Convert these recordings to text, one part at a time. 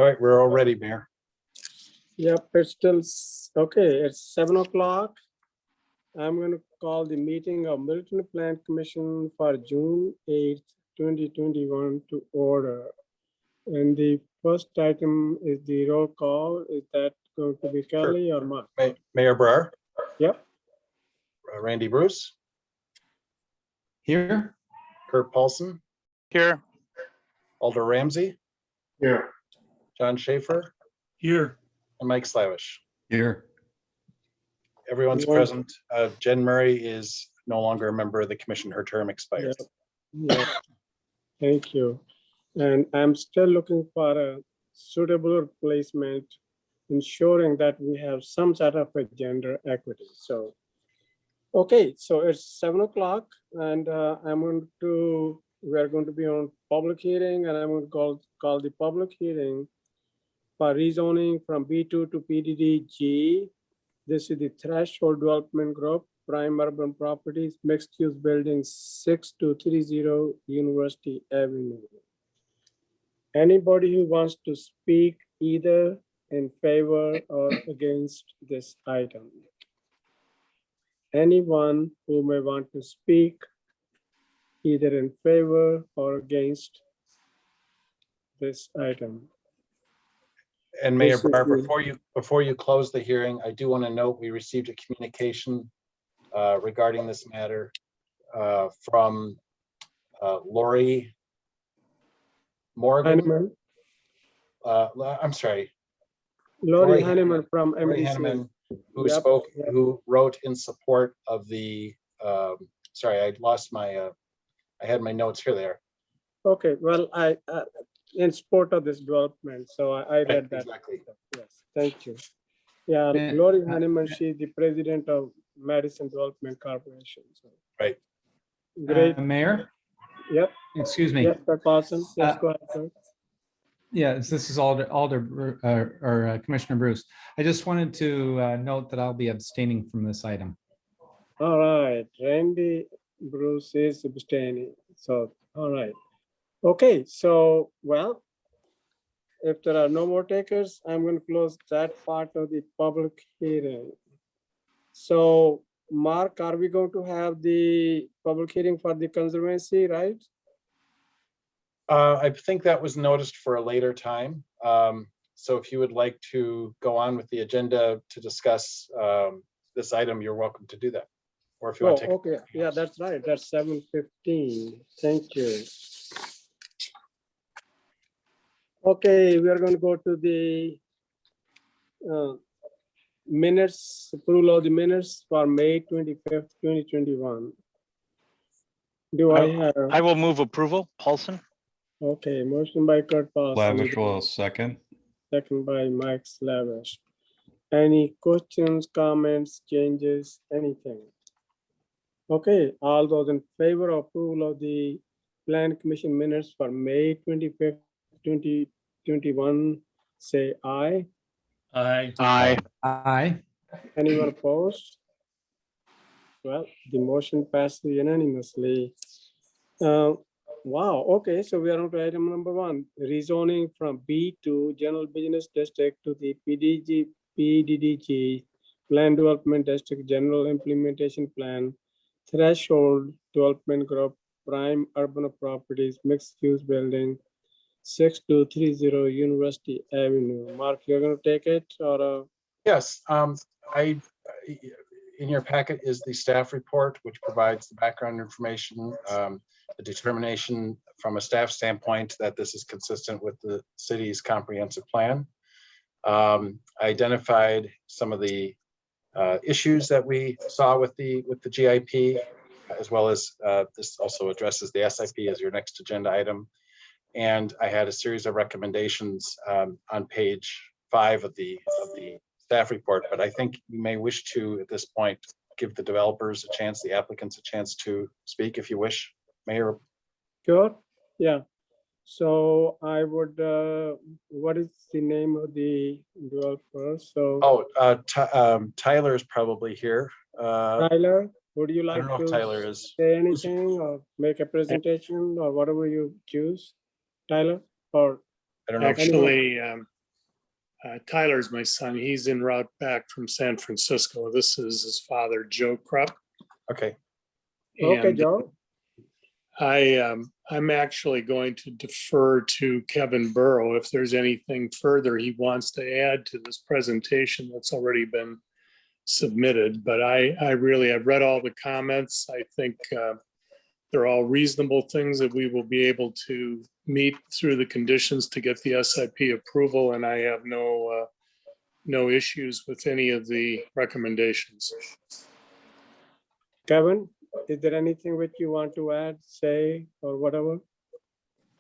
All right, we're all ready, Mayor. Yep, it's still, okay, it's 7 o'clock. I'm going to call the meeting of Middleton Plan Commission for June 8th, 2021 to order. And the first item is the roll call. Is that going to be Kelly or Mark? Mayor Brar. Yep. Randy Bruce. Here. Kurt Paulson. Here. Alder Ramsey. Here. John Schaefer. Here. And Mike Slavish. Here. Everyone's Yeah. present. Jen Murray is no longer a member of the commission. Her term expires. Yeah. Thank you. And I'm still looking for a suitable replacement, ensuring that we have some sort of a gender equity. So, okay, so it's 7 o'clock and we're going to be on public hearing, and I'm going to call the public hearing for rezoning from B2 to PDDG. This is the threshold development group, prime urban properties, mixed use building 6230 University Avenue. Anybody who wants to speak either in favor or against this item? Anyone who may want to speak either in favor or against this item? And Mayor This is Brar, the- before you close the hearing, I do want to note we received a communication regarding this matter from Lori Morgan. Hanneman, I'm sorry, Lori Hanneman from Lori MDC. Hanneman, who Yep, spoke, yep. who wrote in support of the. Sorry, I lost my. I had my notes here. There. Okay, well, I in support of this development, so I read that. Exactly. Yes, thank you. Yeah, Yeah. Lori Hanneman, she's the president of Madison Development Corporation. So. Right. Great. Mayor, Yep. excuse me. Yes, Dr. Paulson. Yes, Uh, go ahead, sir. Yeah, this is Commissioner Bruce. I just wanted to note that I'll be abstaining from this item. All right, Randy Bruce is abstaining. So, all right. Okay, so, well, if there are no more takers, I'm going to close that part of the public hearing. So, Mark, are we going to have the public hearing for the Conservancy, right? I think that was noticed for a later time. So if you would like to go on with the agenda to discuss this item, you're welcome to do that. Or if you Oh, want to take. okay. Yeah, that's right. That's 7:15. Thank you. Okay, we are going to go to the minutes, approval of the minutes for May 25th, 2021. Do I have? I will move approval. Paulson. Okay, motion by Kurt Paulson. Lavish will second. Second by Mike Slavish. Any questions, comments, changes, anything? Okay, all those in favor of approval of the Plan Commission minutes for May 25th, 2021, say aye. Aye. Aye. Aye. Anyone opposed? Well, the motion passes unanimously. Wow, okay, so we are on to item number 1, rezoning from B2 General Business District to the PDDG Plan Development District General Implementation Plan, Threshold Development Group, Prime Urban Properties, Mixed Use Building, 6230 University Avenue. Mark, you're going to take it, or? Yes, in your packet is the staff report, which provides the background information, the determination from a staff standpoint that this is consistent with the city's comprehensive plan. I identified some of the issues that we saw with the GIP, as well as this also addresses the SIP as your next agenda item. And I had a series of recommendations on page 5 of the staff report, but I think you may wish to, at this point, give the developers a chance, the applicants a chance to speak if you wish. Mayor. Sure, yeah. So I would, what is the name of the developer? So Oh, Tyler is probably here. Tyler, would you I like don't know if to Tyler is. say anything or make a presentation or whatever you choose? Tyler, or I don't know. Actually, Tyler's my son. He's en route back from San Francisco. This is his father, Joe Krupp. Okay, okay, And Joe. I'm actually going to defer to Kevin Burrow if there's anything further he wants to add to this presentation that's already been submitted. But I've read all the comments. I think they're all reasonable things that we will be able to meet through the conditions to get the SIP approval, and I have no issues with any of the recommendations. Kevin, is there anything which you want to add, say, or whatever?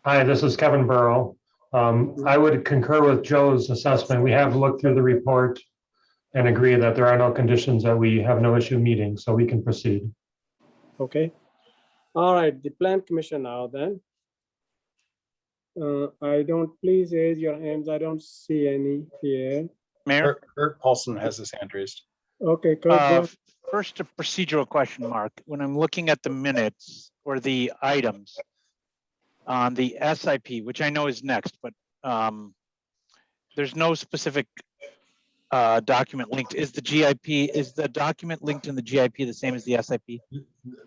Hi, this is Kevin Burrow. I would concur with Joe's assessment. We have looked through the report and agree that there are no conditions that we have no issue meeting, so we can proceed. Okay. All right, the plan commission now then. Please raise your hands. I don't see any here. Mayor, Kurt Paulson has his hand raised. Okay, Kurt, go ahead. first a procedural question, Mark. When I'm looking at the minutes or the items on the SIP, which I know is next, but there's no specific document linked. Is the document linked in the GIP the same as the SIP?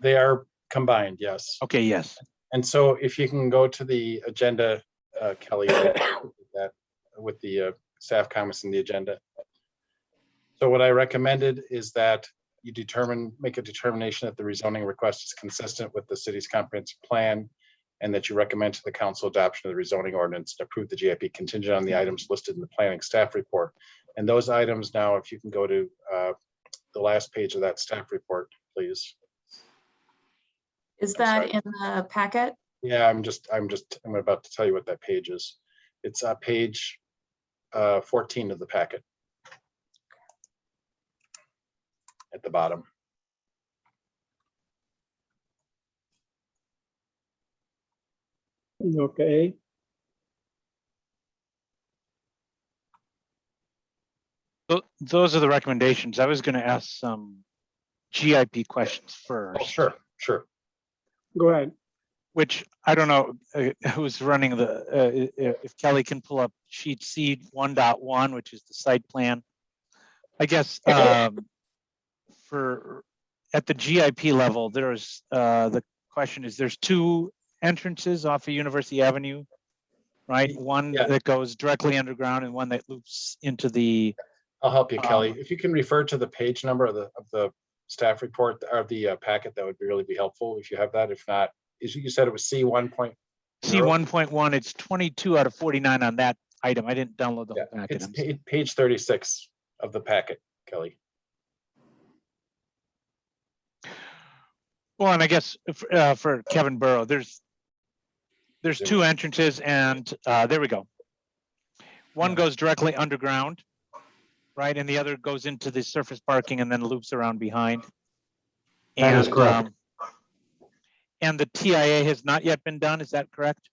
They are combined, yes. Okay, yes. And so if you can go to the agenda, Kelly, that with the staff comments in the agenda. So what I recommended is that you make a determination that the rezoning request is consistent with the city's comprehensive plan, and that you recommend to the council adoption of the rezoning ordinance to approve the GIP contingent on the items listed in the planning staff report. And those items now, if you can go to the last page of that staff report, please. Is that in the packet? Yeah, I'm about to tell you what that page is. It's page 14 of the packet. At the bottom. Okay. Those are the recommendations. I was going to ask some GIP questions first. Oh, sure. Go ahead. Which I don't know who's running if Kelly can pull up sheet C 1.1, which is the site plan. I guess at the GIP level, there's the question is there's two entrances off of University Avenue, right? One that goes directly underground and one that loops into the. I'll help you, Kelly. If you can refer to the page number of the staff report or the packet, that would really be helpful if you have that. If not, you said it was C 1.0. C 1.1. It's 22 out of 49 on that item. I didn't download the whole packet. It's page 36 of the packet, Kelly. Well, and I guess for Kevin Burrow, there's two entrances, and there we go. One goes directly underground, right, and the other goes into the surface parking and then loops around behind. That is correct. And the TIA has not yet been done. Is that correct?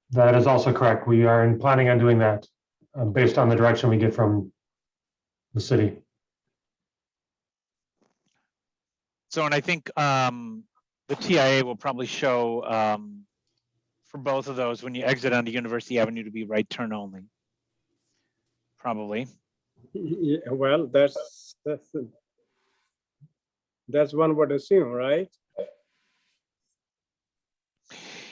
That is also correct. We are planning on doing that based on the direction we get from the city. So, and I think the TIA will probably show for both of those when you exit onto University Avenue to be right turn only. Probably. Yeah, well, that's one would assume, right?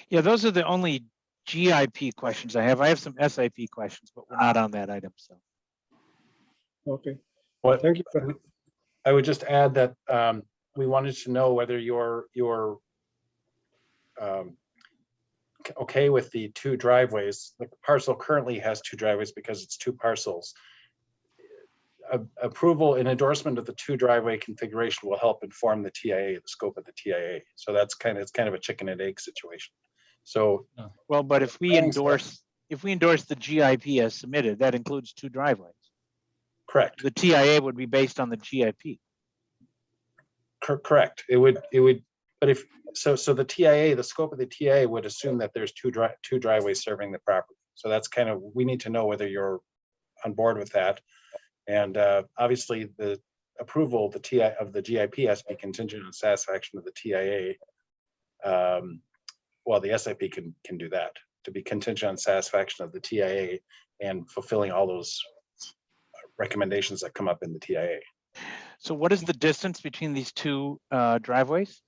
Yeah, those are the only GIP questions I have. I have some SIP questions, but we're not on that item. So. Okay. What Thank you. I would just add that we wanted to know whether you're okay with the two driveways. The parcel currently has two driveways because it's two parcels. Approval and endorsement of the two driveway configuration will help inform the TIA, the scope of the TIA. So it's kind of a chicken and egg situation. So well, but if we endorse the GIP as submitted, that includes two driveways. Correct. The TIA would be based on the GIP. Correct. It would, but if so, the TIA, the scope of the TIA would assume that there's two driveways serving the property. So that's kind of, we need to know whether you're on board with that. And obviously the approval of the GIP has to be contingent on satisfaction of the TIA. Well, the SIP can do that. to be contingent on satisfaction of the TIA and fulfilling all those recommendations that come up in the TIA. So what is the distance between these two driveways?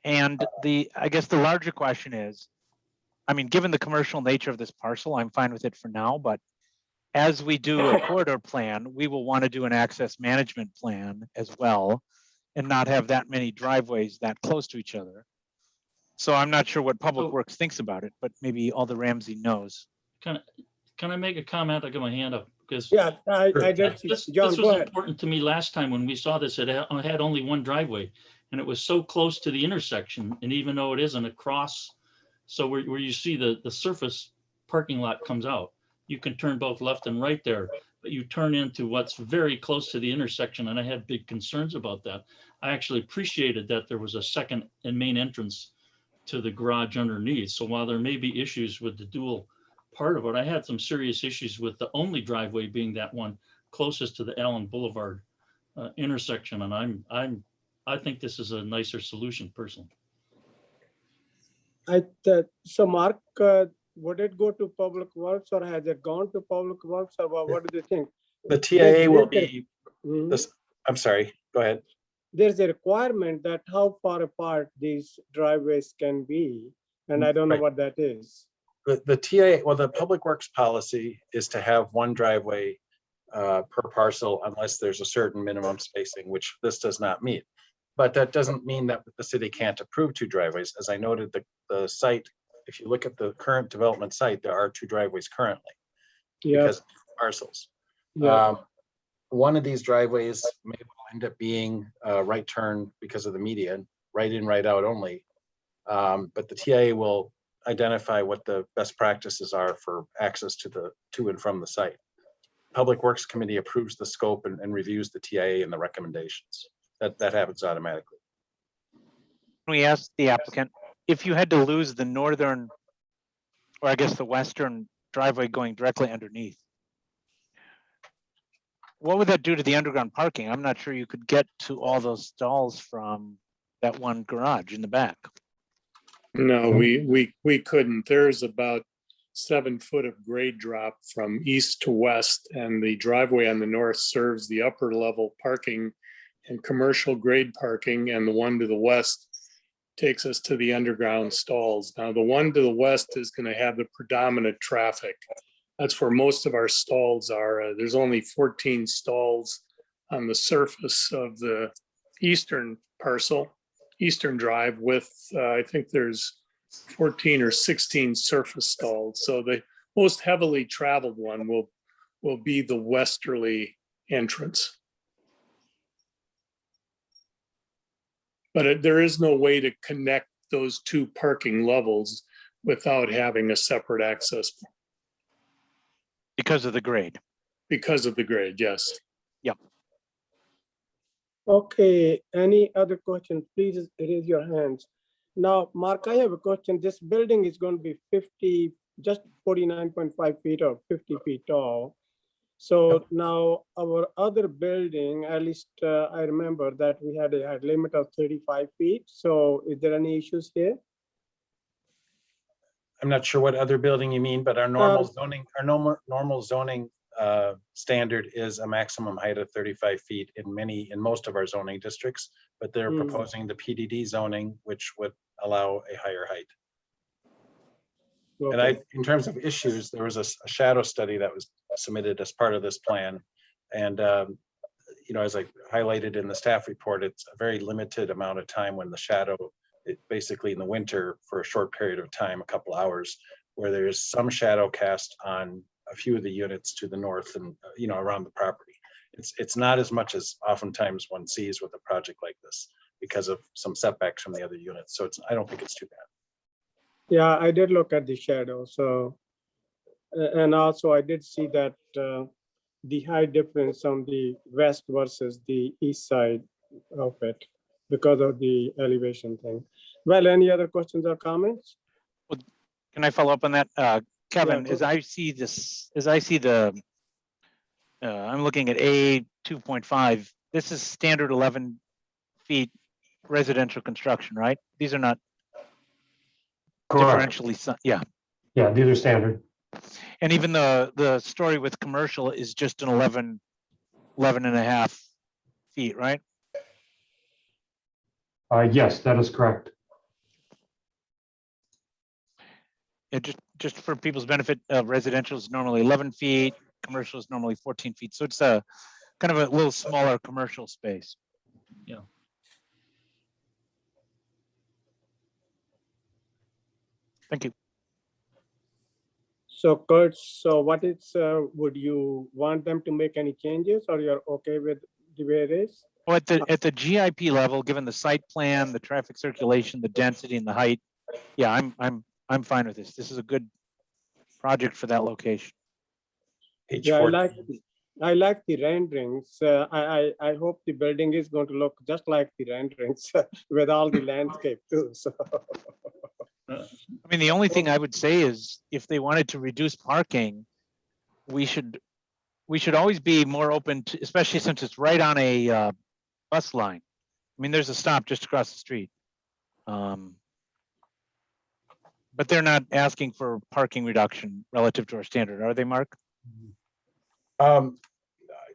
And I guess the larger question is, I mean, given the commercial nature of this parcel, I'm fine with it for now, but as we do a corridor plan, we will want to do an access management plan as well and not have that many driveways that close to each other. So I'm not sure what Public Works thinks about it, but maybe Alder Ramsey knows. Can I make a comment? I got my hand up because Yeah, I did. see- this John, was go ahead. important to me last time when we saw this. It had only one driveway and it was so close to the intersection. And even though it isn't across, so where you see the surface parking lot comes out, you can turn both left and right there, but you turn into what's very close to the intersection. And I had big concerns about that. I actually appreciated that there was a second and main entrance to the garage underneath. So while there may be issues with the dual part of it, I had some serious issues with the only driveway being that one closest to the Allen Boulevard intersection. And I think this is a nicer solution personally. So Mark, would it go to Public Works or has it gone to Public Works or what do you think? The TIA will There's- be, Mhm. this, I'm sorry, go ahead. There's a requirement that how far apart these driveways can be, and I don't know Right. what that is. The TIA, well, the Public Works policy is to have one driveway per parcel unless there's a certain minimum spacing, which this does not meet. But that doesn't mean that the city can't approve two driveways. As I noted, the site, if you look at the current development site, there are two driveways currently Yeah, because of parcels. yeah, One of these driveways may end up being a right turn because of the median, right in, right out only. But the TIA will identify what the best practices are for access to and from the site. Public Works Committee approves the scope and reviews the TIA and the recommendations. That happens automatically. We asked the applicant, if you had to lose the northern, or I guess the western driveway going directly underneath, what would that do to the underground parking? I'm not sure you could get to all those stalls from that one garage in the back. No, we couldn't. There's about 7 foot of grade drop from east to west, and the driveway on the north serves the upper level parking and commercial grade parking, and the one to the west takes us to the underground stalls. Now, the one to the west is going to have the predominant traffic. That's where most of our stalls are. There's only 14 stalls on the surface of the eastern parcel, eastern drive with, I think there's 14 or 16 surface stalls. So the most heavily traveled one will be the westerly entrance. But there is no way to connect those two parking levels without having a separate access point Because of the grade. because of the grade, yes. okay, any other questions? Please raise your hands. Now, Mark, I have a question. This building is going to be 50, just 49.5 feet or 50 feet tall. So now our other building, at least I remember that we had a limit of 35 feet. So is there any issues here? I'm not sure what other building you mean, but our normal zoning, normal zoning standard is a maximum height of 35 feet in most of our zoning districts, but they're proposing the PDD zoning, which would allow a higher height. And Okay. in terms of issues, there was a shadow study that was submitted as part of this plan. And, as I highlighted in the staff report, it's a very limited amount of time when the shadow, basically in the winter for a short period of time, a couple hours, where there's some shadow cast on a few of the units to the north and, around the property. It's not as much as oftentimes one sees with a project like this because of some setbacks from the other units. So I don't think it's too bad. Yeah, I did look at the shadow. So, and also I did see that the height difference on the west versus the east side of it because of the elevation thing. Well, any other questions or comments? Can I follow up on that? Kevin, go as I see this, I'm looking at A 2.5. This is standard 11 feet residential construction, right? These are not Correct. differentially, yeah. Yeah, these are standard. And even the story with commercial is just an 11 and a half feet, right? Yes, that is correct. It just for people's benefit, residential is normally 11 feet, commercial is normally 14 feet. So it's a kind of a little smaller commercial space. Yeah. Thank you. So Kurt, so what is, would you want them to make any changes or you're okay with the way it is? Well, at the GIP level, given the site plan, the traffic circulation, the density and the height, yeah, I'm fine with this. This is a good project for that location. Page Yeah, 14. I like the renderings. I hope the building is going to look just like the renderings with all the landscape too. So. I mean, the only thing I would say is if they wanted to reduce parking, we should always be more open to, especially since it's right on a bus line. I mean, there's a stop just across the street. But they're not asking for parking reduction relative to our standard, are they, Mark?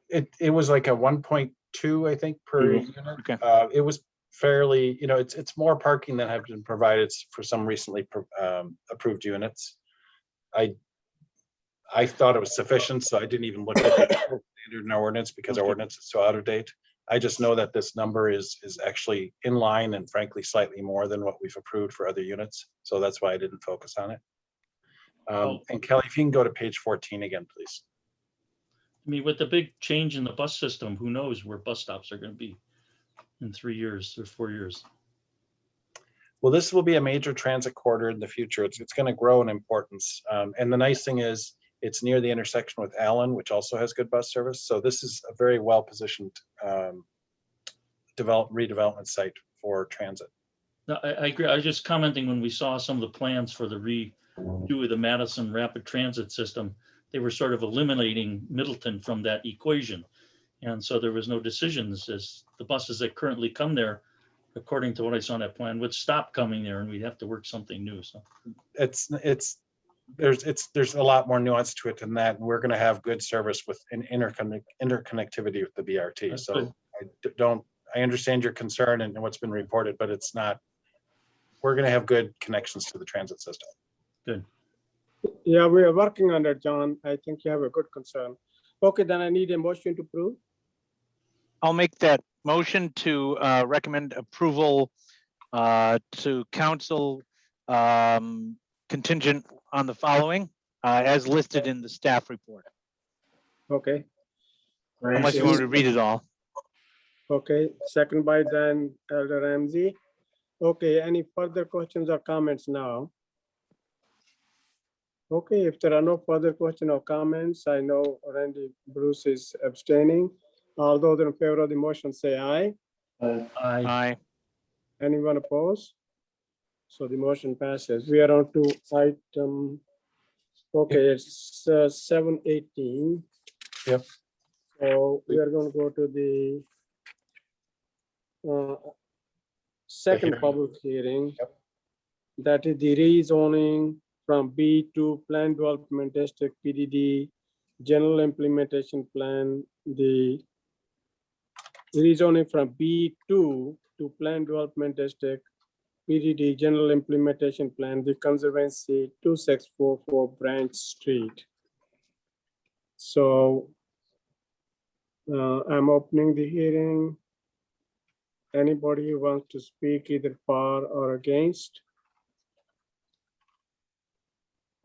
It was like a 1.2, I think, per unit. Okay. It was fairly, it's more parking than have been provided for some recently approved units. I thought it was sufficient, so I didn't even look at the standard in our ordinance because our ordinance is so out of date. I just know that this number is actually in line and frankly slightly more than what we've approved for other units. So that's why I didn't focus on it. And Kelly, if you can go to page 14 again, please. I mean, with the big change in the bus system, who knows where bus stops are going to be in 3 years or 4 years. Well, this will be a major transit corridor in the future. It's going to grow in importance. And the nice thing is it's near the intersection with Allen, which also has good bus service. So this is a very well-positioned redevelopment site for transit. No, I agree. I was just commenting when we saw some of the plans for the redo of the Madison Rapid Transit System, they were sort of eliminating Middleton from that equation. And so there was no decisions as the buses that currently come there, according to what I saw in that plan, would stop coming there and we'd have to work something new. So there's a lot more nuance to it than that. And we're going to have good service with an interconnectivity with the BRT. That's So I understand your concern and what's been reported, but it's not, we're going to have good connections to the transit system. Good. Yeah, we are working on it, John. I think you have a good concern. Okay, then I need a motion to approve. I'll make that motion to recommend approval to council contingent on the following as listed in the staff report. Okay. Unless you want me to read it all. Okay, second by then Elder Ramsey. Okay, any further questions or comments now? Okay, if there are no further questions or comments, I know Randy Bruce is abstaining. All those in favor of the motion say aye. Aye. Anyone opposed? So the motion passes. We are on to item, okay, it's 7:18. Yep. So we are going to go to the second hearing. public hearing. Yep. That is the rezoning from B to Plan Development District PDD, General Implementation Plan, the rezoning from B2 to Plan Development District PDD, General Implementation Plan, the Conservancy 2644 Branch Street. So I'm opening the hearing. Anybody who wants to speak either for or against?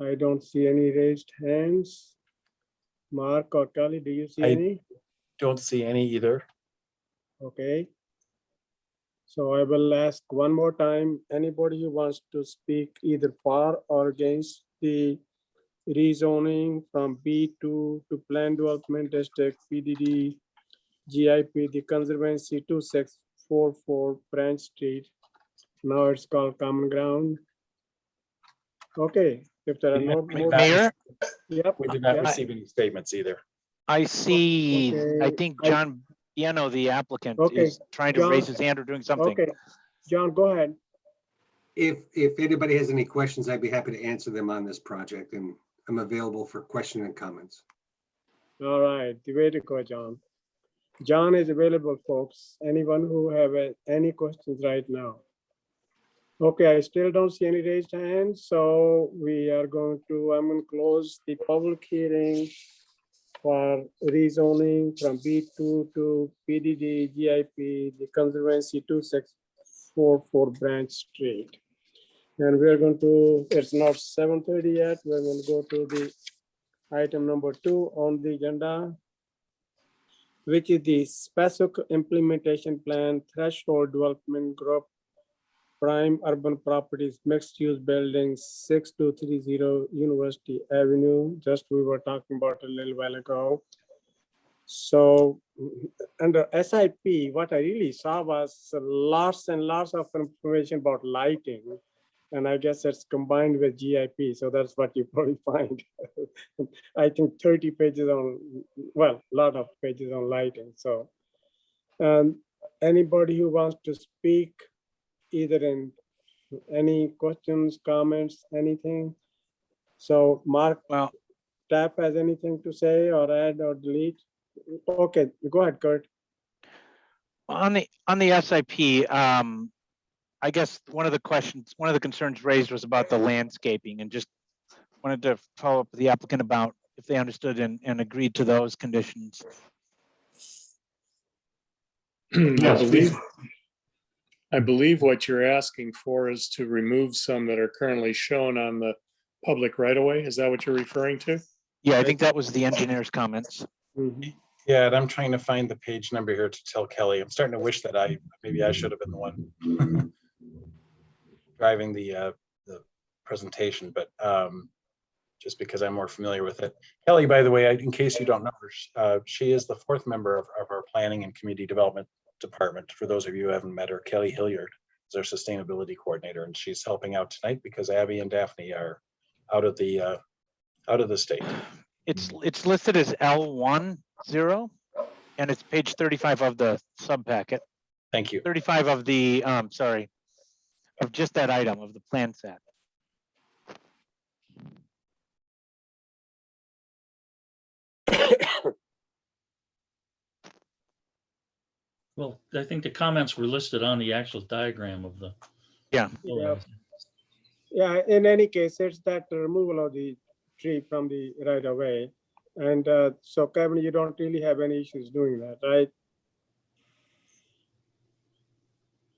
I don't see any raised hands. Mark or Kelly, do you see any? Don't see any either. Okay. So I will ask one more time, anybody who wants to speak either for or against the rezoning from B2 to Plan Development District, PDD, GIP, the Conservancy 2644 Branch Street. Now it's called Common Ground. Okay, if there are no more. Mayor, Yep. We did not yep. receive any statements either. I see, I Okay. think John Biano, the applicant, Okay, is trying to John. raise his hand or doing something. Okay, John, go ahead. If anybody has any questions, I'd be happy to answer them on this project, and I'm available for question and comments. All right, the way to go, John. John is available, folks. Anyone who have any questions right now? Okay, I still don't see any raised hands, so I'm going to close the public hearing for rezoning from B2 to PDD GIP, the Conservancy 2644 Branch Street. And we're going to, it's not 7:30 yet, we're going to go to the item number 2 on the agenda, which is the specific implementation plan threshold development group, prime urban properties, mixed use buildings, 6230 University Avenue, just we were talking about a little while ago. So under SIP, what I really saw was lots and lots of information about lighting. And I guess it's combined with GIP. So that's what you probably find. I think 30 pages on, well, a lot of pages on lighting. So anybody who wants to speak, either in any questions, comments, anything. So Mark, Well, staff has anything to say or add or delete? Okay, go ahead, Kurt. on the SIP, I guess one of the concerns raised was about the landscaping, and just wanted to follow up with the applicant about if they understood and agreed to those conditions. I believe what you're asking for is to remove some that are currently shown on the public right of way. Is that what you're referring to? Yeah, I think that was the engineer's comments. Mhm. Yeah, and I'm trying to find the page number here to tell Kelly. I'm starting to wish that maybe I should have been the one driving the presentation, but just because I'm more familiar with it. Kelly, by the way, in case you don't know her, she is the 4th member of our planning and community development department. For those of you who haven't met her, Kelly Hilliard is our sustainability coordinator, and she's helping out tonight because Abby and Daphne are out of the state. It's listed as L10, and it's page 35 of the sub packet. Thank you. 35 of the, sorry, of just that item of the plan set. Well, I think the comments were listed on the actual diagram of the. Yeah. Yeah, in any case, it's that removal of the tree from the right of way. And so Kevin, you don't really have any issues doing that, right?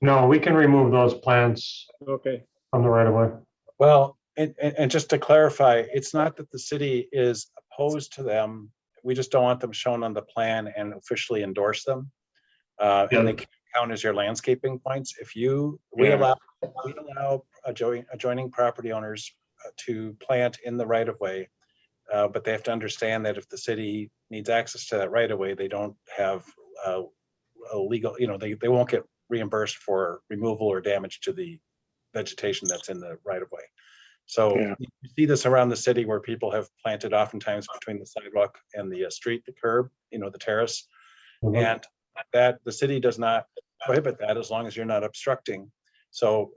No, we can remove those plants Okay. from the right of way. Well, and just to clarify, it's not that the city is opposed to them. We just don't want them shown on the plan and officially endorse them. And they can count as your landscaping points. If we allow adjoining property owners to plant in the right of way, but they have to understand that if the city needs access to that right of way, they don't have a legal, they won't get reimbursed for removal or damage to the vegetation that's in the right of way. So you see this around the city where people have planted oftentimes between the sidewalk and the street, the curb, the terrace, and that the city does not prohibit that as long as you're not obstructing. So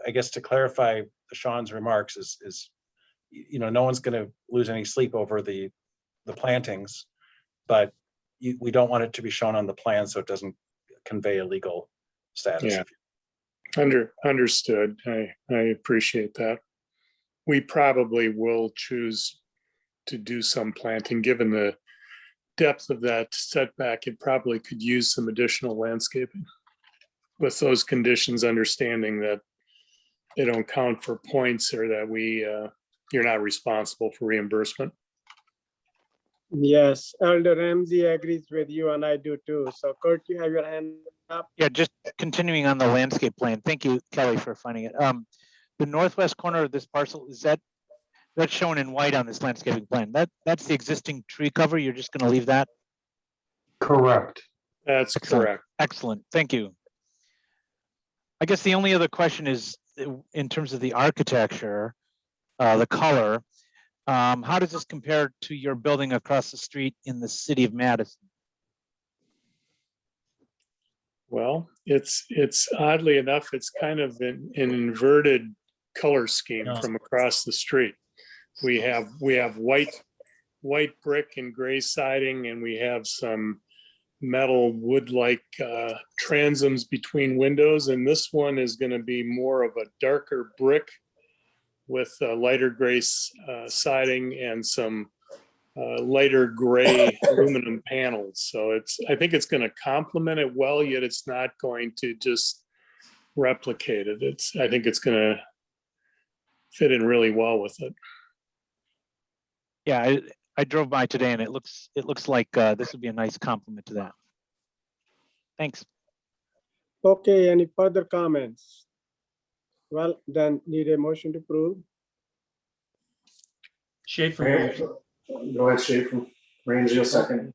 I guess to clarify Sean's remarks is no one's going to lose any sleep over the plantings, but we don't want it to be shown on the plan so it doesn't convey a legal status. Yeah. Understood. I appreciate that. We probably will choose to do some planting given the depth of that setback. It probably could use some additional landscaping with those conditions, understanding that they don't count for points or that you're not responsible for reimbursement. Yes, Elder Ramsey agrees with you and I do too. So Kurt, you have your hand up. Yeah, just continuing on the landscape plan. Thank you, Kelly, for finding it. The northwest corner of this parcel, that's shown in white on this landscaping plan. That's the existing tree cover. You're just going to leave that? Correct. That's Excellent. correct. Excellent. Thank you. I guess the only other question is in terms of the architecture, the color, how does this compare to your building across the street in the city of Madison? Well, it's oddly enough, it's kind of an inverted color scheme Yeah. from across the street. We have white brick and gray siding, and we have some metal wood-like transoms between windows. And this one is going to be more of a darker brick with lighter gray siding and some lighter gray aluminum panels. So I think it's going to complement it well, yet it's not going to just replicate it. I think it's going to fit in really well with it. Yeah, I drove by today and it looks like this would be a nice complement to that. Thanks. Okay, any further comments? Well, then need a motion to approve. Schaefer moves. Go ahead, Schaefer. Ramsey, a second.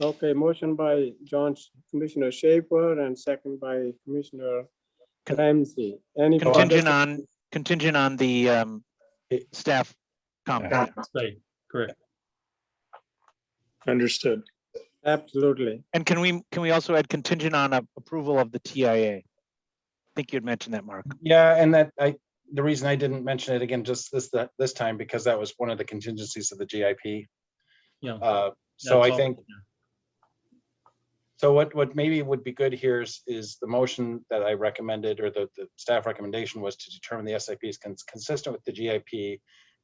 Okay, motion by Commissioner Schaefer and second by Commissioner Ramsey. Any further? Contingent on the staff comment. Right, correct. Understood. Absolutely. And can we also add contingent on approval of the TIA? I think you'd mentioned that, Mark. Yeah, and the reason I didn't mention it again just this time, because that was one of the contingencies of the GIP. Yeah. So That's I all. think, so what maybe would be good here is the motion that I recommended, or the staff recommendation was to determine the SIP is consistent with the GIP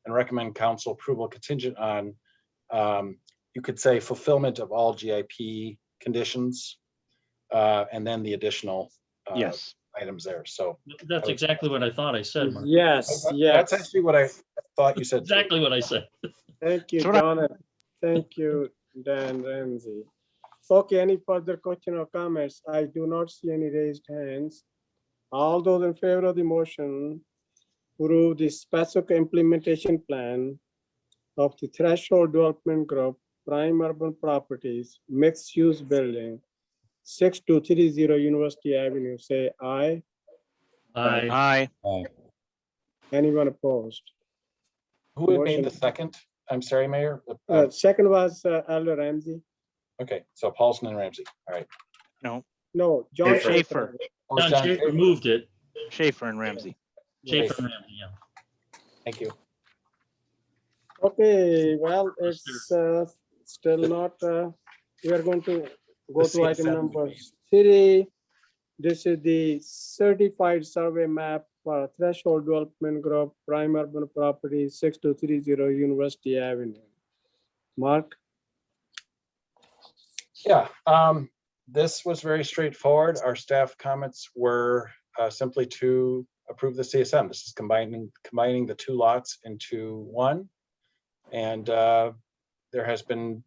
and recommend council approval contingent on, you could say, fulfillment of all GIP conditions, and then the additional Yes. items there. So That's exactly what I thought I said, Mark. Yes, that's yes. actually what I thought you said. too. Exactly what I said. Thank you, So what I- John. Thank you, Dan Ramsey. Okay, any further question or comments? I do not see any raised hands. All those in favor of the motion, approve the specific implementation plan of the threshold development group, prime urban properties, mixed use building, 6230 University Avenue, say aye. I Aye. Anyone opposed? Who had Motion- made the second? I'm sorry, Mayor. Second was Elder Ramsey. Okay, so Paulson and Ramsey. All right. No, John Schaefer. Schaefer. Or John John Schaefer Schaefer. moved it. Schaefer and Ramsey. Schaefer and Ramsey, yeah. Thank you. Okay, well, it's still not, we are going to go The to item CSM. number 3. This is the certified survey map for threshold development group, prime urban property, 6230 University Avenue. Mark? Yeah, this was very straightforward. Our staff comments were simply to approve the CSM. This is combining the two lots into one. And there has been,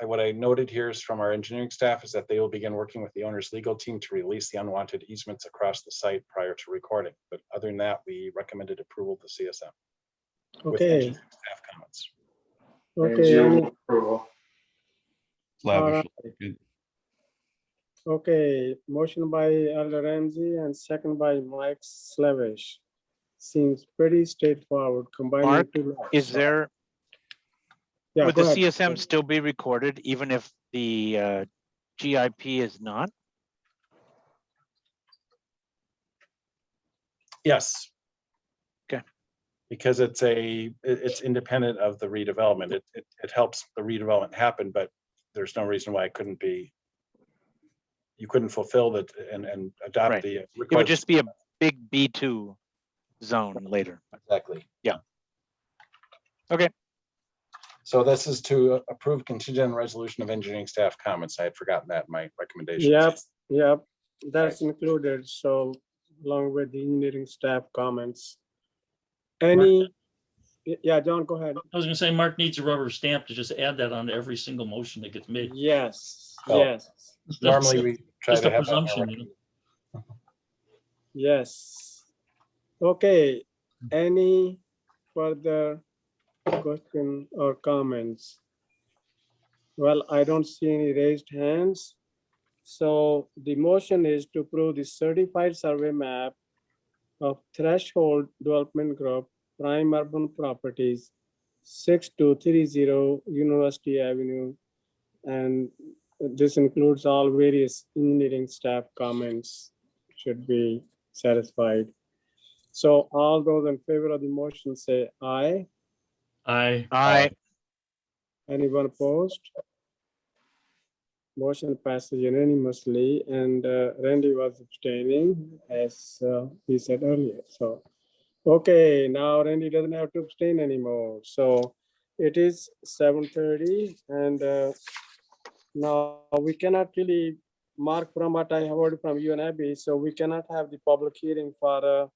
what I noted here is from our engineering staff is that they will begin working with the owner's legal team to release the unwanted easements across the site prior to recording. But other than that, we recommended approval of the CSM. with Okay, engineering staff comments. okay, any- Approval. all right. Okay, motion by Elder Ramsey and second by Mike Slavish. Seems pretty straightforward, combining Mark, two lots. Is there, Yeah, would go the ahead. CSM still be recorded even if the GIP is not? Yes. Okay. Because it's independent of the redevelopment. It helps the redevelopment happen, but there's no reason why it couldn't be. You couldn't fulfill that and adopt Right. the. It would just be a big B2 zone later. Exactly. Yeah. Okay. So this is to approve contingent resolution of engineering staff comments. I had forgotten that in my recommendation. Yep, that's included, so along with the engineering staff comments. Any, yeah, John, go ahead. I was gonna say, Mark needs a rubber stamp to just add that onto every single motion that gets made. Yes, Oh. yes, Normally we try Just to a have that in our presumption, you know? yes. Okay, any further question or comments? Well, I don't see any raised hands. So the motion is to approve the certified survey map of threshold development group, prime urban properties, 6230 University Avenue. And this includes all various engineering staff comments should be satisfied. So all those in favor of the motion say aye. Aye. Anyone opposed? Motion passes unanimously, and Randy was abstaining, as he said earlier. So, okay, now Randy doesn't have to abstain anymore. So it is 7:30, and now we cannot really mark from what I heard from you and Abby. So we cannot have the public hearing for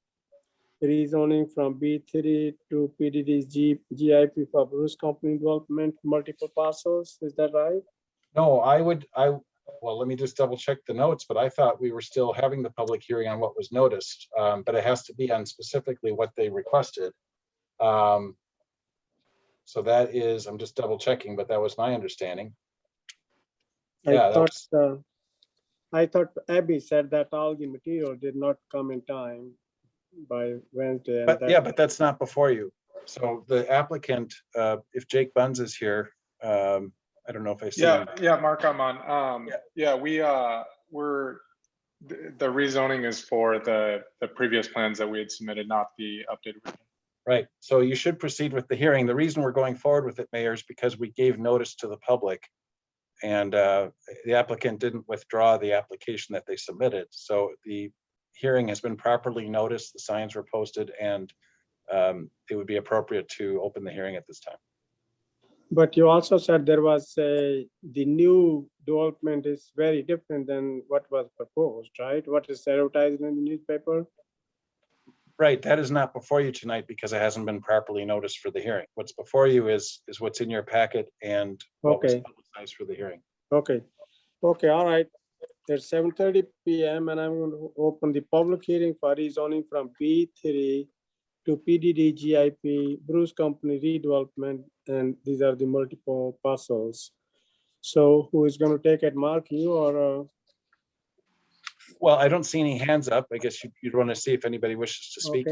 rezoning from B3 to PDD GIP for Bruce Company Development, multiple parcels. Is that right? No, well, let me just double check the notes, but I thought we were still having the public hearing on what was noticed, but it has to be on specifically what they requested. So that is, I'm just double checking, but that was my understanding. Yeah, I thought Abby said that all the material did not come in time by Wednesday. And But yeah, but that's not before you. So the applicant, if Jake Bunz is here, I don't know if I see him. Yeah, Mark, I'm on. Yeah, we're the rezoning is for the previous plans that we had submitted, not the updated version. Right. So you should proceed with the hearing. The reason we're going forward with it, Mayor, is because we gave notice to the public, and the applicant didn't withdraw the application that they submitted. So the hearing has been properly noticed, the signs were posted, and it would be appropriate to open the hearing at this time. But you also said there was the new development is very different than what was proposed, right? What is advertised in the newspaper? Right, that is not before you tonight because it hasn't been properly noticed for the hearing. What's before you is what's in your packet and what was publicized for the hearing. Okay, all right. It's 7:30 p.m. and I'm going to open the public hearing for rezoning from B3 to PDD GIP Bruce Company redevelopment, and these are the multiple parcels. So who is going to take it, Mark, you or? Well, I don't see any hands up. I guess you'd want to see if anybody wishes to speak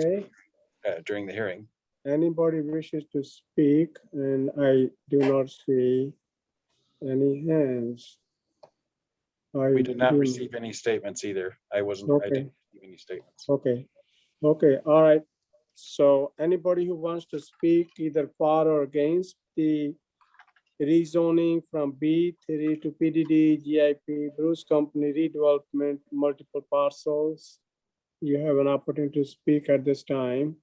during the hearing. Anybody wishes to speak, and I do not see any hands. We did not receive any statements either. I didn't receive any statements. Okay, all right. So anybody who wants to speak either for or against the rezoning from B3 to PDD GIP Bruce Company redevelopment, multiple parcels, you have an opportunity to speak at this time.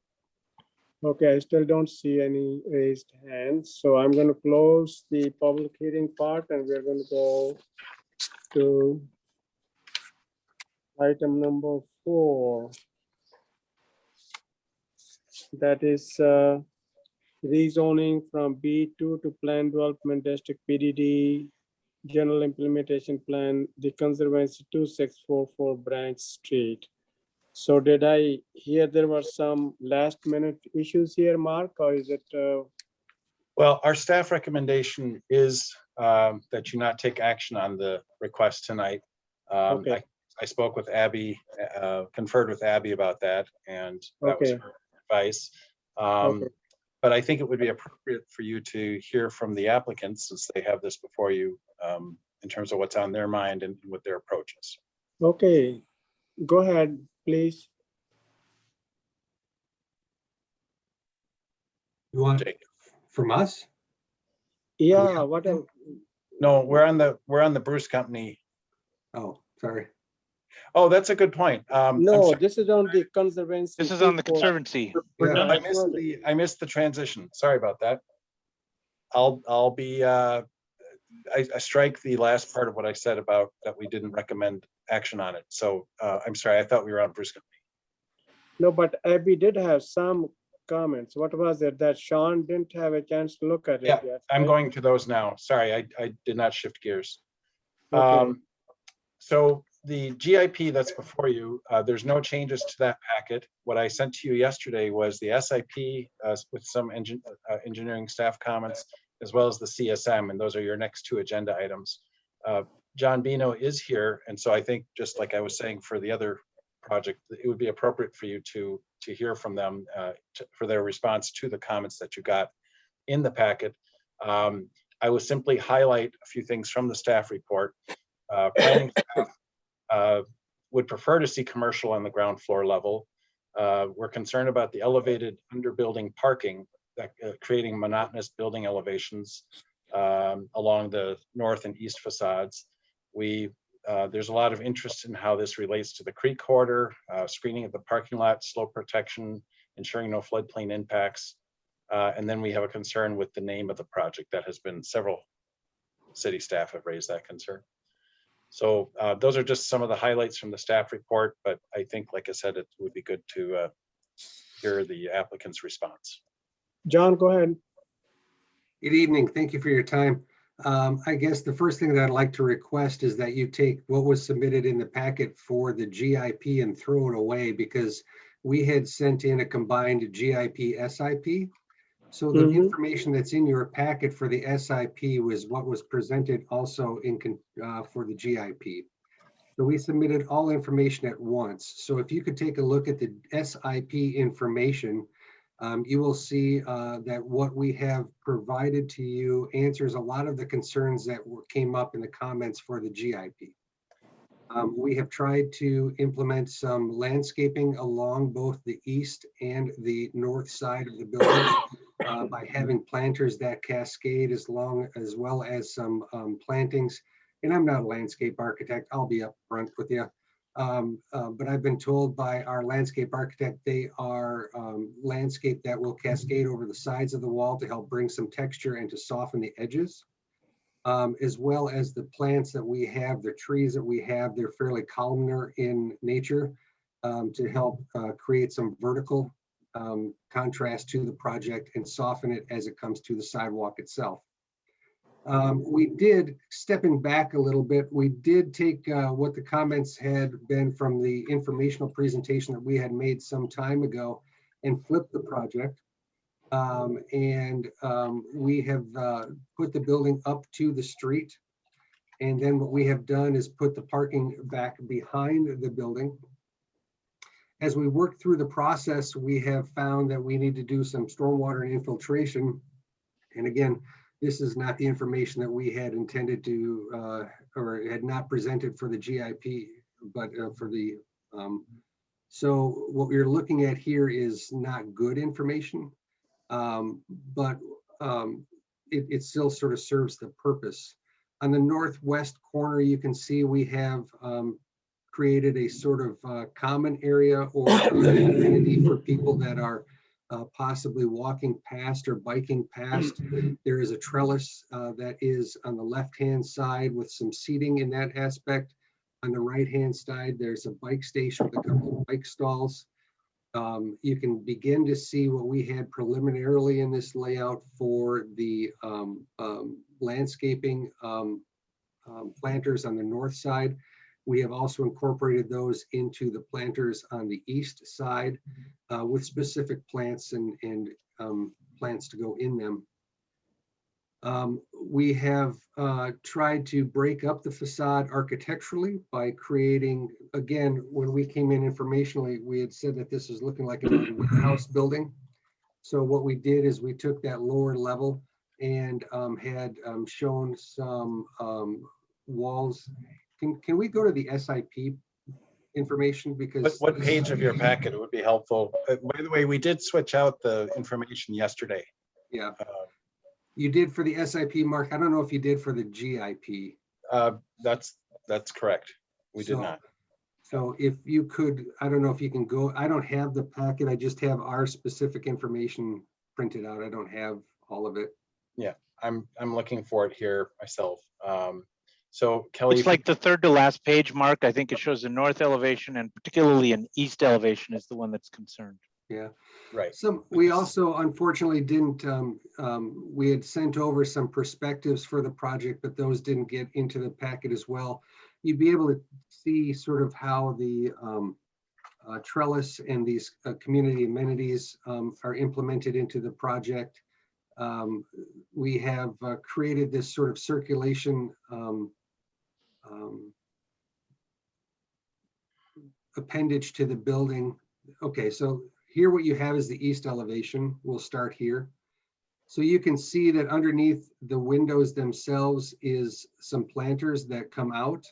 Okay, I still don't see any raised hands, so I'm going to close the public hearing part, and we're going to go to item number 4. That is rezoning from B2 to Plan Development District PDD General Implementation Plan, the Conservancy 2644 Branch Street. So did I hear there were some last minute issues here, Mark, or is it? Well, our staff recommendation is that you not take action on the request tonight. I spoke with Abby, conferred with Abby about that, and that was her advice. But I think it would be appropriate for you to hear from the applicants, since they have this before you, in terms of what's on their mind and what their approach is. Okay, go ahead, please. You want from us? Yeah, whatever. No, we're on the Bruce Company. Oh, sorry. Oh, that's a good point. No, this is on the Conservancy. This is on the Conservancy. Yeah. I missed the transition. Sorry about that. I'll be I strike the last part of what I said about that we didn't recommend action on it. So I'm sorry, I thought we were on Bruce Company. No, but Abby did have some comments. What was it that Sean didn't have a chance to look at it yet? I'm going to those now. Sorry, I did not shift gears. Okay. So the GIP that's before you, there's no changes to that packet. What I sent to you yesterday was the SIP with some engineering staff comments, as well as the CSM, and those are your next 2 agenda items. John Bino is here, and so I think, just like I was saying for the other project, it would be appropriate for you to hear from them for their response to the comments that you got in the packet. I will simply highlight a few things from the staff report. Planning staff would prefer to see commercial on the ground floor level. We're concerned about the elevated underbuilding parking, that creating monotonous building elevations along the north and east facades. There's a lot of interest in how this relates to the creek corridor, screening of the parking lot, slope protection, ensuring no floodplain impacts. And then we have a concern with the name of the project. That has been several city staff have raised that concern. So those are just some of the highlights from the staff report, but I think, like I said, it would be good to hear the applicant's response. John, go ahead. Good evening. Thank you for your time. I guess the first thing that I'd like to request is that you take what was submitted in the packet for the GIP and throw it away, because we had sent in a combined GIP SIP. So the information that's in your packet for the SIP was what was presented also for the GIP. So we submitted all information at once. So if you could take a look at the SIP information, you will see that what we have provided to you answers a lot of the concerns that came up in the comments for the GIP. We have tried to implement some landscaping along both the east and the north side of the building by having planters that cascade as well as some plantings. And I'm not a landscape architect, I'll be upfront with you. But I've been told by our landscape architect, they are landscape that will cascade over the sides of the wall to help bring some texture and to soften the edges. As well as the plants that we have, the trees that we have, they're fairly columnar in nature to help create some vertical contrast to the project and soften it as it comes to the sidewalk itself. We did, stepping back a little bit, we did take what the comments had been from the informational presentation that we had made some time ago and flipped the project. We have put the building up to the street. And then what we have done is put the parking back behind the building. As we work through the process, we have found that we need to do some stormwater and infiltration. And again, this is not the information that we had intended to, or had not presented for the GIP, but for the, so what we're looking at here is not good information. But it still sort of serves the purpose. On the northwest corner, you can see we have created a sort of common area or amenity for people that are possibly walking past or biking past. There is a trellis that is on the left-hand side with some seating in that aspect. On the right-hand side, there's a bike station with a couple of bike stalls. You can begin to see what we had preliminarily in this layout for the landscaping planters on the north side. We have also incorporated those into the planters on the east side with specific plants and plants to go in them. We have tried to break up the facade architecturally by creating, again, when we came in informationally, we had said that this is looking like a house building. So what we did is we took that lower level and had shown some walls. Can we go to the SIP information? Because what page of your packet would be helpful? By the way, we did switch out the information yesterday. Yeah. You did for the SIP, Mark. I don't know if you did for the GIP. That's correct. We did not. So if you could, I don't know if you can go, I don't have the packet. I just have our specific information printed out. I don't have all of it. Yeah, I'm looking for it here myself. So Kelly, It's like the third to last page, Mark. I think it shows the north elevation and particularly an east elevation is the one that's concerned. Yeah, right. So we also unfortunately didn't, we had sent over some perspectives for the project, but those didn't get into the packet as well. You'd be able to see sort of how the trellis and these community amenities are implemented into the project. We have created this sort of circulation appendage to the building. Okay, so here what you have is the east elevation. We'll start here. So you can see that underneath the windows themselves is some planters that come out.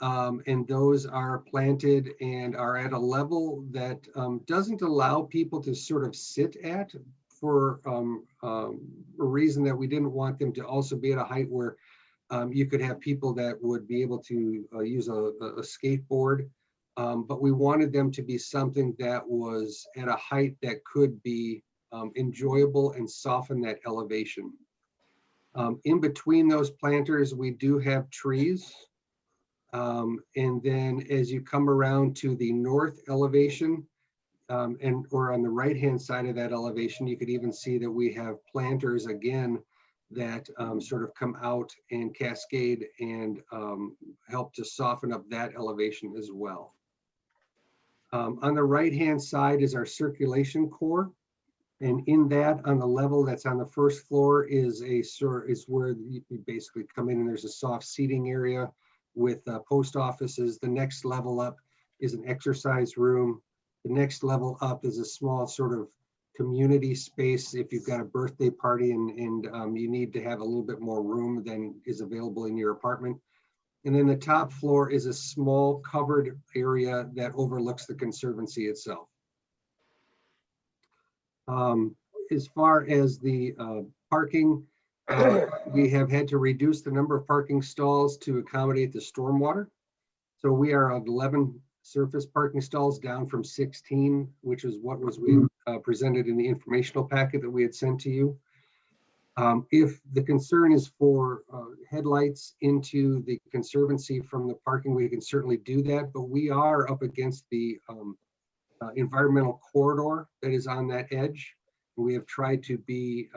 And those are planted and are at a level that doesn't allow people to sort of sit at, for a reason that we didn't want them to also be at a height where you could have people that would be able to use a skateboard. But we wanted them to be something that was at a height that could be enjoyable and soften that elevation. In between those planters, we do have trees. And then as you come around to the north elevation, or on the right-hand side of that elevation, you could even see that we have planters again that sort of come out and cascade and help to soften up that elevation as well. On the right-hand side is our circulation core. And in that, on the level that's on the first floor is where you basically come in and there's a soft seating area with post offices. The next level up is an exercise room. The next level up is a small sort of community space if you've got a birthday party and you need to have a little bit more room than is available in your apartment. And then the top floor is a small covered area that overlooks the Conservancy itself. As far as the parking, we have had to reduce the number of parking stalls to accommodate the stormwater. So we are at 11 surface parking stalls, down from 16, which is what was we presented in the informational packet that we had sent to you. If the concern is for headlights into the Conservancy from the parking, we can certainly do that, but we are up against the environmental corridor that is on that edge. We have tried to be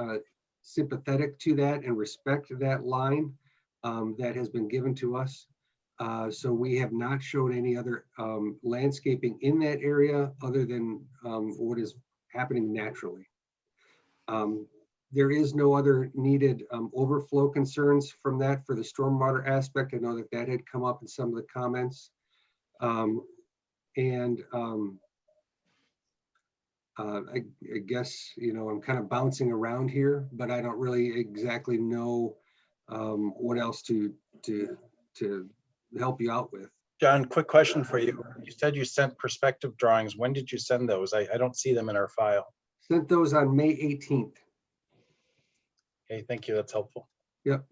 sympathetic to that and respect that line that has been given to us. So we have not showed any other landscaping in that area other than what is happening naturally. There is no other needed overflow concerns from that for the stormwater aspect. I know that that had come up in some of the comments. I guess, you know, I'm kind of bouncing around here, but I don't really exactly know what else to help you out with. John, quick question for you. You said you sent perspective drawings. When did you send those? I don't see them in our file. Sent those on May 18th. Okay, thank you. That's helpful. Yep.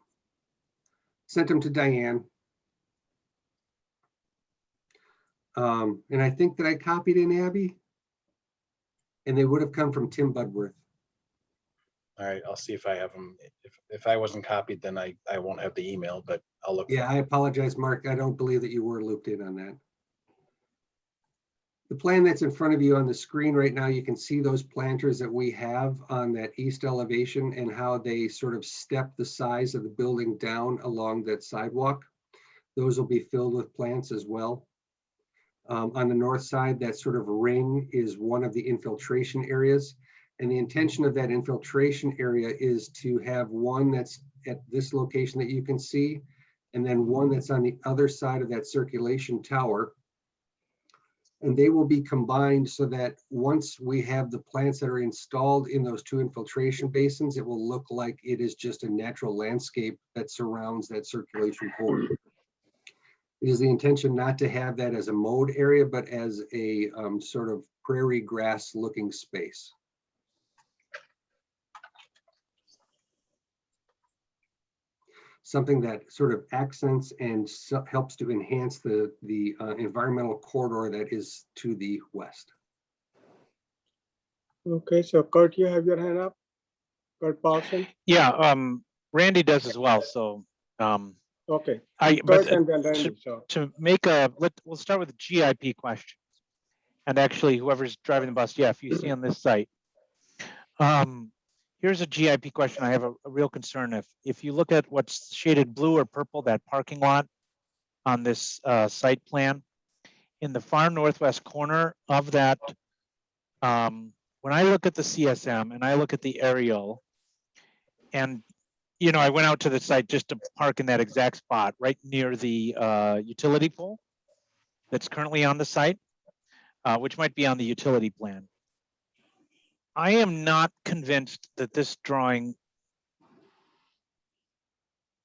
Sent them to Diane. And I think that I copied in Abby. And they would have come from Tim Budworth. All right, I'll see if I have them. If I wasn't copied, then I won't have the email, but I'll look. Yeah, I apologize, Mark. I don't believe that you were looped in on that. The plan that's in front of you on the screen right now, you can see those planters that we have on that east elevation and how they sort of step the size of the building down along that sidewalk. Those will be filled with plants as well. On the north side, that sort of ring is one of the infiltration areas. And the intention of that infiltration area is to have one that's at this location that you can see, and then one that's on the other side of that circulation tower. And they will be combined so that once we have the plants that are installed in those two infiltration basins, it will look like it is just a natural landscape that surrounds that circulation port. It is the intention not to have that as a mowed area, but as a sort of prairie grass looking space. Something that sort of accents and helps to enhance the environmental corridor that is to the west. Okay, so Kurt, you have your hand up? Kurt Paulson? Yeah, Randy does as well, so. Okay. But And then Randy, to make we'll start with the GIP questions. And actually, whoever's driving the bus, yeah, if you see on this site. Here's a GIP question. I have a real concern. If you look at what's shaded blue or purple, that parking lot on this site plan, in the far northwest corner of that, when I look at the CSM and I look at the aerial, and you know, I went out to the site just to park in that exact spot right near the utility pole that's currently on the site, which might be on the utility plan. I am not convinced that this drawing.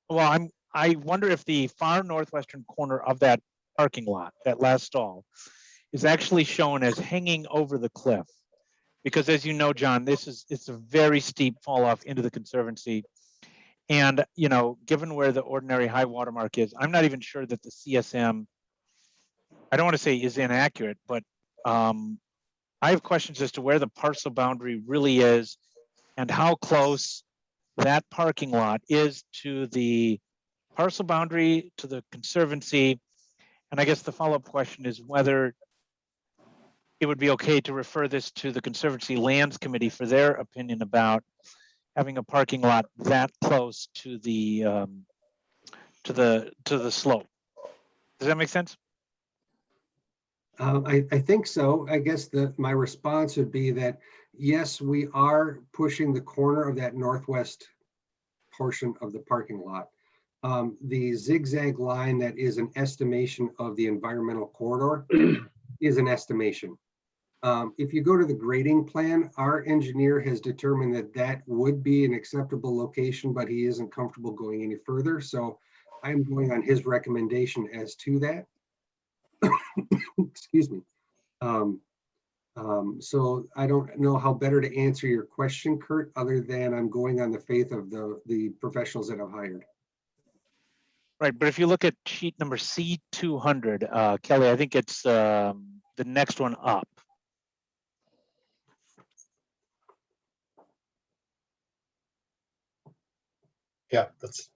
Well, I wonder if the far northwestern corner of that parking lot, that last stall, is actually shown as hanging over the cliff. Because as you know, John, it's a very steep fall off into the Conservancy. And, you know, given where the ordinary high water mark is, I'm not even sure that the CSM, I don't want to say is inaccurate, but I have questions as to where the parcel boundary really is and how close that parking lot is to the parcel boundary, to the Conservancy. And I guess the follow-up question is whether it would be okay to refer this to the Conservancy Lands Committee for their opinion about having a parking lot that close to the slope. Does that make sense? I think so. I guess my response would be that, yes, we are pushing the corner of that northwest portion of the parking lot. The zigzag line that is an estimation of the environmental corridor is an estimation. If you go to the grading plan, our engineer has determined that that would be an acceptable location, but he isn't comfortable going any further. So I'm going on his recommendation as to that. Excuse me. So I don't know how better to answer your question, Kurt, other than I'm going on the faith of the professionals that I've hired. Right, but if you look at sheet number C200, Kelly, I think it's the next one up. Yeah, that's,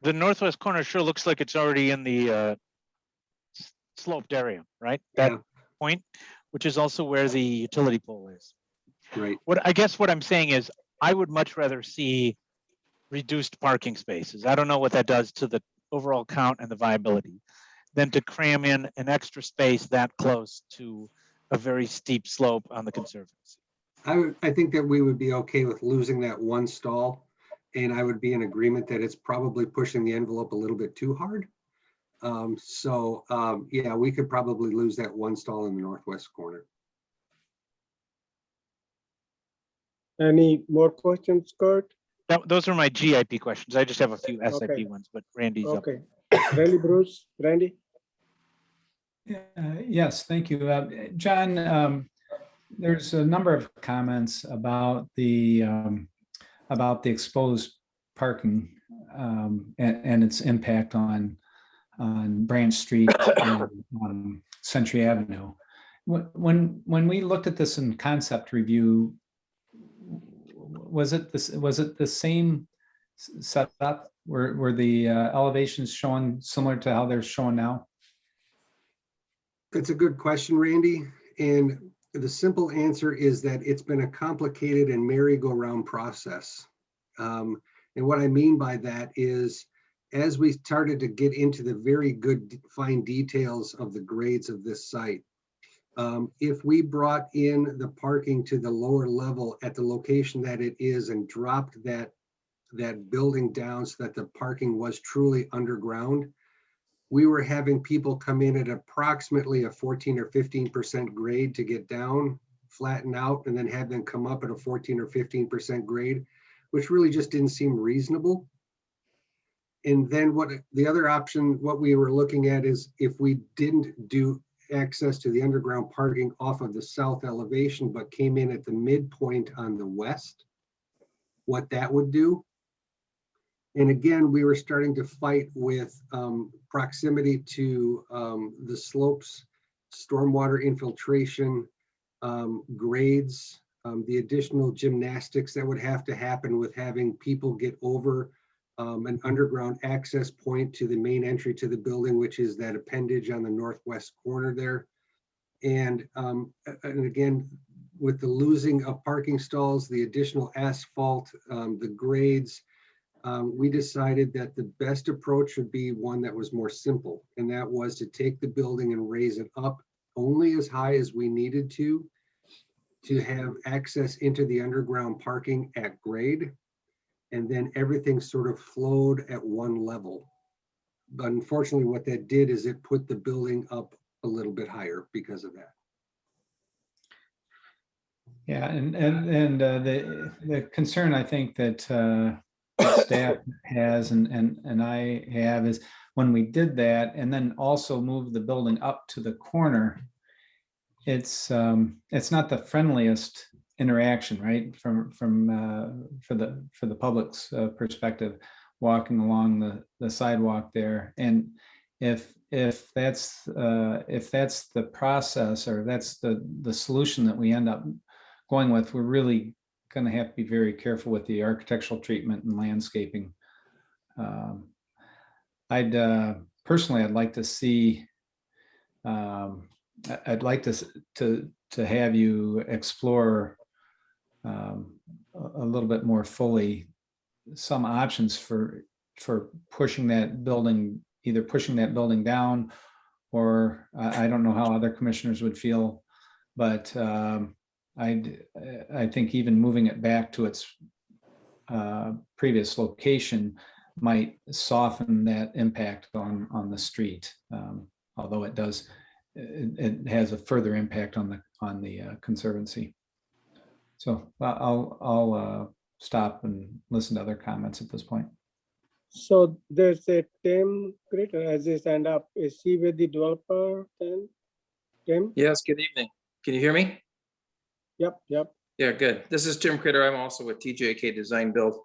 The northwest corner sure looks like it's already in the sloped area, right? That point, which is also where the utility pole is. Right. I guess what I'm saying is I would much rather see reduced parking spaces. I don't know what that does to the overall count and the viability than to cram in an extra space that close to a very steep slope on the Conservancy. I think that we would be okay with losing that one stall, and I would be in agreement that it's probably pushing the envelope a little bit too hard. Yeah, we could probably lose that one stall in the northwest corner. Any more questions, Kurt? Those are my GIP questions. I just have a few SIP ones, but Randy's up. Okay. Randy Bruce, Randy? Yes, thank you. John, there's a number of comments about the exposed parking and its impact on Branch Street and Century Avenue. When we looked at this in concept review, was it the same setup? Were the elevations shown similar to how they're shown now? That's a good question, Randy. And the simple answer is that it's been a complicated and merry-go-round process. And what I mean by that is, as we started to get into the very good fine details of the grades of this site, if we brought in the parking to the lower level at the location that it is and dropped that building down so that the parking was truly underground, we were having people come in at approximately a 14 or 15% grade to get down, flatten out, and then have them come up at a 14 or 15% grade, which really just didn't seem reasonable. And then the other option, what we were looking at is if we didn't do access to the underground parking off of the south elevation, but came in at the midpoint on the west, what that would do. And again, we were starting to fight with proximity to the slopes, stormwater infiltration, grades, the additional gymnastics that would have to happen with having people get over an underground access point to the main entry to the building, which is that appendage on the northwest corner there. And again, with the losing of parking stalls, the additional asphalt, the grades, we decided that the best approach would be one that was more simple. And that was to take the building and raise it up only as high as we needed to have access into the underground parking at grade. And then everything sort of flowed at one level. But unfortunately, what that did is it put the building up a little bit higher because of that. Yeah, and the concern I think that staff has and I have is when we did that and then also moved the building up to the corner, it's not the friendliest interaction, right? For the public's perspective, walking along the sidewalk there. And if that's the process, or that's the solution that we end up going with, we're really going to have to be very careful with the architectural treatment and landscaping. Personally, I'd like to see. I'd like to have you explore a little bit more fully some options for pushing that building, either pushing that building down, or I don't know how other commissioners would feel, but I think even moving it back to its previous location might soften that impact on the street, although it has a further impact on the Conservancy. So I'll stop and listen to other comments at this point. So there's a Tim Critter as his hand up. Is he with the developer then? Tim? Yes, good evening. Can you hear me? Yep. Yeah, good. This is Tim Critter. I'm also with TJK Design Build.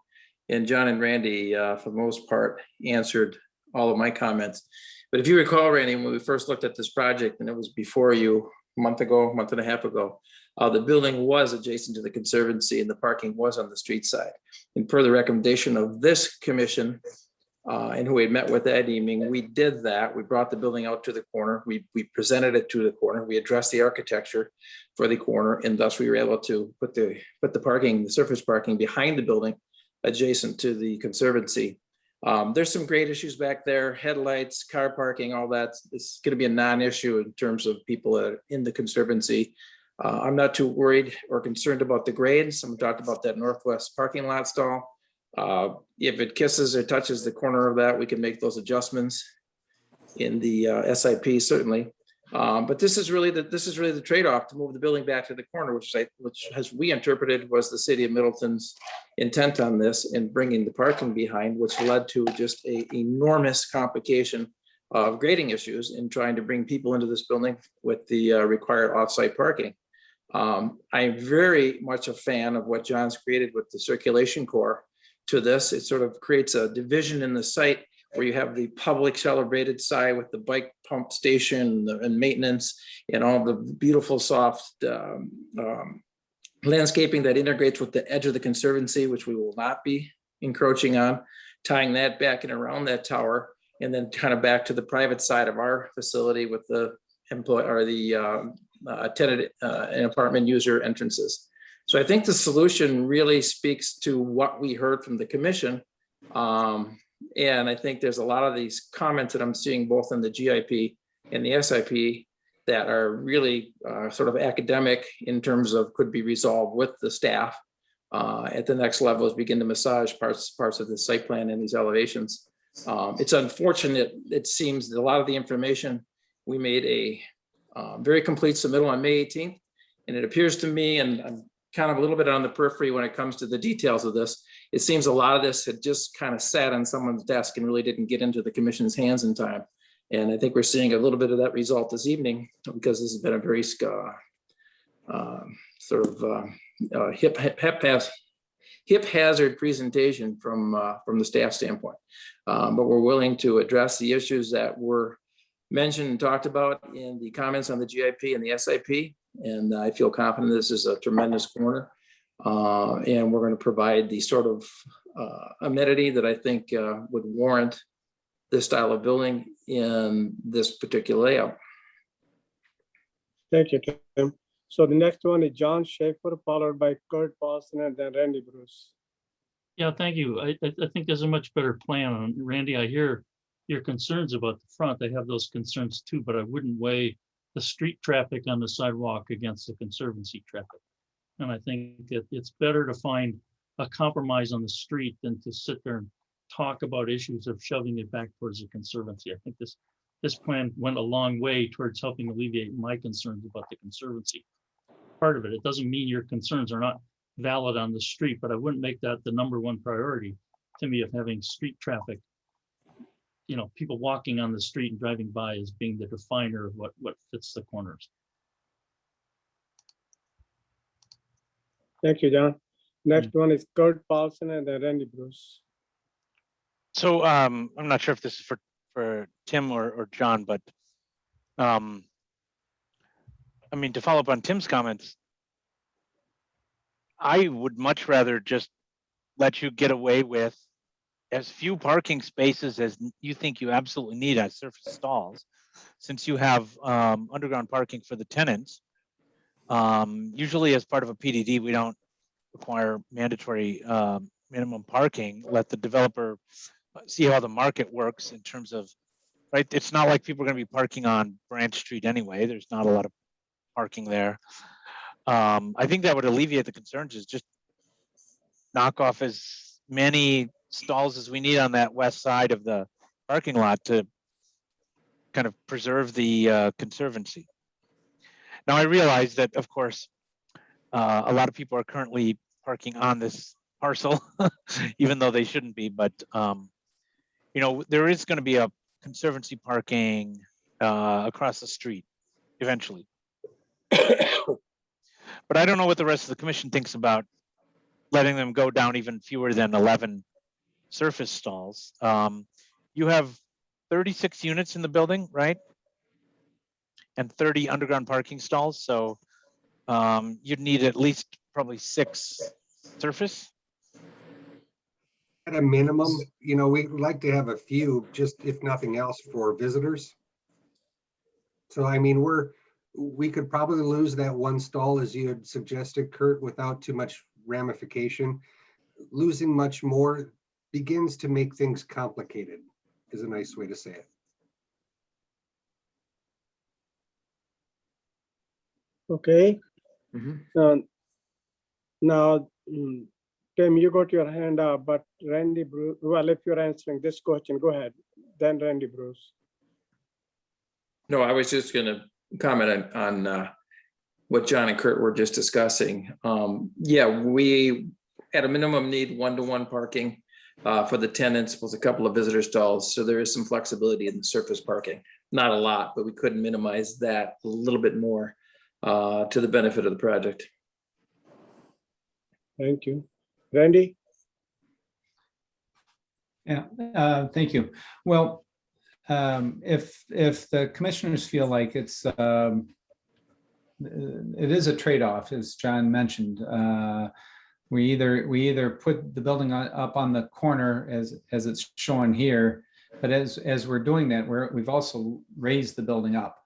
And John and Randy, for the most part, answered all of my comments. But if you recall, Randy, when we first looked at this project, and it was before you, a month and a half ago, the building was adjacent to the Conservancy and the parking was on the street side. And per the recommendation of this commission, and who we had met with that evening, we did that. We brought the building out to the corner. We presented it to the corner. We addressed the architecture for the corner, and thus we were able to put the parking, the surface parking behind the building adjacent to the Conservancy. There's some great issues back there, headlights, car parking, all that. It's going to be a non-issue in terms of people that are in the Conservancy. I'm not too worried or concerned about the grade. Someone talked about that northwest parking lot stall. If it kisses or touches the corner of that, we can make those adjustments in the SIP, certainly. But this is really the trade-off to move the building back to the corner, which as we interpreted was the city of Middleton's intent on this, and bringing the parking behind, which led to just an enormous complication of grading issues in trying to bring people into this building with the required off-site parking. I'm very much a fan of what John's created with the circulation core to this. It sort of creates a division in the site where you have the public celebrated side with the bike pump station and maintenance and all the beautiful soft landscaping that integrates with the edge of the Conservancy, which we will not be encroaching on, tying that back and around that tower, and then kind of back to the private side of our facility with the employee or the tenant and apartment user entrances. So I think the solution really speaks to what we heard from the commission. And I think there's a lot of these comments that I'm seeing both in the GIP and the SIP that are really sort of academic in terms of could be resolved with the staff at the next level as we begin to massage parts of the site plan and these elevations. It's unfortunate, it seems that a lot of the information, we made a very complete submittal on May 18th. And it appears to me, and I'm kind of a little bit on the periphery when it comes to the details of this, it seems a lot of this had just kind of sat on someone's desk and really didn't get into the commission's hands in time. And I think we're seeing a little bit of that result this evening, because this has been a very hip hazard presentation from the staff standpoint. But we're willing to address the issues that were mentioned and talked about in the comments on the GIP and the SIP. And I feel confident this is a tremendous corner. And we're going to provide the sort of amenity that I think would warrant this style of building in this particular layout. Thank you, Tim. So the next one is John Schaefer, followed by Kurt Paulson and then Randy Bruce. Yeah, thank you. I think there's a much better plan. Randy, I hear your concerns about the front. I have those concerns too, but I wouldn't weigh the street traffic on the sidewalk against the Conservancy traffic. And I think it's better to find a compromise on the street than to sit there and talk about issues of shoving it back towards the Conservancy. I think this plan went a long way towards helping alleviate my concerns about the Conservancy. part of it. It doesn't mean your concerns are not valid on the street, but I wouldn't make that the number one priority to me of having street traffic. You know, people walking on the street and driving by as being the definer of what fits the corners. Thank you, John. Next one is Kurt Paulson and then Randy Bruce. So I'm not sure if this is for Tim or John, but I mean, to follow up on Tim's comments, I would much rather just let you get away with as few parking spaces as you think you absolutely need as surface stalls, since you have underground parking for the tenants. Usually as part of a PDD, we don't require mandatory minimum parking. Let the developer see how the market works in terms of, right? It's not like people are going to be parking on Branch Street anyway. There's not a lot of parking there. I think that would alleviate the concerns, is just knock off as many stalls as we need on that west side of the parking lot to kind of preserve the Conservancy. Now, I realize that, of course, a lot of people are currently parking on this parcel, even though they shouldn't be. But, you know, there is going to be a Conservancy parking across the street eventually. But I don't know what the rest of the commission thinks about letting them go down even fewer than 11 surface stalls. You have 36 units in the building, right? And 30 underground parking stalls. So you'd need at least probably 6 surface. At a minimum, you know, we'd like to have a few, just if nothing else, for visitors. So, I mean, we could probably lose that one stall, as you had suggested, Kurt, without too much ramification. Losing much more begins to make things complicated, is a nice way to say it. Okay. Mhm. Now, Tim, you got your hand up, but Randy Bruce, well, if you're answering this question, go ahead. Then Randy Bruce. No, I was just going to comment on what John and Kurt were just discussing. Yeah, we at a minimum need one-to-one parking for the tenants with a couple of visitor stalls. So there is some flexibility in the surface parking. Not a lot, but we could minimize that a little bit more to the benefit of the project. Thank you. Randy? Yeah, thank you. Well, if the commissioners feel like it is a trade-off, as John mentioned, we either put the building up on the corner as it's shown here, but as we're doing that, we've also raised the building up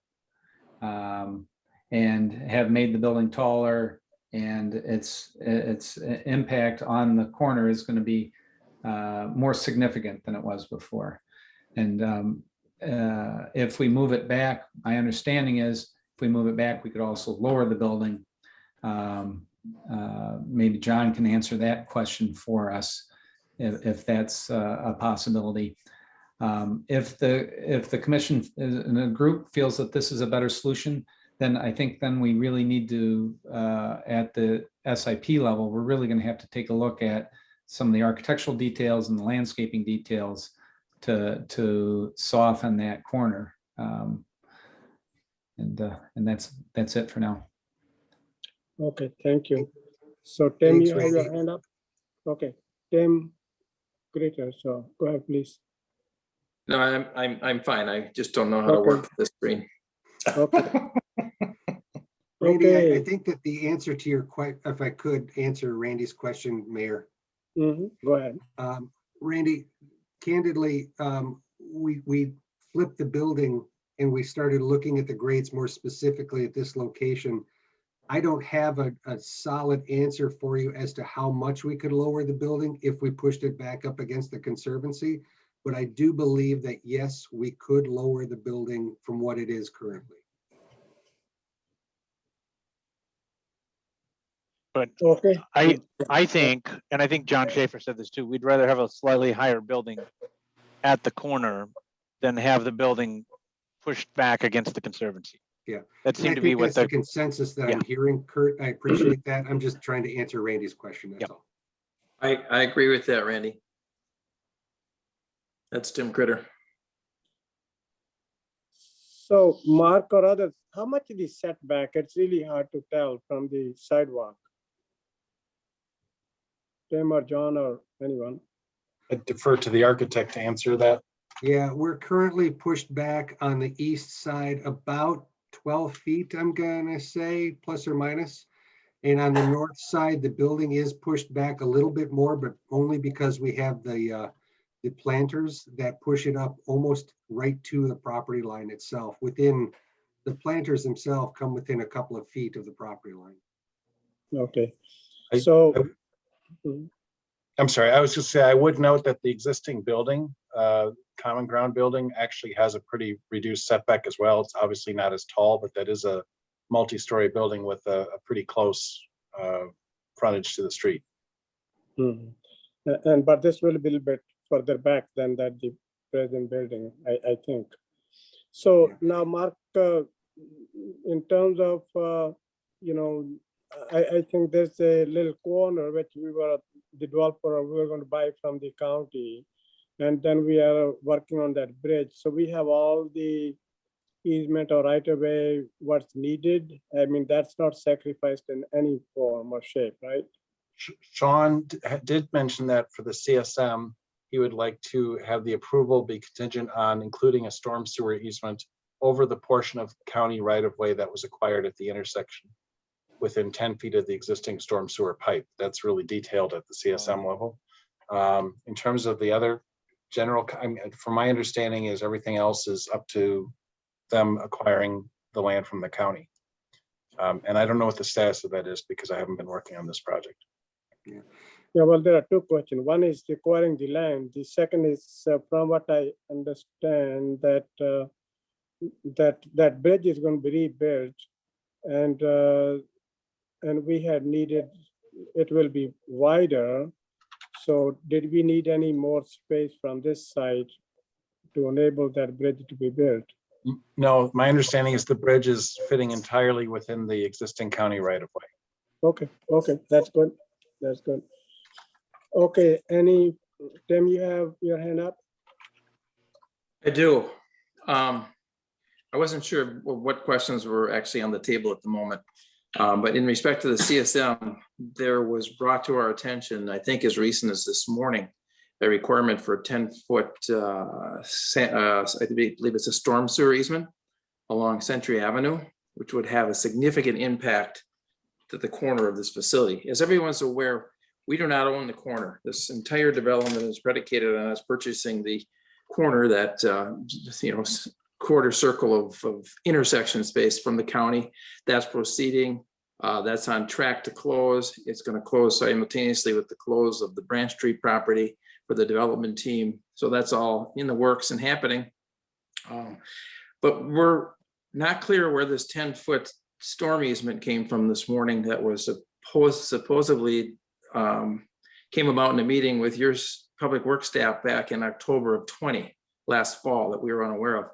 and have made the building taller, and its impact on the corner is going to be more significant than it was before. And if we move it back, my understanding is if we move it back, we could also lower the building. Maybe John can answer that question for us if that's a possibility. If the commission in a group feels that this is a better solution, then I think then we really need to, at the SIP level, we're really going to have to take a look at some of the architectural details and the landscaping details to soften that corner. And that's it for now. Okay, thank you. So Tim, Thanks, you have your Randy. hand up? Okay, Tim Greater, so go ahead, please. No, I'm fine. I just don't know how to work this screen. Okay. Randy, I Okay. think that the answer to your question, if I could answer Randy's question, Mayor. Go ahead. Randy, candidly, we flipped the building and we started looking at the grades more specifically at this location. I don't have a solid answer for you as to how much we could lower the building if we pushed it back up against the Conservancy, but I do believe that, yes, we could lower the building from what it is currently. But Okay. I think, and I think John Schaefer said this too, we'd rather have a slightly higher building at the corner than have the building pushed back against the Conservancy. Yeah. That And I seemed to be think what that's the the, consensus that yeah. I'm hearing, Kurt. I appreciate that. I'm just trying to answer Randy's question, that's Yep. all. I agree with that, Randy. That's Tim Critter. So Mark or others, how much is the setback? It's really hard to tell from the sidewalk. Tim or John or anyone? I defer to the architect to answer that. Yeah, we're currently pushed back on the east side about 12 feet, I'm gonna say, plus or minus. And on the north side, the building is pushed back a little bit more, but only because we have the planters that push it up almost right to the property line itself. Within, the planters themselves come within a couple of feet of the property line. Okay, I- so. I'm sorry, I was just saying, I would note that the existing building, common ground building, actually has a pretty reduced setback as well. It's obviously not as tall, but that is a multi-story building with a pretty close frontage to the street. Mhm. And but this will be a little bit further back than that the present building, I think. So Yeah. now, Mark, in terms of, you know, I think there's a little corner which the developer, we were going to buy from the county. And then we are working on that bridge. So we have all the easement or right of way, what's needed. I mean, that's not sacrificed in any form or shape, right? Sean did mention that for the CSM, he would like to have the approval be contingent on including a storm sewer easement over the portion of county right of way that was acquired at the intersection within 10 feet of the existing storm sewer pipe. That's really detailed at the CSM level. In terms of the other general, from my understanding is everything else is up to them acquiring the land from the county. And I don't know what the status of that is because I haven't been working on this project. Yeah, well, there are two questions. One is acquiring the land. The second is, from what I understand, that that bridge is going to be rebuilt, and we had needed, it will be wider. So did we need any more space from this side to enable that bridge to be built? No, my understanding is the bridge is fitting entirely within the existing county right of way. Okay, that's good. That's good. Okay, Tim, you have your hand up? I do. I wasn't sure what questions were actually on the table at the moment. But in respect to the CSM, there was brought to our attention, I think as recent as this morning, a requirement for a 10-foot, I believe it's a storm sewer easement along Century Avenue, which would have a significant impact to the corner of this facility. As everyone's aware, we do not own the corner. This entire development is predicated on us purchasing the corner, that quarter circle of intersection space from the county. That's proceeding. That's on track to close. It's going to close simultaneously with the close of the Branch Street property for the development team. So that's all in the works and happening. But we're not clear where this 10-foot storm easement came from this morning that was supposedly came about in a meeting with your public works staff back in October of 20, last fall, that we were unaware of.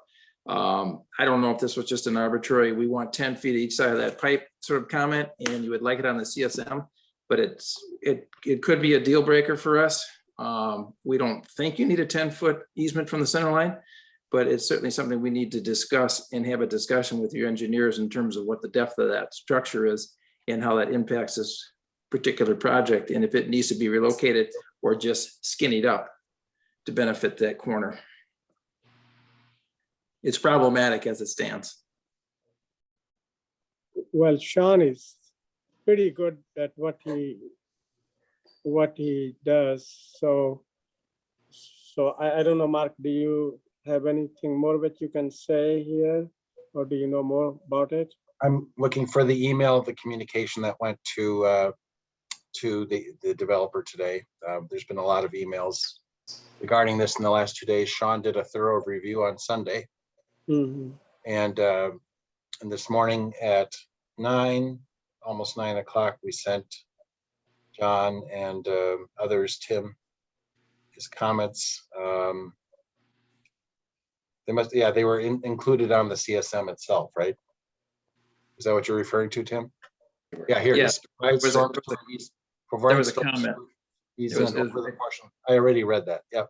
I don't know if this was just an arbitrary, we want 10 feet each side of that pipe sort of comment, and you would like it on the CSM, but it could be a deal breaker for us. We don't think you need a 10-foot easement from the center line, but it's certainly something we need to discuss and have a discussion with your engineers in terms of what the depth of that structure is and how that impacts this particular project, and if it needs to be relocated or just skinnied up to benefit that corner. It's problematic as it stands. Well, Sean is pretty good at what he does. So I don't know, Mark, do you have anything more that you can say here, or do you know more about it? I'm looking for the email, the communication that went to the developer today. There's been a lot of emails regarding this in the last 2 days. Sean did a thorough review on Sunday. Mm-hmm. And this morning at almost 9 o'clock, we sent John and others, Tim, his comments. They were included on the CSM itself, right? Is that what you're referring to, Tim? Yeah, here it Yeah, is. Provide was a- storm to the east- provide there was a storm comment. easement It was- over the portion. I already read that. Yep.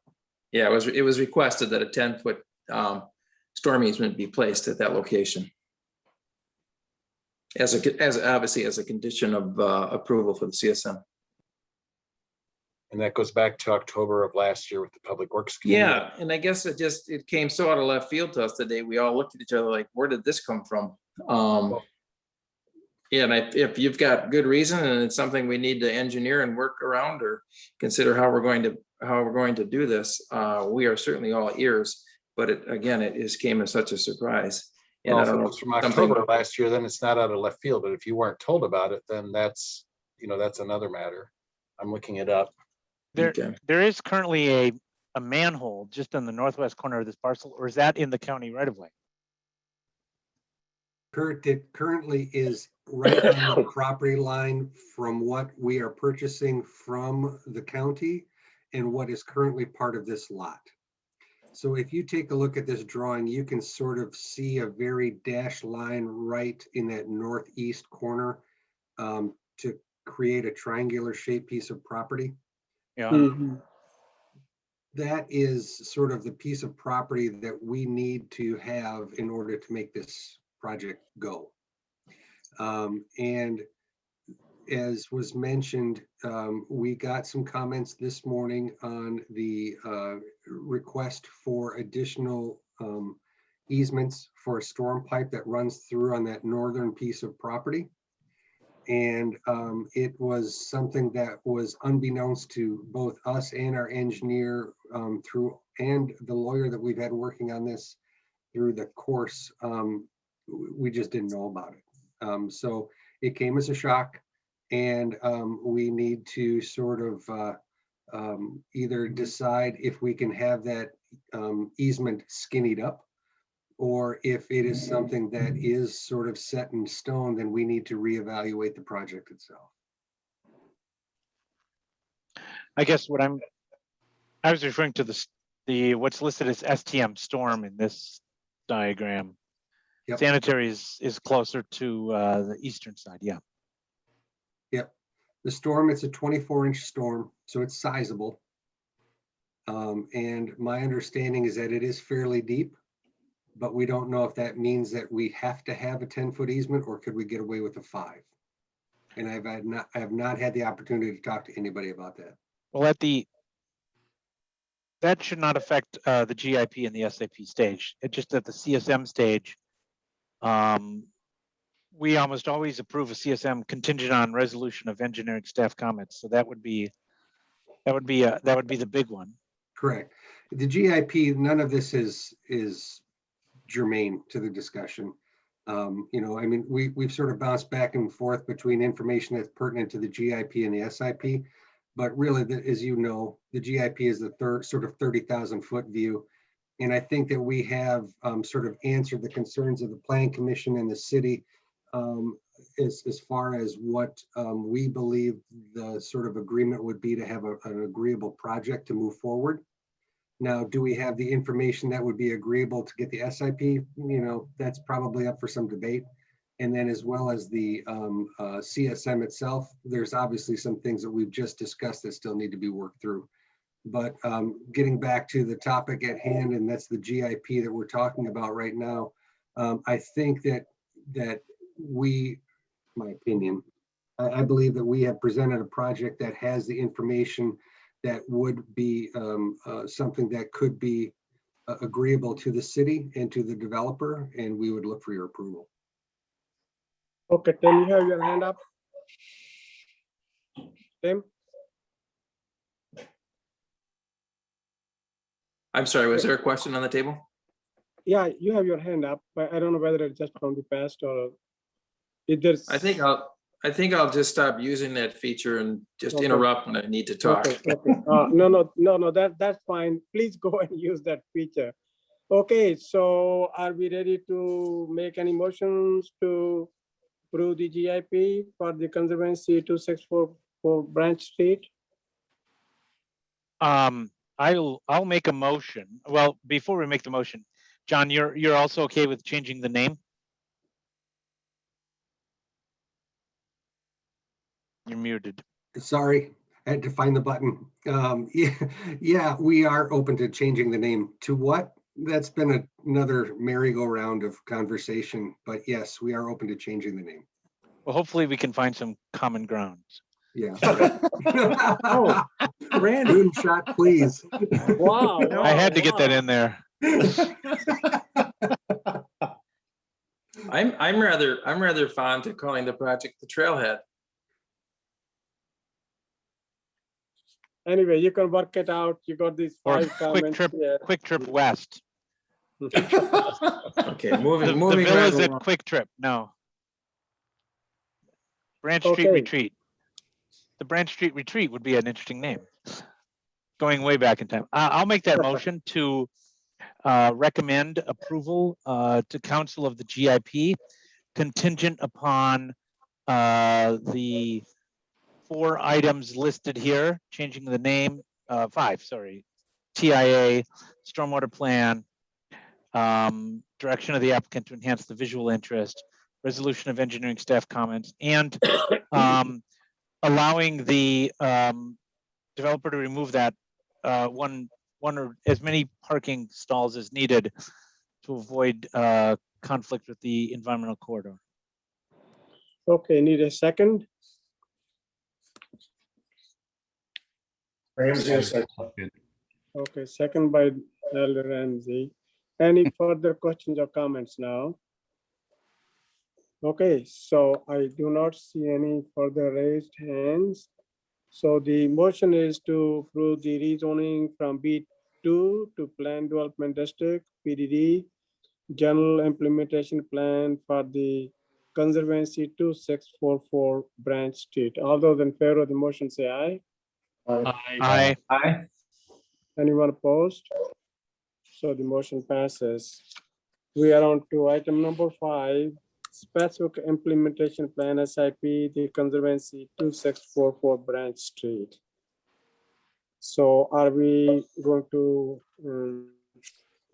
Yeah, it was requested that a 10-foot storm easement be placed at that location. As obviously as a condition of approval for the CSM. And that goes back to October of last year with the Public Works Committee. Yeah, and I guess it came so out of left field to us today. We all looked at each other like, where did this come from? Yeah, and if you've got good reason and it's something we need to engineer and work around or consider how we're going to do this, we are certainly all ears. But it just came as such a surprise. And Well, I if don't it know was from October of last year, then it's not out of left field. But if you weren't told about it, then that's another matter. I'm looking it up. There is currently a manhole just in the northwest corner of this parcel, or is that in the county right of way? It currently is right on the property line from what we are purchasing from the county and what is currently part of this lot. So if you take a look at this drawing, you can sort of see a very dashed line right in that northeast corner to create a triangular shaped piece of property. Yeah. That is sort of the piece of property that we need to have in order to make this project go. And as was mentioned, we got some comments this morning on the request for additional easements for a storm pipe that runs through on that northern piece of property. And it was something that was unbeknownst to both us and our engineer and the lawyer that we've had working on this through the course. We just didn't know about it. So it came as a shock, and we need to sort of either decide if we can have that easement skinnied up, or if it is something that is sort of set in stone, then we need to reevaluate the project itself. I guess I was referring to the what's listed as STM storm in this diagram. Yep. Sanitary is closer to the eastern side. Yeah. Yep. The storm, it's a 24-inch storm, so it's sizable. And my understanding is that it is fairly deep, but we don't know if that means that we have to have a 10-foot easement, or could we get away with a 5? And I have not had the opportunity to talk to anybody about that. Well, that should not affect the GIP and the SAP stage. It's just at the CSM stage. We almost always approve a CSM contingent on resolution of engineering staff comments. So that would be the big one. Correct. The GIP, none of this is germane to the discussion. I mean, we've sort of bounced back and forth between information that's pertinent to the GIP and the SIP, but really, as you know, the GIP is the third sort of 30,000 foot view. And I think that we have sort of answered the concerns of the Planning Commission and the city as far as what we believe the sort of agreement would be to have an agreeable project to move forward. Now, do we have the information that would be agreeable to get the SIP? That's probably up for some debate. And then as well as the CSM itself, there's obviously some things that we've just discussed that still need to be worked through. But getting back to the topic at hand, and that's the GIP that we're talking about right now, I think that we, my opinion, I believe that we have presented a project that has the information that would be something that could be agreeable to the city and to the developer, and we would look for your approval. Okay, Tim, you have your hand up. Tim? I'm sorry, was there a question on the table? Yeah, you have your hand up, but I don't know whether it's just from the past or if there's. I think I'll just stop using that feature and just Okay. interrupt when I need to talk. Okay. No, that's fine. Please go and use that feature. Okay, so are we ready to make any motions to approve the GIP for the Conservancy 2644 Branch Street? I'll make a motion. Well, before we make the motion, John, you're also okay with changing the name? You're muted. Sorry, I had to find the button. Yeah, we are open to changing the name to what? That's been another merry-go-round of conversation, but yes, we are open to changing the name. Well, hopefully we can find some common grounds. Yeah. Oh, Randy, Moonshot, please. wow. I had to wow, get that wow. in there. I'm rather fond of calling the project the Trailhead. Anyway, you can work it out. You got these Or 5 comments here. Quick Trip West. Okay, The moving villas right at along. Quick Trip, no. Branch Street Okay. Retreat. The Branch Street Retreat would be an interesting name. Going way back in time. I'll make that motion to recommend approval to council of the GIP contingent upon the 4 items listed here, changing the name, 5, sorry, TIA, stormwater plan, direction of the applicant to enhance the visual interest, resolution of engineering staff comments, and allowing the developer to remove that one or as many parking stalls as needed to avoid conflict with the environmental corridor. Okay, need a second? Ramsey, a second. Okay, second by Elder Ramsey. Any further questions or comments now? Okay, so I do not see any further raised hands. So the motion is to approve the rezoning from B2 to Plan Development District, PDD, General Implementation Plan for the Conservancy 2644 Branch Street. All those in favor of the motion say aye. Aye. Aye. Anyone opposed? So the motion passes. We are on to item number 5, specific implementation plan SIP, the Conservancy 2644 Branch Street. So are we going to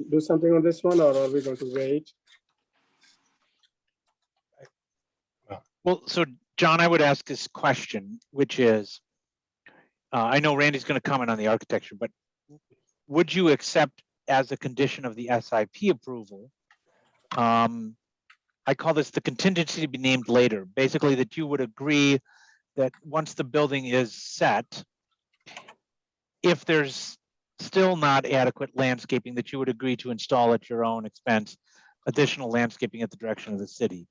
do something on this one, or are we going to wait? Well, so John, I would ask this question, which is, I know Randy's going to comment on the architecture, but would you accept as a condition of the SIP approval? I call this the contingency to be named later. Basically, that you would agree that once the building is set, if there's still not adequate landscaping, that you would agree to install at your own expense additional landscaping at the direction of the city.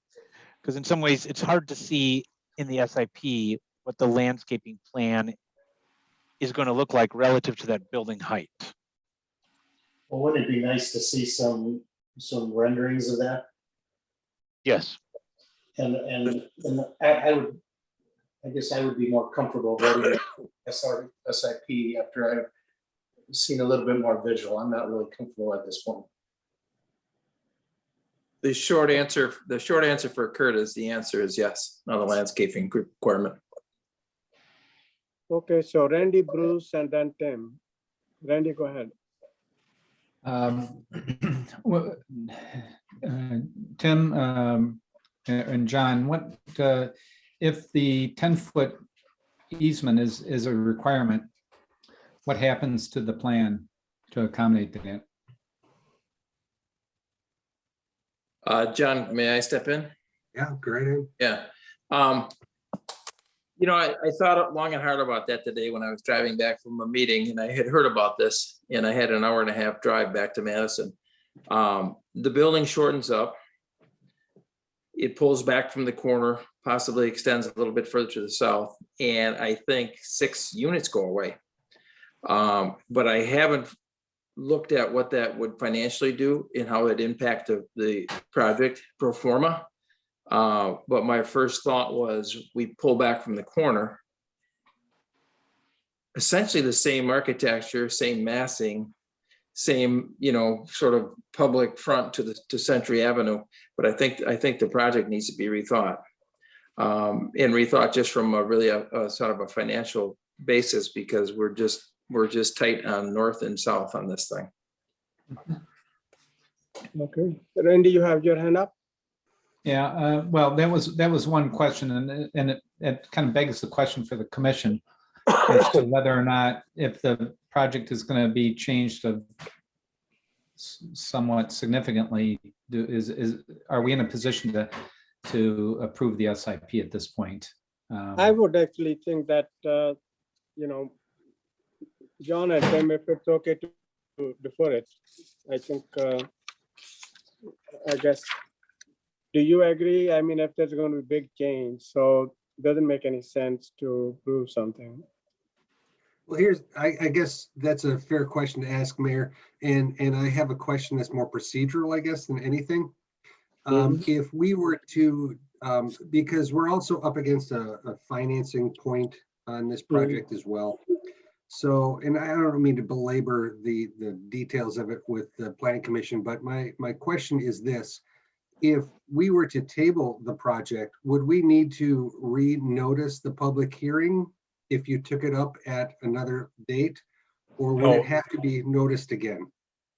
Because in some ways, it's hard to see in the SIP what the landscaping plan is going to look like relative to that building height. Well, wouldn't it be nice to see some renderings of that? Yes. And I guess I would be more comfortable voting SIP after I've seen a little bit more visual. I'm not really comfortable at this point. The short answer for Kurt is the answer is yes on the landscaping requirement. Okay, so Randy, Bruce, and then Tim. Randy, go ahead. Well, Tim and John, what if the 10-foot easement is a requirement? What happens to the plan to accommodate that? John, may I step in? Yeah, great. Yeah. You know, I thought long and hard about that today when I was driving back from a meeting, and I had heard about this, and I had an 1.5-hour drive back to Madison. The building shortens up. It pulls back from the corner, possibly extends a little bit further to the south, and I think 6 units go away. But I haven't looked at what that would financially do and how it impact the project pro forma. But my first thought was we pull back from the corner. Essentially the same architecture, same massing, same, you know, sort of public front to Century Avenue. But I think the project needs to be rethought. And rethought just from a sort of a financial basis, because we're just tight on north and south on this thing. Okay, Randy, you have your hand up? Yeah, well, that was one question, and it kind of begs the question for the commission as to whether or not, if the project is going to be changed of somewhat significantly, are we in a position to approve the SIP at this point? I would actually think that, you know, John and Tim, if it's okay to defer it, I think, I guess, do you agree? I mean, if there's going to be big change, so it doesn't make any sense to prove something. Well, I guess that's a fair question to ask, Mayor. And I have a question that's more procedural, I guess, than anything. If we were to, because we're also up against a financing point on this project as well. So, and I don't mean to belabor the details of it with the Planning Commission, but my question is this. If we were to table the project, would we need to re-notice the public hearing if you took it up at another date? Or would it have to be noticed again?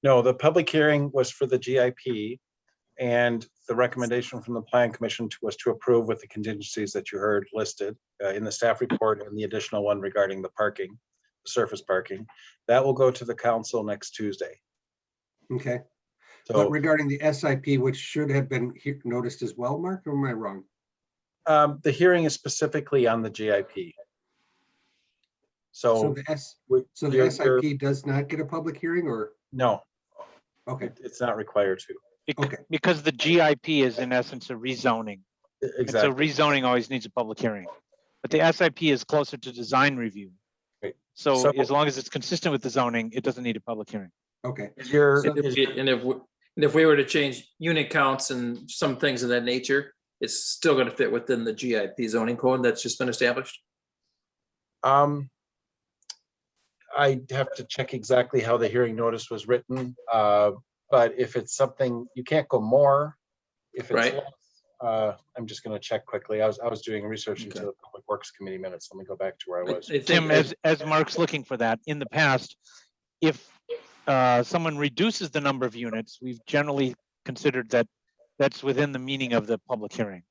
No, the public hearing was for the GIP, and the recommendation from the Plan Commission was to approve with the contingencies that you heard listed in the staff report, and the additional one regarding the parking, surface parking. That will go to the council next Tuesday. Okay. So, But regarding the SIP, which should have been noticed as well, Mark, or am I wrong? the hearing is specifically on the GIP. So So the SIP does not get a public hearing, or? no, Okay, it's not required to. okay, Because the GIP is in essence a rezoning. And so Exactly. rezoning always needs a public hearing. But the SIP is closer to design review. Right. So So- as long as it's consistent with the zoning, it doesn't need a public hearing. okay. Your, So- And if we were to change unit counts and some things of that nature, it's still going to fit within the GIP zoning code that's just been established? I have to check exactly how the hearing notice was written. But if it's something, you can't go more. If it's Right. less, I'm just gonna check quickly. I was doing research into Okay. the Public Works Committee minutes. Let me go back to where I was. I think Tim, as Mark's looking for that, in the past, if someone reduces the number of units, we've generally considered that that's within the meaning of the public hearing.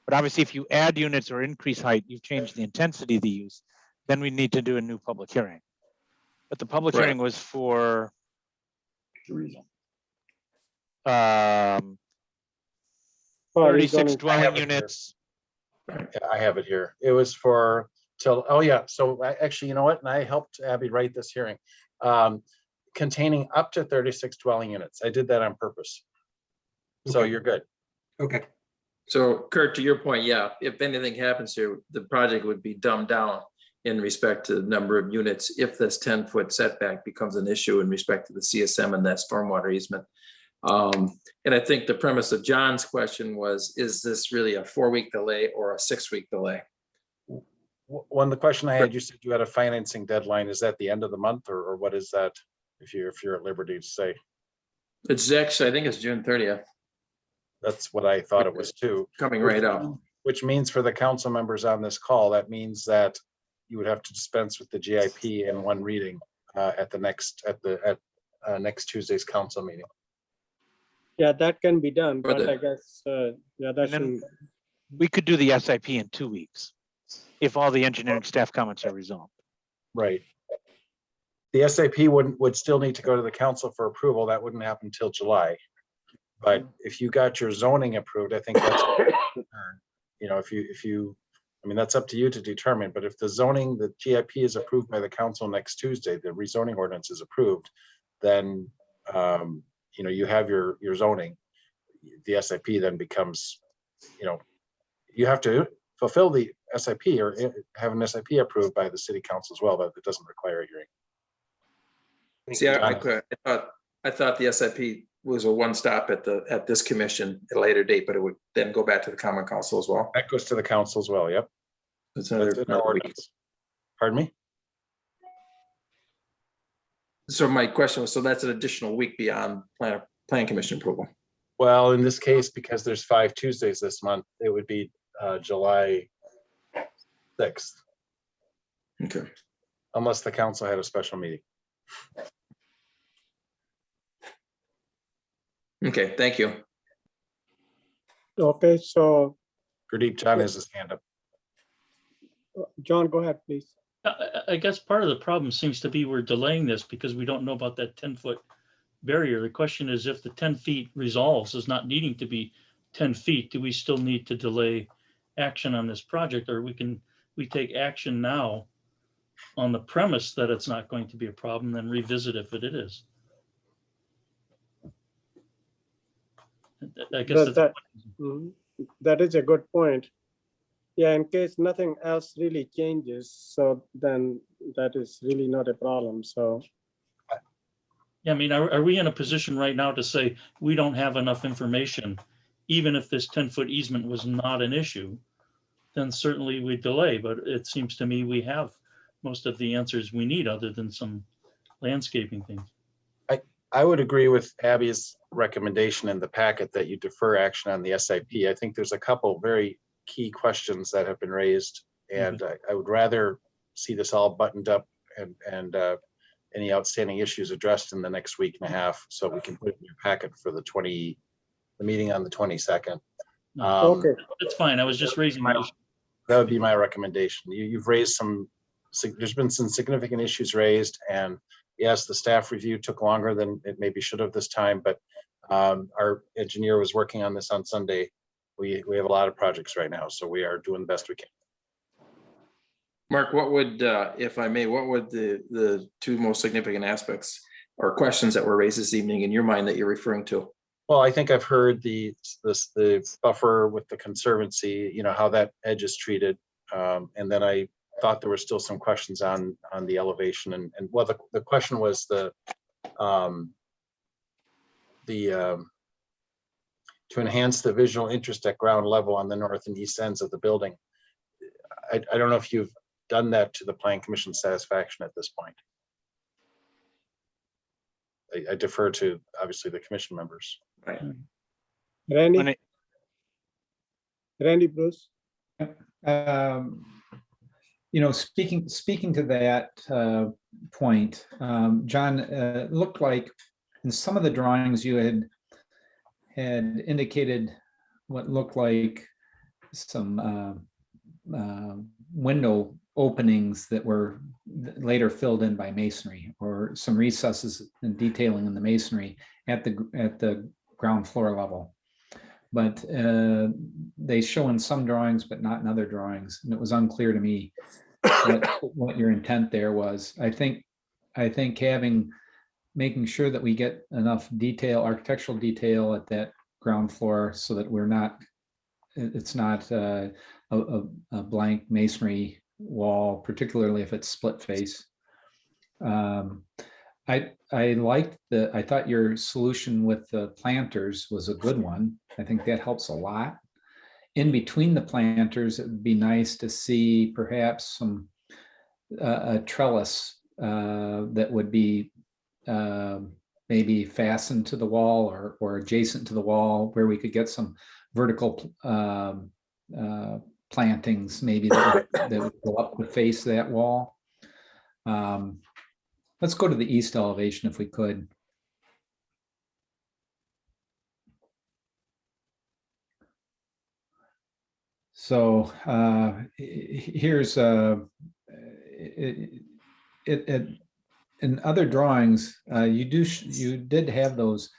But obviously, if you add units or increase height, you've changed the intensity of the use, then we need to do a new public hearing. But the public Right. hearing was for Oh, 36 rezoning. dwelling have it here. units. Yeah, I have it here. It was for till, oh yeah, so actually, you know what? And I helped Abby write this hearing. Containing up to 36 dwelling units. I did that on purpose. So Okay. you're good. Okay, So Kurt, to your point, yeah, if anything happens here, the project would be dumbed down in respect to the number of units if this 10-foot setback becomes an issue in respect to the CSM and that stormwater easement. And I think the premise of John's question was, is this really a 4-week delay or a 6-week delay? One, the question I had, you said you had a financing deadline. Is that the end of the month, or what is that? If you're at liberty to say. It's actually, I think it's June 30th, That's what I thought it was too. coming right up. Which means for the council members on this call, that means that you would have to dispense with the GIP in one reading at next Tuesday's council meeting. Yeah, that can be done, Or but the- I guess, yeah, that And then shouldn't. we could do the SIP in 2 weeks if all the engineering staff comments are resolved. Right. The SIP would still need to go to the council for approval. That wouldn't happen until July. But if you got your zoning approved, I think that's, you know, if you, I mean, that's up to you to determine, but if the zoning, the GIP is approved by the council next Tuesday, the rezoning ordinance is approved, then, you know, you have your zoning. The SIP then becomes, you know, you have to fulfill the SIP or have an SIP approved by the city council as well, but it doesn't require a hearing. See, I thought the SIP was a one-stop at this commission at a later date, but it would then go back to the common council as well. That goes to the council as well, yep. It's That's in our another week. ordinance. Pardon me? So my question was, so that's an additional week beyond plan commission approval. Well, in this case, because there's 5 Tuesdays this month, it would be July 6th, Okay. unless the council had a special meeting. Okay, thank you. Okay, so Gurdeep, John has his hand up. John, go ahead, please. I guess part of the problem seems to be we're delaying this because we don't know about that 10-foot barrier. The question is, if the 10 feet resolves as not needing to be 10 feet, do we still need to delay action on this project, or we take action now on the premise that it's not going to be a problem, then revisit if it is? I guess Does Mhm. That is a good point. Yeah, in case nothing else really changes, so then that is really not a problem. So yeah, I mean, are we in a position right now to say we don't have enough information, even if this 10-foot easement was not an issue, then certainly we delay, but it seems to me we have most of the answers we need other than some landscaping things. I would agree with Abby's recommendation in the packet that you defer action on the SIP. I think there's a couple very key questions that have been raised, and I would rather see this all buttoned up and any outstanding issues addressed in the next week and a half, so we can put it in your packet for the meeting on the 22nd. okay, That's fine. I was just raising my issue. That would be my recommendation. You've raised there's been some significant issues raised, and yes, the staff review took longer than it maybe should have this time, but our engineer was working on this on Sunday. We have a lot of projects right now, so we are doing the best we can. Mark, what would, if I may, what would the two most significant aspects or questions that were raised this evening in your mind that you're referring to? Well, I think I've heard the buffer with the Conservancy, you know, how that edge is treated. And then I thought there were still some questions on the elevation and well, the question was to enhance the visual interest at ground level on the north and east ends of the building. I don't know if you've done that to the Plan Commission's satisfaction at this point. I defer to obviously the commission members. Right. Randy Bruce. You know, speaking to that point, John, it looked like in some of the drawings you had indicated what looked like some window openings that were later filled in by masonry, or some recesses and detailing in the masonry at the ground floor level. But they show in some drawings, but not in other drawings, and it was unclear to me what your intent there was. I think making sure that we get enough detail, architectural detail at that ground floor, so that it's not a blank masonry wall, particularly if it's split face. I thought your solution with the planters was a good one. I think that helps a lot. In between the planters, it would be nice to see perhaps a trellis that would be maybe fastened to the wall or adjacent to the wall, where we could get some vertical plantings maybe that would go up the face of that wall. Let's go to the east elevation if we could. So here's in other drawings, you did have those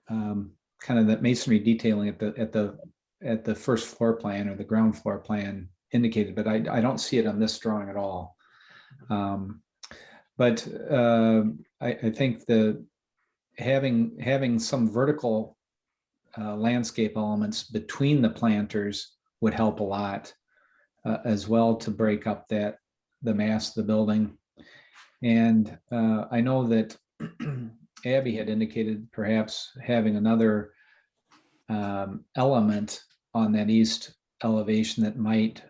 kind of that masonry detailing at the first floor plan or the ground floor plan indicated, but I don't see it on this drawing at all. But I think having some vertical landscape elements between the planters would help a lot as well, to break up the mass of the building. And I know that Abby had indicated perhaps having another element on that east elevation that might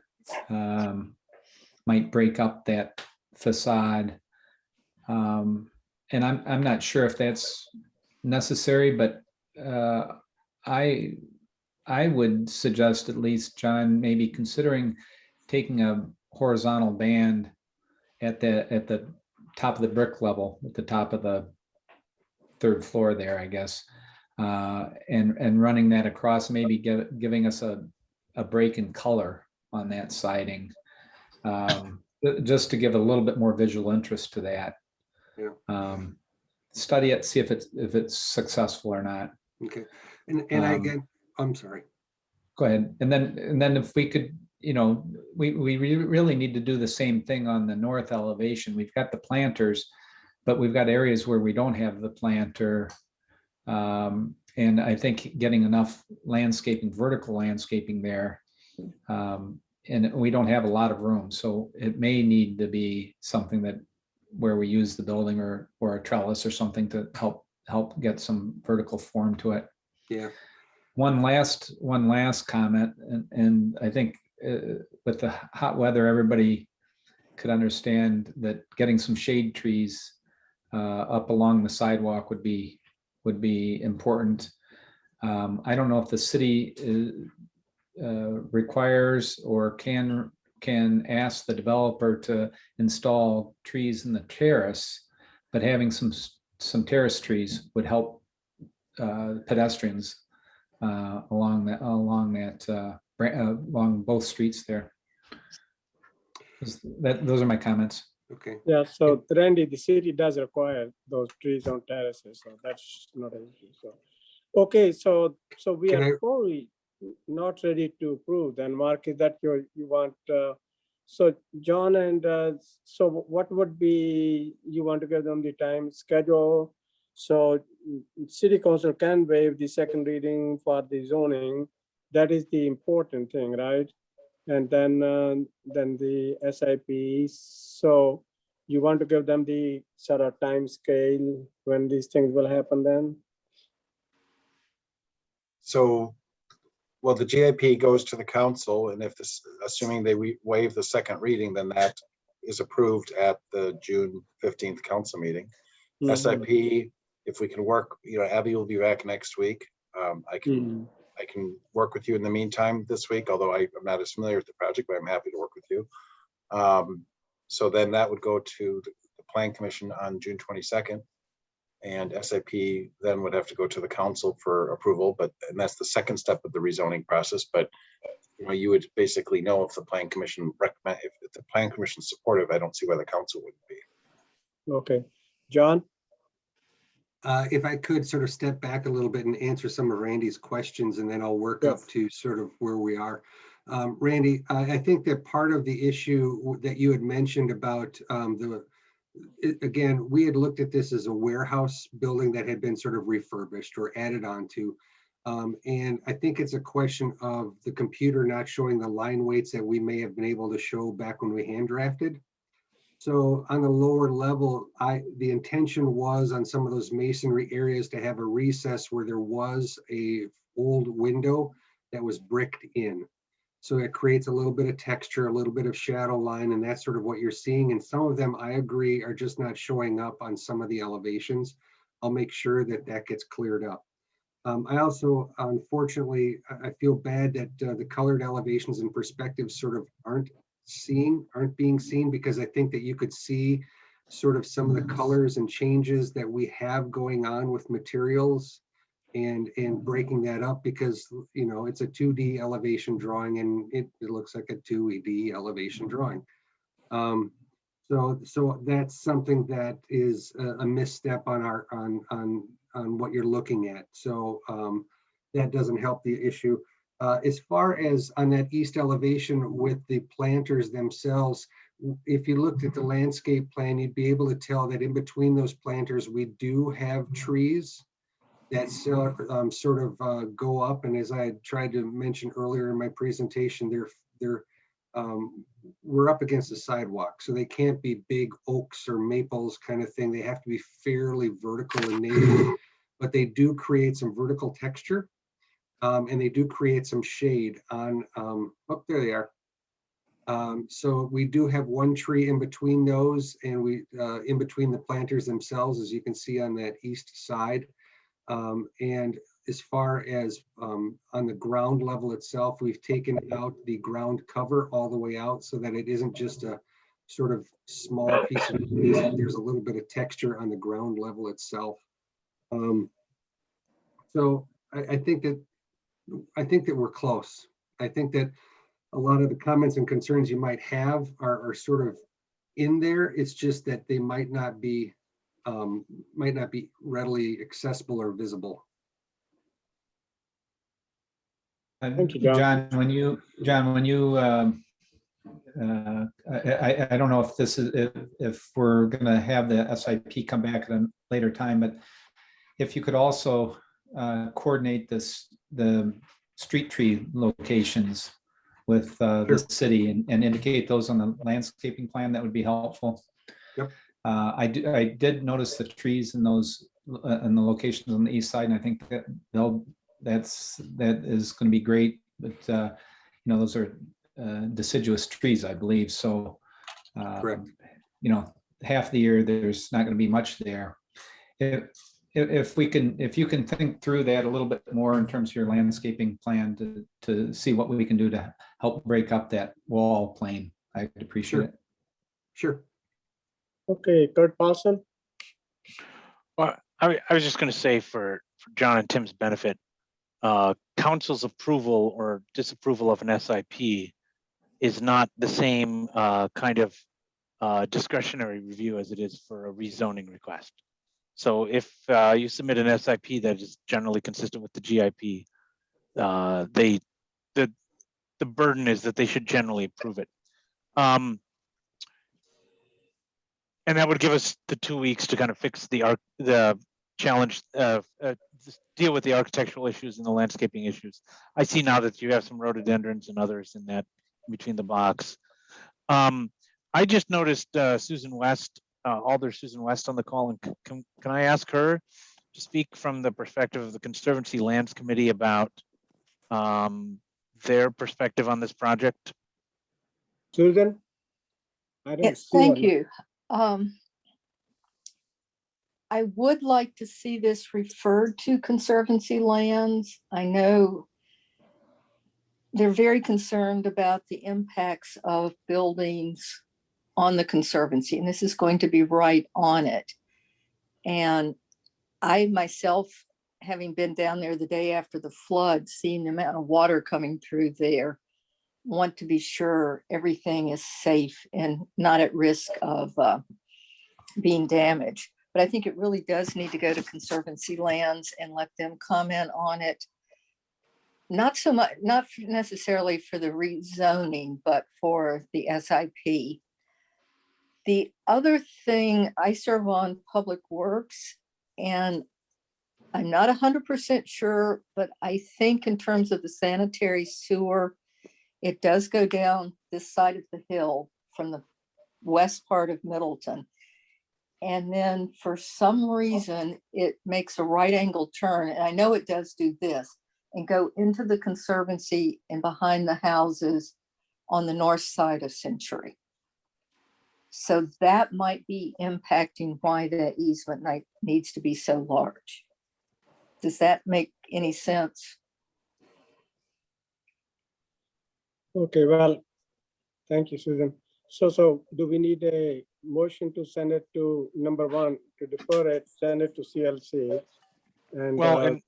break up that facade. And I'm not sure if that's necessary, but I would suggest, at least, John, maybe considering taking a horizontal band at the top of the brick level, at the top of the third floor there, I guess, and running that across, maybe giving us a break in color on that siding, just to give a little bit more visual interest to that. Yeah. Study it, see if it's successful or not. Okay. And again, I'm sorry. Go ahead. And then if we could, we really need to do the same thing on the north elevation. We've got the planters, but we've got areas where we don't have the planter. And I think getting enough landscaping, vertical landscaping there, and we don't have a lot of room. So it may need to be something that where we use the building or a trellis or something to help get some vertical form to it. Yeah. One last comment, and I think with the hot weather, everybody could understand that getting some shade trees up along the sidewalk would be important. I don't know if the city requires or can ask the developer to install trees in the terrace, but having some terrace trees would help pedestrians along both streets there. Those are my comments. Okay. Yeah, so Randy, the city does require those trees on terraces, so that's not an issue. So, okay, so we are probably not ready to approve. Then, Mark, is that you want? So, John, and so what would be you want to give them the time schedule? So, City Council can waive the second reading for the zoning. That is the important thing, right? And then the SIP. So you want to give them the sort of time scale when these things will happen then? So, well, the GIP goes to the council, and if this, assuming they waive the second reading, then that is approved at the June 15th council meeting. Mm-hmm. SIP, if we can work, Abby will be back next week. I can work with you in the meantime this week, although I'm not as familiar with the project, but I'm happy to work with you. So then that would go to the Plan Commission on June 22nd, and SIP then would have to go to the council for approval, and that's the second step of the rezoning process. But you would basically know if the Plan Commission if the Plan Commission is supportive. I don't see why the council wouldn't be. Okay, John. If I could sort of step back a little bit and answer some of Randy's questions, and then I'll work up to sort of where we are. Randy, I think that part of the issue that you had mentioned about again, we had looked at this as a warehouse building that had been sort of refurbished or added on to. And I think it's a question of the computer not showing the line weights that we may have been able to show back when we hand drafted. So on the lower level, the intention was on some of those masonry areas to have a recess where there was a old window that was bricked in. So it creates a little bit of texture, a little bit of shadow line, and that's sort of what you're seeing. And some of them, I agree, are just not showing up on some of the elevations. I'll make sure that that gets cleared up. I also, unfortunately, I feel bad that the colored elevations and perspectives sort of aren't being seen, because I think that you could see sort of some of the colors and changes that we have going on with materials and breaking that up, because it's a 2D elevation drawing and it looks like a 2D elevation drawing. So that's something that is a misstep on our on what you're looking at. So that doesn't help the issue. As far as on that east elevation with the planters themselves, if you looked at the landscape plan, you'd be able to tell that in between those planters, we do have trees that sort of go up. And as I tried to mention earlier in my presentation, we're up against the sidewalk, so they can't be big oaks or maples kind of thing. They have to be fairly vertical in nature, but they do create some vertical texture. And they do create some shade on, oh, there they are. So we do have one tree in between those, and we in between the planters themselves, as you can see on that east side. And as far as on the ground level itself, we've taken out the ground cover all the way out so that it isn't just a sort of small piece of glaze. There's a little bit of texture on the ground level itself. So I think that we're close. I think that a lot of the comments and concerns you might have are sort of in there. It's just that they might not be readily accessible or visible. Thank you, John. I don't know if this is, if we're gonna have the SIP come back at a later time, but if you could also coordinate the street tree locations with the city and indicate those on the landscaping plan, that would be helpful. Yep. I did notice the trees in those in the locations on the east side, and I think that that is going to be great. But those are deciduous trees, I believe. So, Correct. Half the year there's not going to be much there. If you can think through that a little bit more in terms of your landscaping plan to see what we can do to help break up that wall plane, I'd appreciate it. Sure. Okay, Kurt Paulson. Well, I was just going to say for John and Tim's benefit, council's approval or disapproval of an SIP is not the same kind of discretionary review as it is for a rezoning request. So if you submit an SIP that is generally consistent with the GIP, the burden is that they should generally approve it. And that would give us the 2 weeks to kind of fix the challenge, deal with the architectural issues and the landscaping issues. I see now that you have some rhododendrons and others in that between the box. I just noticed Susan West, Alder Susan West on the call, and can I ask her to speak from the perspective of the Conservancy Lands Committee about their perspective on this project? Susan? I don't Yes, see thank her. you. I would like to see this referred to Conservancy lands. I know they're very concerned about the impacts of buildings on the Conservancy, and this is going to be right on it. And I myself, having been down there the day after the flood, seeing the amount of water coming through there, want to be sure everything is safe and not at risk of being damaged. But I think it really does need to go to Conservancy lands and let them comment on it. Not so much, not necessarily for the rezoning, but for the SIP. The other thing, I serve on Public Works, and I'm not 100% sure, but I think in terms of the sanitary sewer, it does go down this side of the hill from the west part of Middleton. And then for some reason, it makes a right angle turn. And I know it does do this and go into the Conservancy and behind the houses on the north side of Century. So that might be impacting why that easement needs to be so large. Does that make any sense? Okay, well, thank you, Susan. So do we need a motion to send it to number one, to defer it, send it to CLC? And Well, and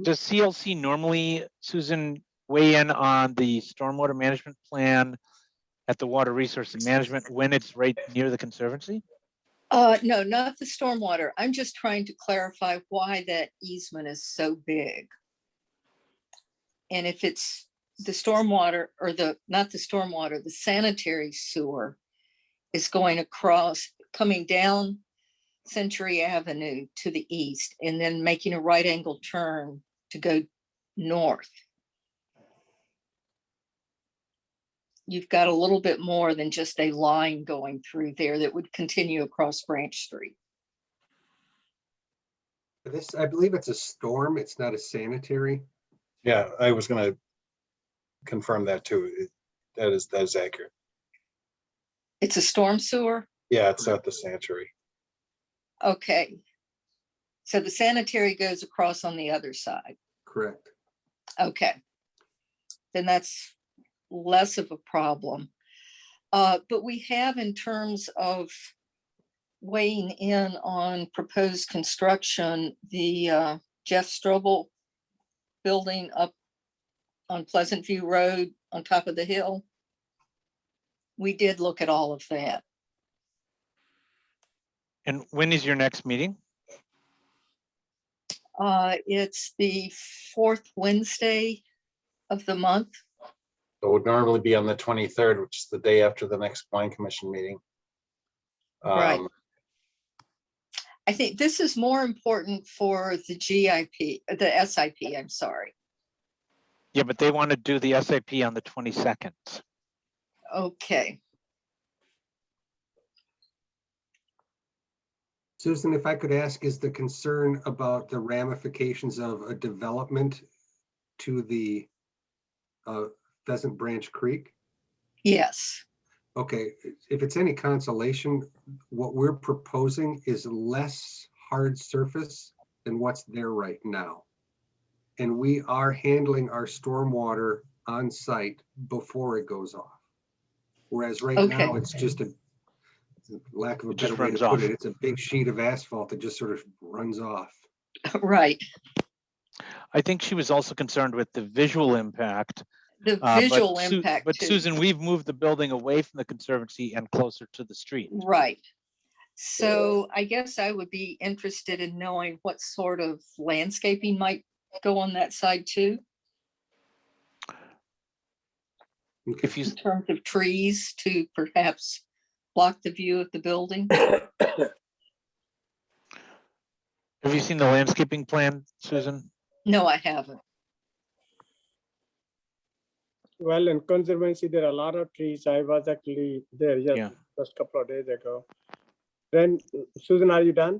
does CLC normally, Susan, weigh in on the stormwater management plan at the Water Resource and Management when it's right near the Conservancy? No, not the stormwater. I'm just trying to clarify why that easement is so big. And if it's the stormwater or not the stormwater, the sanitary sewer is going across, coming down Century Avenue to the east and then making a right angle turn to go north. You've got a little bit more than just a line going through there that would continue across Branch Street. This, I believe it's a storm. It's not a sanitary. Yeah, I was going to confirm that too. That is accurate. It's a storm sewer? Yeah, it's not the sanitary. Okay. So the sanitary goes across on the other side. Correct. Okay. Then that's less of a problem. But we have, in terms of weighing in on proposed construction, the Jeff Strobel building up on Pleasant View Road on top of the hill. We did look at all of that. And when is your next meeting? It's the fourth Wednesday of the month. It would normally be on the 23rd, which is the day after the next plan commission meeting. Right. I think this is more important for the GIP, the SIP, I'm sorry. Yeah, but they want to do the SIP on the 22nd. Okay. Susan, if I could ask, is the concern about the ramifications of a development to the Pheasant Branch Creek? Yes. Okay, if it's any consolation, what we're proposing is less hard surface than what's there right now. And we are handling our stormwater on site before it goes off. Whereas right now, it's just a, lack of a better way to put it, it's a big sheet of asphalt that just sort of runs off. Right. I think she was also concerned with the visual impact. The visual impact. But too. Susan, we've moved the building away from the Conservancy and closer to the street. Right. So I guess I would be interested in knowing what sort of landscaping might go on that side too. If you, in terms of trees to perhaps block the view of the building. have you seen the landscaping plan, Susan? No, I haven't. Well, in Conservancy, there are a lot of trees. I was actually there just a couple of days ago. Then, Susan, are you done?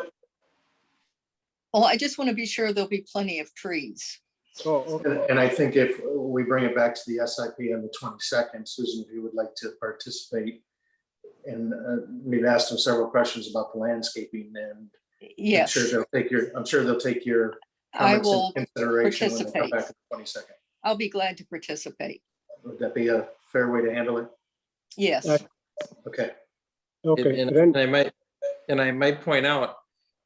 Well, I just want to be sure there'll be plenty of trees. Oh, okay. And I think if we bring it back to the SIP on the 22nd, Susan, if you would like to participate, and we've asked them several questions about the landscaping, and yes, I'm sure they'll take your I comments will in consideration when they come participate. back on the 22nd. I'll be glad to participate. Would that be a fair way to handle it? Yes. Okay. Okay. And I might point out,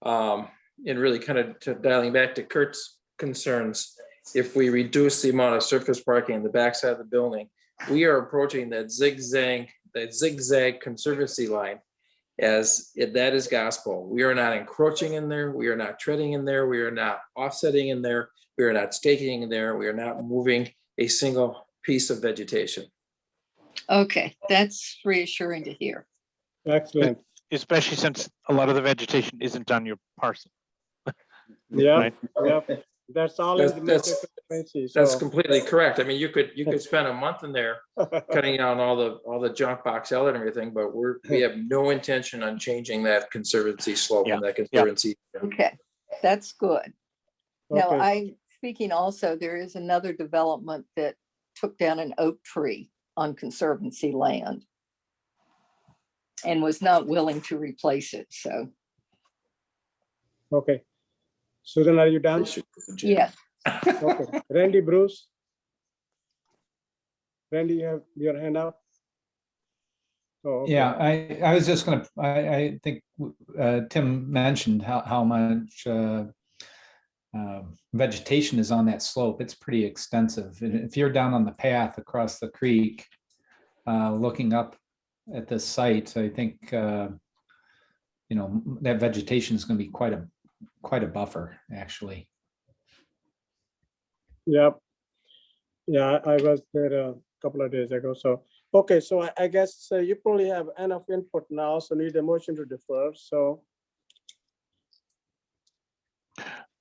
and really kind of to dialing back to Kurt's concerns, if we reduce the amount of surface parking on the backside of the building, we are approaching that zigzag Conservancy line as that is gospel. We are not encroaching in there. We are not treading in there. We are not offsetting in there. We are not staking in there. We are not moving a single piece of vegetation. Okay, that's reassuring to hear. Excellent. Especially since a lot of the vegetation isn't on your parcel. Yeah, Right? yeah. That's all. That's completely correct. I mean, you could spend a month in there cutting down all the junk box L and everything, but we have no intention on changing that Conservancy slope and that Conservancy. Okay, that's good. Now, Okay. I'm speaking also, there is another development that took down an oak tree on Conservancy land and was not willing to replace it, so. Okay. Susan, are you done? Yes. Okay. Randy, Bruce? Randy, you have your hand up? Oh, okay. Yeah, I was just gonna, I think Tim mentioned how much vegetation is on that slope. It's pretty extensive. And if you're down on the path across the creek, looking up at this site, I think, that vegetation is gonna be quite a buffer, actually. Yep. Yeah, I was there a couple of days ago. So, okay, so I guess you probably have enough input now, so need a motion to defer. So,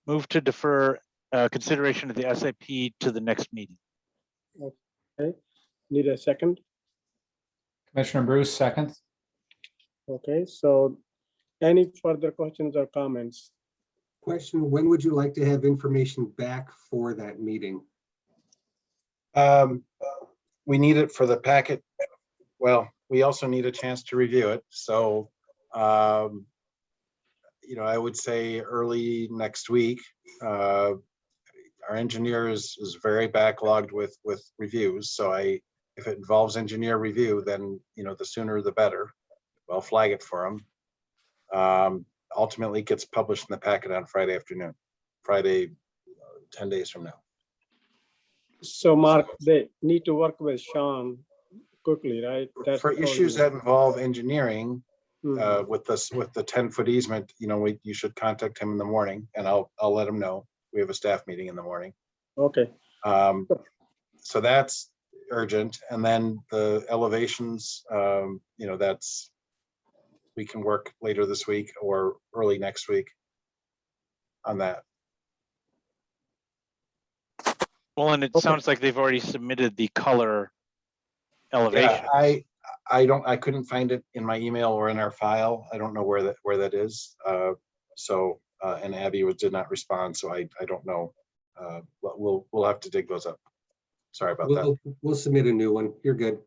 Move to defer consideration of the SIP to the next meeting. okay, need a second. Commissioner Bruce, second. Okay, so any further questions or comments? Question, when would you like to have information back for that meeting? We need it for the packet. Well, we also need a chance to review it. So, I would say early next week. Our engineer is very backlogged with reviews. So if it involves engineer review, then, the sooner the better. I'll flag it for him. Ultimately gets published in the packet on Friday afternoon, Friday 10 days from now. So Mark, they need to work with Sean quickly, right? That's For the issues problem. that involve engineering, Mhm. with the 10-foot easement, you should contact him in the morning, and I'll let him know. We have a staff meeting in the morning. Okay, So that's urgent. And then the elevations, we can work later this week or early next week on that. Well, and it sounds like they've already submitted the color Yeah, elevation. I couldn't find it in my email or in our file. I don't know where that is. And Abby did not respond, so I don't know. But we'll have to dig those up. Sorry about that. We'll submit a new one. You're good.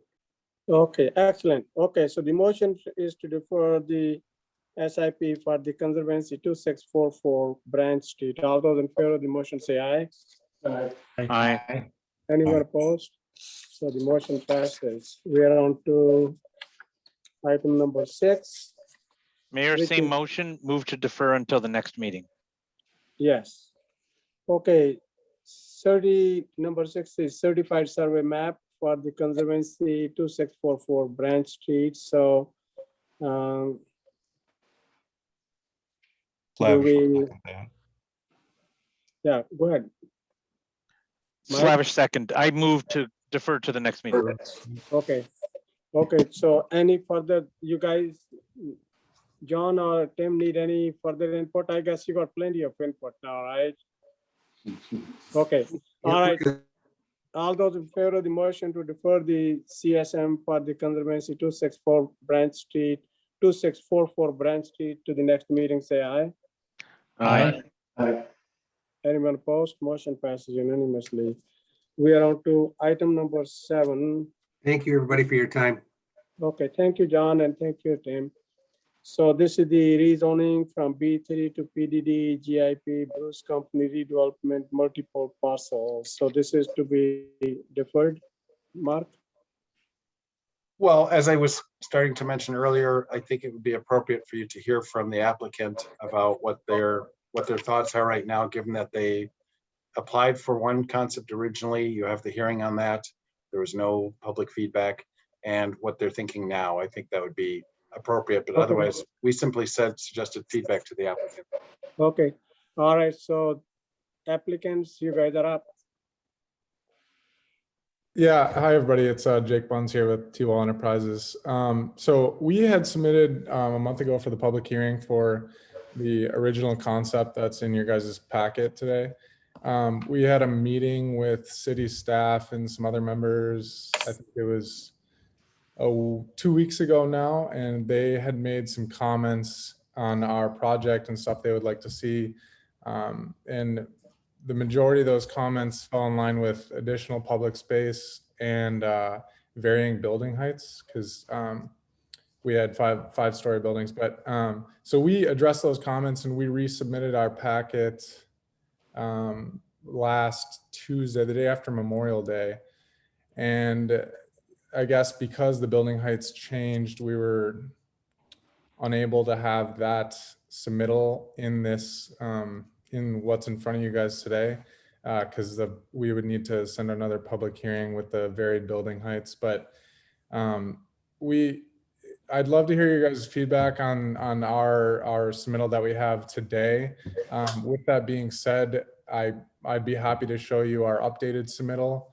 okay, excellent. Okay, so the motion is to defer the SIP for the Conservancy 2644 Branch Street. All those in favor of the motion say aye. Aye. Anyone opposed? So the motion passes. We are on to item number 6. Mayor, Which same is- motion, move to defer until the next meeting. Yes. Okay, number 6 is certified survey map for the Conservancy 2644 Branch Street. So do we, yeah, go ahead. Mike? Slavish second. I move to defer to the next meeting. Okay, so any further, you guys, John or Tim, need any further input? I guess you got plenty of input now, right? Okay, all right. All those in favor of the motion to defer the CSM for the Conservancy 264 Branch Street, 2644 Branch Street to the next meeting, say aye. Aye. Anyone opposed? Motion passes unanimously. We are on to item number 7. Thank you, everybody, for your time. Okay, thank you, John, and thank you, Tim. So this is the rezoning from B3 to PDD, GIP, Bruce Company redevelopment, multiple parcels. So this is to be deferred, Mark? Well, as I was starting to mention earlier, I think it would be appropriate for you to hear from the applicant about what their thoughts are right now, given that they applied for one concept originally. You have the hearing on that. There was no public feedback, and what they're thinking now. I think that would be appropriate, but Okay. otherwise, we simply suggested feedback to the applicant. Okay, all right, so applicants, you guys are up. Yeah, hi everybody. It's Jake Buns here with T-Wall Enterprises. So we had submitted a month ago for the public hearing for the original concept that's in your guys' packet today. We had a meeting with city staff and some other members. I think it was 2 weeks ago now, and they had made some comments on our project and stuff they would like to see. And the majority of those comments fell in line with additional public space and varying building heights, because we had five-story buildings. But so we addressed those comments and we resubmitted our packet last Tuesday, the day after Memorial Day. And I guess because the building heights changed, we were unable to have that submittal in this, in what's in front of you guys today, because we would need to send another public hearing with the varied building heights. But I'd love to hear your guys' feedback on our submittal that we have today. With that being said, I'd be happy to show you our updated submittal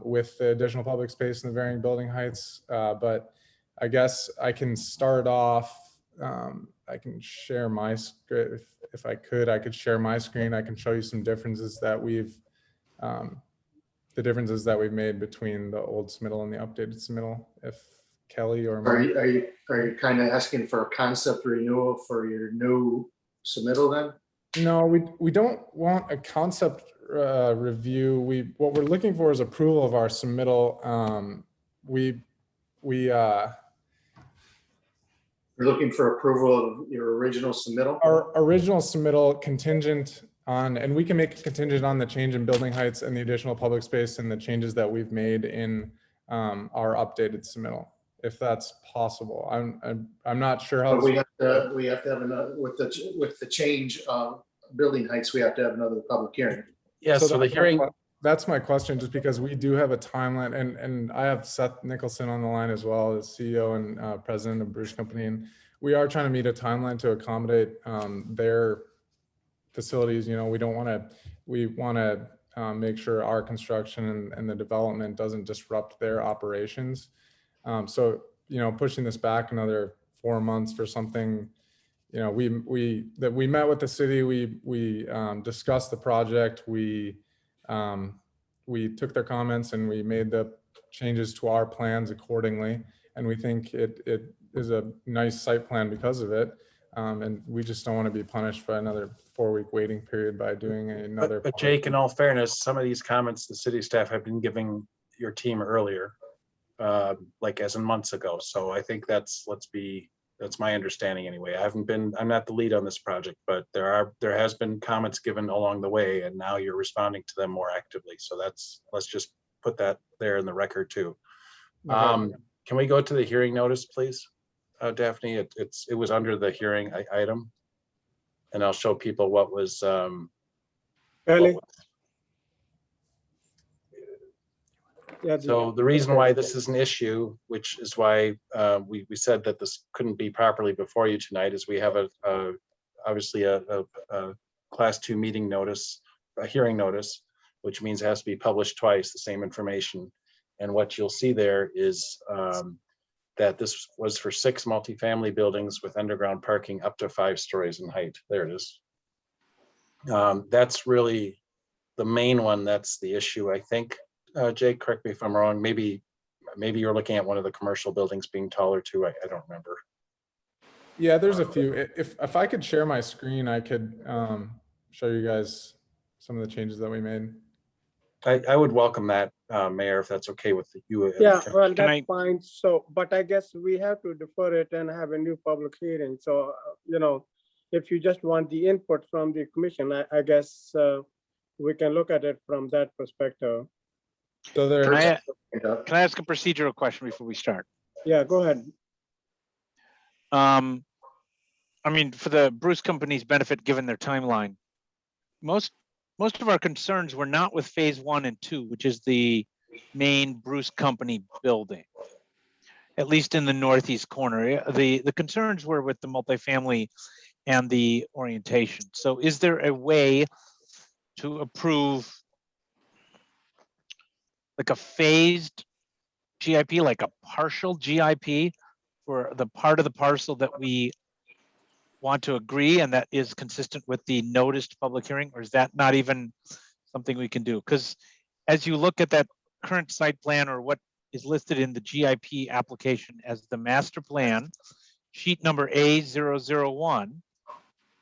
with the additional public space and the varying building heights. But I guess I can start off. I can share my screen. If I could share my screen. I can show you some differences that we've made between the old submittal and the updated submittal. If Kelly or Mike. Are you kind of asking for a concept renewal for your new submittal then? No, we don't want a concept review. What we're looking for is approval of our submittal. You're looking for approval of your original submittal? Our original submittal contingent on, and we can make it contingent on the change in building heights and the additional public space and the changes that we've made in our updated submittal, if that's possible. I'm not sure how. But we have to have another, with the change of building heights, we have to have another public hearing. Yeah, so the that's hearing, that's my question, just because we do have a timeline, and I have Seth Nicholson on the line as well, as CEO and president of Bruce Company, and we are trying to meet a timeline to accommodate their facilities. You know, we want to make sure our construction and the development doesn't disrupt their operations. So, you know, pushing this back another 4 months for something, you know, we met with the city, we discussed the project, we took their comments and we made the changes to our plans accordingly. And we think it is a nice site plan because of it. And we just don't want to be punished by another 4-week waiting period by doing another. but Jake, in all fairness, some of these comments the city staff have been giving your team earlier, like as in months ago. So I think that's my understanding anyway. I'm not the lead on this project, but there has been comments given along the way, and now you're responding to them more actively. So let's just put that there in the record too. Okay. Can we go to the hearing notice, please? Daphne, it was under the hearing item, and I'll show people what was. Ellie? Yeah, So the reason why this is an issue, which is why we said that this couldn't be properly before you tonight, is we have obviously a class 2 meeting notice, a hearing notice, which means it has to be published twice, the same information. And what you'll see there is that this was for 6 multifamily buildings with underground parking up to 5 stories in height. There it is. That's really the main one. That's the issue, I think. Jake, correct me if I'm wrong. Maybe you're looking at one of the commercial buildings being taller too. I don't remember. Yeah, there's a few. If I could share my screen, I could show you guys some of the changes that we made. I would welcome that, Mayor, if that's okay with you. Yeah, well, that's fine. So, but I guess we have to defer it and have a new public hearing. So, you know, if you just want the input from the commission, I guess we can look at it from that perspective. So there. Can I ask a procedural question before we start? Yeah, go ahead. I mean, for the Bruce Company's benefit, given their timeline, most of our concerns were not with phase 1 and 2, which is the main Bruce Company building, at least in the northeast corner. The concerns were with the multifamily and the orientation. So is there a way to approve like a phased GIP, like a partial GIP for the part of the parcel that we want to agree and that is consistent with the noticed public hearing, or is that not even something we can do? Because as you look at that current site plan or what is listed in the GIP application as the master plan, sheet number A001,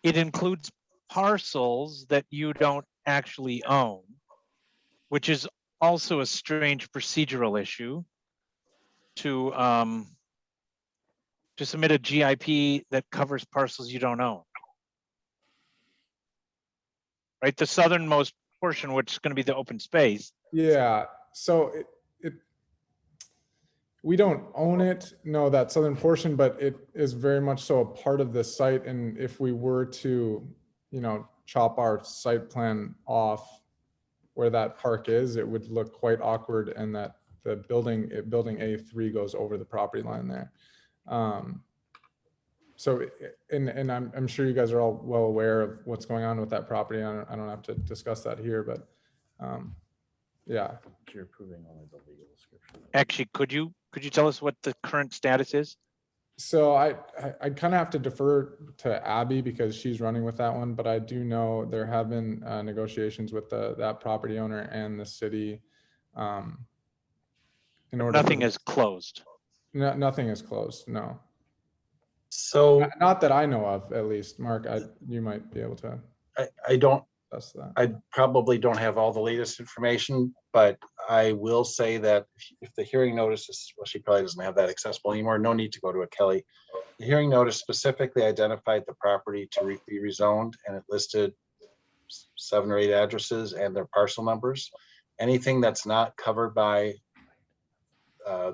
it includes parcels that you don't actually own, which is also a strange procedural issue to submit a GIP that covers parcels you don't own. Right, the southernmost portion, which is going to be the open space. Yeah, so we don't own it, no, that southern portion, but it is very much so a part of the site. And if we were to, you know, chop our site plan off where that park is, it would look quite awkward, and that the building A3 goes over the property line there. So, and I'm sure you guys are all well aware of what's going on with that property. I don't have to discuss that here, but yeah. You're approving only the legal description. Actually, could you tell us what the current status is? So I kind of have to defer to Abby because she's running with that one, but I do know there have been negotiations with that property owner and the city. In order Nothing is closed. No, nothing is closed. No. So not that I know of, at least. Mark, you might be able to. I don't. That's that. I probably don't have all the latest information, but I will say that if the hearing notice is, well, she probably doesn't have that accessible anymore. No need to go to a Kelly. The hearing notice specifically identified the property to be rezoned, and it listed 7 or 8 addresses and their parcel numbers. Anything that's not covered by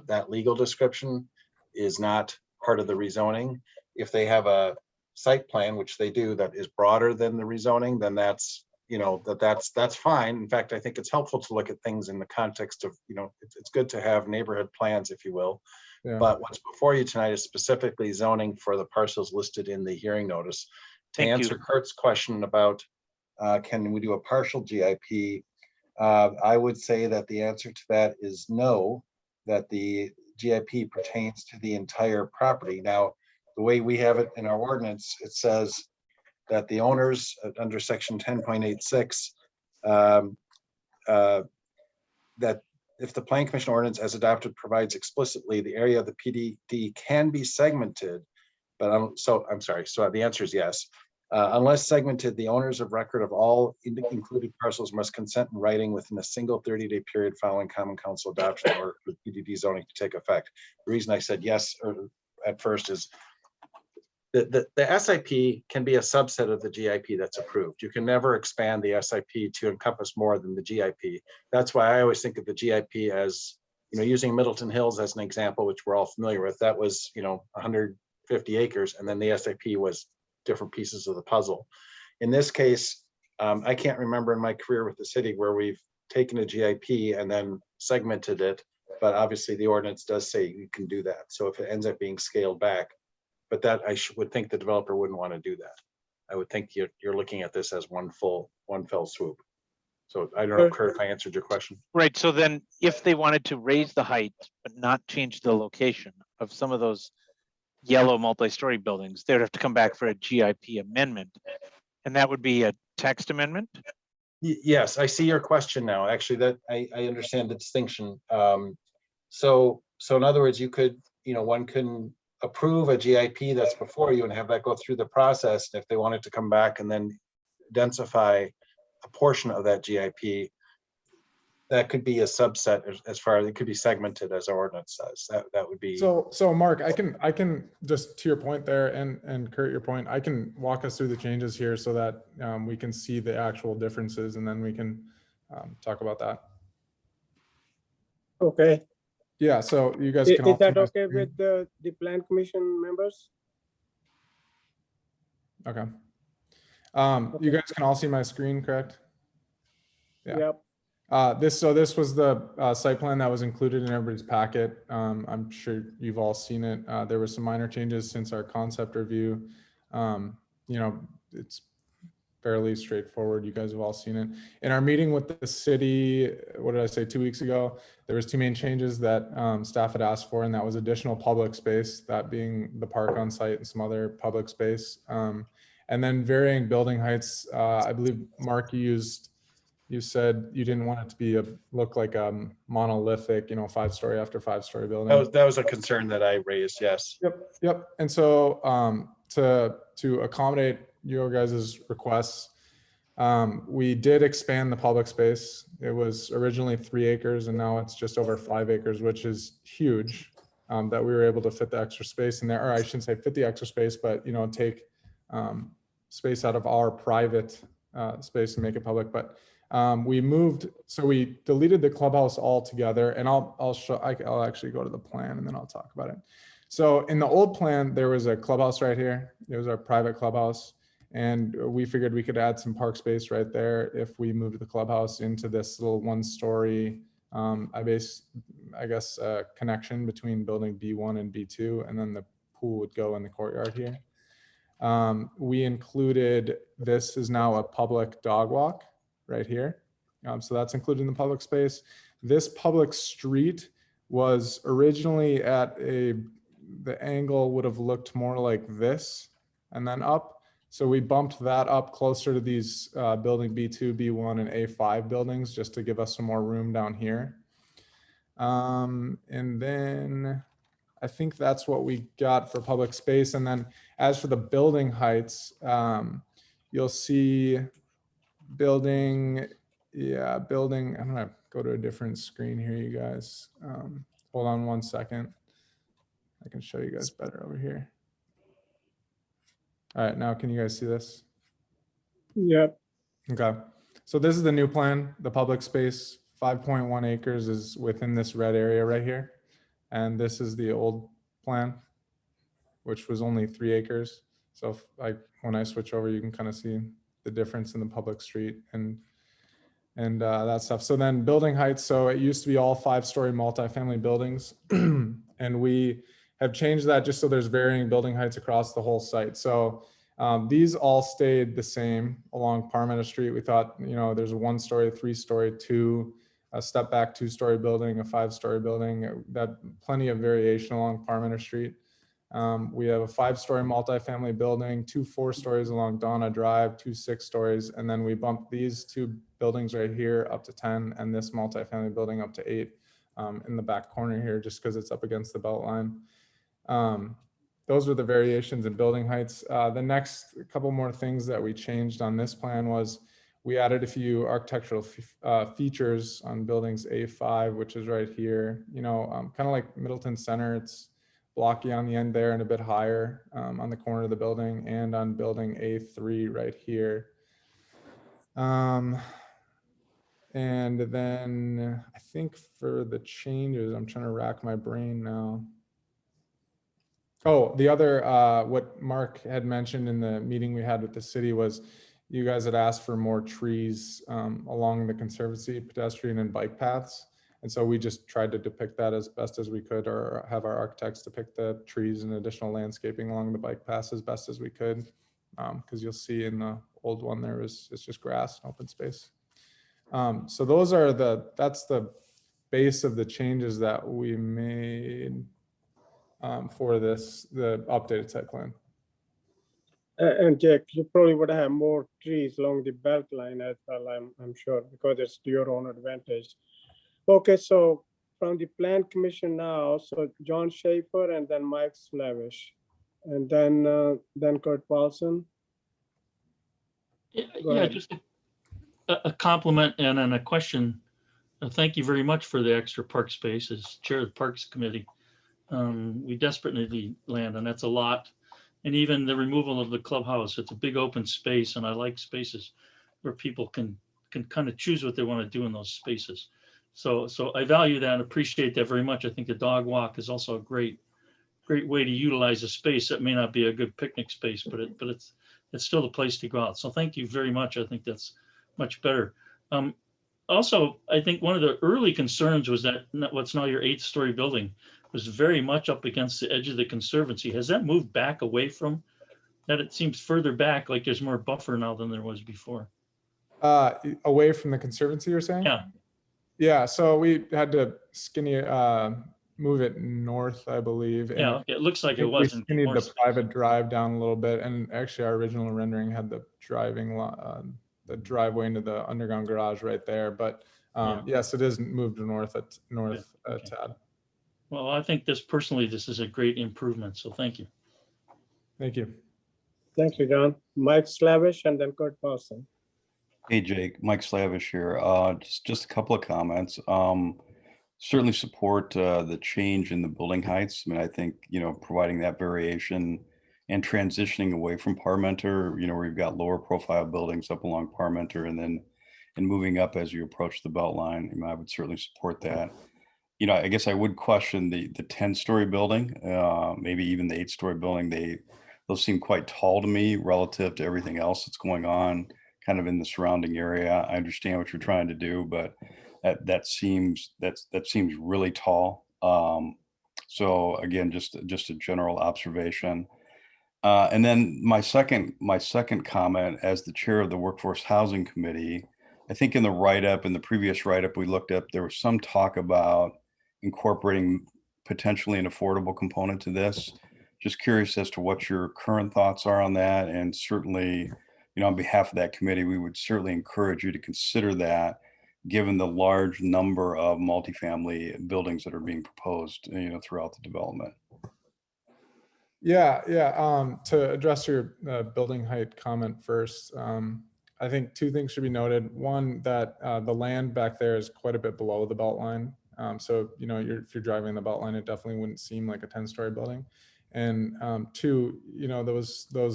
that legal description is not part of the rezoning. If they have a site plan, which they do, that is broader than the rezoning, then that's you know, that's fine. In fact, I think it's helpful to look at things in the context of, you know, it's good to have neighborhood plans, if you will. Yeah. But what's before you tonight is specifically zoning for the parcels listed in the hearing notice. To Thank you. answer Kurt's question about can we do a partial GIP? I would say that the answer to that is no, that the GIP pertains to the entire property. Now, the way we have it in our ordinance, it says that the owners under section 10.86, that if the Plan Commission ordinance as adopted provides explicitly the area of the PDD can be segmented, but I'm sorry. So the answer is yes. Unless segmented, the owners of record of all included parcels must consent in writing within a single 30-day period following Common Council adoption or for PDD zoning to take effect. The reason I said yes at first is the SIP can be a subset of the GIP that's approved. You can never expand the SIP to encompass more than the GIP. That's why I always think of the GIP as, you know, using Middleton Hills as an example, which we're all familiar with. That was, you know, 150 acres, and then the SIP was different pieces of the puzzle. In this case, I can't remember in my career with the city where we've taken a GIP and then segmented it, but obviously the ordinance does say you can do that. So if it ends up being scaled back, but that would think the developer wouldn't want to do that. I would think you're looking at this as one fell swoop. So I don't know, Kurt, if I answered your question. Right, so then if they wanted to raise the height but not change the location of some of those yellow multi-story buildings, they'd have to come back for a GIP amendment. And that would be a text amendment? Yes, I see your question now. Actually, that I understand the distinction. So in other words, you could, you know, one can approve a GIP that's before you and have that go through the process. And if they wanted to come back and then densify a portion of that GIP, that could be a subset as far as it could be segmented as our ordinance says. That would be. So Mark, I can just to your point there, and Kurt, your point, I can walk us through the changes here so that we can see the actual differences, and then we can talk about that. Okay. Yeah, so you guys Is can all that see my okay screen? with the Plan Commission members? Okay. You guys can all see my screen, correct? Yeah. Yep. This was the site plan that was included in everybody's packet. I'm sure you've all seen it. There were some minor changes since our concept review. You know, it's fairly straightforward. You guys have all seen it. In our meeting with the city, what did I say, 2 weeks ago, there was two main changes that staff had asked for, and that was additional public space, that being the park on site and some other public space. And then varying building heights. I believe, Mark, you said you didn't want it to be look like a monolithic, you know, 5-story after 5-story building. That was a concern that I raised, yes. Yep. And so to accommodate your guys' requests, we did expand the public space. It was originally 3 acres and now it's just over 5 acres, which is huge, that we were able to fit the extra space in there, or I shouldn't say fit the extra space, but, you know, take space out of our private space and make it public. But we deleted the clubhouse altogether, and I'll actually go to the plan and then I'll talk about it. So in the old plan, there was a clubhouse right here. It was our private clubhouse. And we figured we could add some park space right there if we moved the clubhouse into this little 1-story, I guess, connection between building B1 and B2, and then the pool would go in the courtyard here. We included, this is now a public dog walk right here. So that's included in the public space. This public street was originally at the angle would have looked more like this and then up. So we bumped that up closer to these building B2, B1, and A5 buildings just to give us some more room down here. And then I think that's what we got for public space. And then as for the building heights, you'll see building, I'm gonna go to a different screen here, you guys. Hold on 1 second. I can show you guys better over here. All right, now can you guys see this? Yep. Okay, so this is the new plan. The public space, 5.1 acres is within this red area right here. And this is the old plan, which was only 3 acres. So when I switch over, you can kind of see the difference in the public street and that stuff. So then building heights. So it used to be all 5-story multifamily buildings. And we have changed that just so there's varying building heights across the whole site. So these all stayed the same along Parmenter Street. We thought, there's a 1-story, 3-story, 2, a step back 2-story building, a 5-story building, that plenty of variation along Parmenter Street. We have a 5-story multifamily building, 2 4-stories along Donna Drive, 2 6-stories, and then we bumped these 2 buildings right here up to 10, and this multifamily building up to 8 in the back corner here, just because it's up against the belt line. Those are the variations in building heights. The next couple more things that we changed on this plan was we added a few architectural features on buildings A5, which is right here. Kind of like Middleton Center, it's blocky on the end there and a bit higher on the corner of the building, and on building A3 right here. And then I think for the changes, I'm trying to rack my brain now. Oh, the other, what Mark had mentioned in the meeting we had with the city was you guys had asked for more trees along the Conservancy pedestrian and bike paths. And so we just tried to depict that as best as we could, or have our architects depict the trees and additional landscaping along the bike paths as best as we could. Because you'll see in the old one there it's just grass and open space. So those are that's the base of the changes that we made for the updated site plan. And Jake, you probably would have more trees along the belt line as well, I'm sure, because it's to your own advantage. Okay, so from the Plan Commission now, so John Schaefer and then Mike Slavish, and then Kurt Paulson. Yeah, just a compliment and then a question. Thank you very much for the extra park space as chair of the Parks Committee. We desperately need land, and that's a lot. And even the removal of the clubhouse, it's a big open space, and I like spaces where people can kind of choose what they want to do in those spaces. So I value that and appreciate that very much. I think the dog walk is also a great way to utilize a space that may not be a good picnic space, but it's still the place to go out. So thank you very much. I think that's much better. Also, I think one of the early concerns was that what's now your 8-story building was very much up against the edge of the Conservancy. Has that moved back away from that? It seems further back, like there's more buffer now than there was before. Away from the Conservancy, you're saying? Yeah. Yeah, so we had to move it north, I believe. Yeah, it looks like it wasn't. We skinnied the private drive down a little bit, and actually our original rendering had the the driveway into the underground garage right there. But yes, it is moved north a tad. Well, I think this is a great improvement. So thank you. Thank you. Thank you, John. Mike Slavish and then Kurt Paulson. Hey, Jake, Mike Slavish here. Just a couple of comments. Certainly support the change in the building heights. I mean, I think, providing that variation and transitioning away from Parmenter, where you've got lower profile buildings up along Parmenter and moving up as you approach the belt line. I would certainly support that. I guess I would question the 10-story building, maybe even the 8-story building. Those seem quite tall to me relative to everything else that's going on kind of in the surrounding area. I understand what you're trying to do, but that seems really tall. So again, just a general observation. And then my second comment as the chair of the Workforce Housing Committee, I think in the previous write-up we looked at, there was some talk about incorporating potentially an affordable component to this. Just curious as to what your current thoughts are on that. And certainly, on behalf of that committee, we would certainly encourage you to consider that, given the large number of multifamily buildings that are being proposed, throughout the development. Yeah. To address your building height comment first, I think 2 things should be noted. One, that the land back there is quite a bit below the belt line. So, if you're driving the belt line, it definitely wouldn't seem like a 10-story building. And 2, those are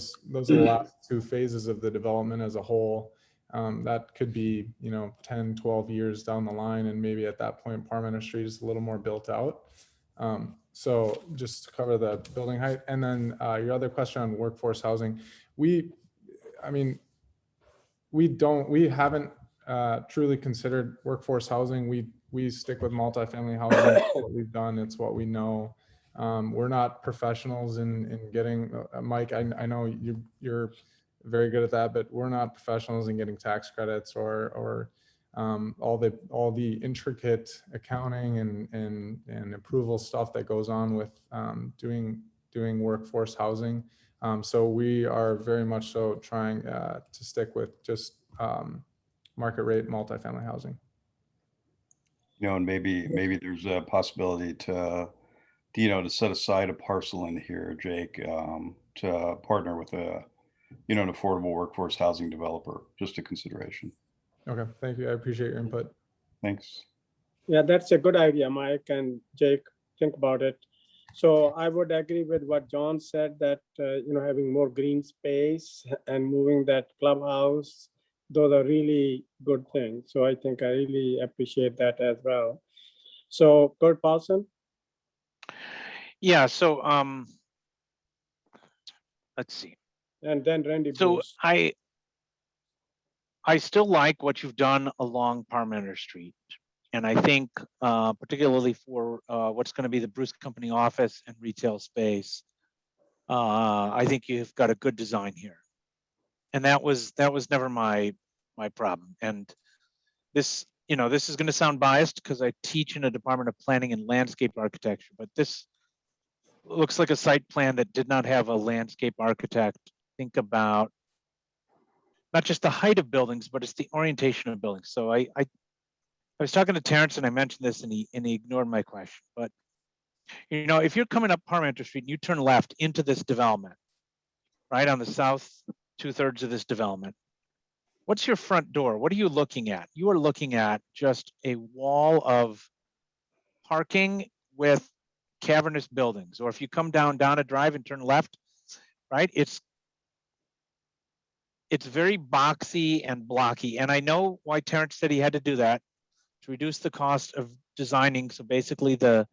the last 2 phases of the development as a whole. That could be, 10, 12 years down the line. And maybe at that point, Parmenter Street is a little more built out. So just to cover the building height. And then your other question on workforce housing, we haven't truly considered workforce housing. We stick with multifamily housing. It's what we've done. It's what we know. We're not professionals in getting, Mike, I know you're very good at that, but we're not professionals in getting tax credits or all the intricate accounting and approval stuff that goes on with doing workforce housing. So we are very much so trying to stick with just market rate multifamily housing. You know, and maybe there's a possibility to set aside a parcel in here, Jake, to partner with an affordable workforce housing developer, just a consideration. Okay, thank you. I appreciate your input. Thanks. Yeah, that's a good idea, Mike and Jake. Think about it. So I would agree with what John said, that having more green space and moving that clubhouse, those are really good things. So I think I really appreciate that as well. So Kurt Paulson. Yeah, so let's see. And then Randy So Bruce. I still like what you've done along Parmenter Street. And I think particularly for what's going to be the Bruce Company office and retail space, I think you've got a good design here. And that was never my problem. And this is going to sound biased because I teach in a Department of Planning and Landscape Architecture, but this looks like a site plan that did not have a landscape architect think about not just the height of buildings, but it's the orientation of buildings. So I was talking to Terrence and I mentioned this and he ignored my question. But if you're coming up Parmenter Street and you turn left into this development, right on the south 2/3 of this development, what's your front door? What are you looking at? You are looking at just a wall of parking with cavernous buildings. Or if you come down a drive and turn left, right, it's very boxy and blocky. And I know why Terrence said he had to do that to reduce the cost of designing. So basically the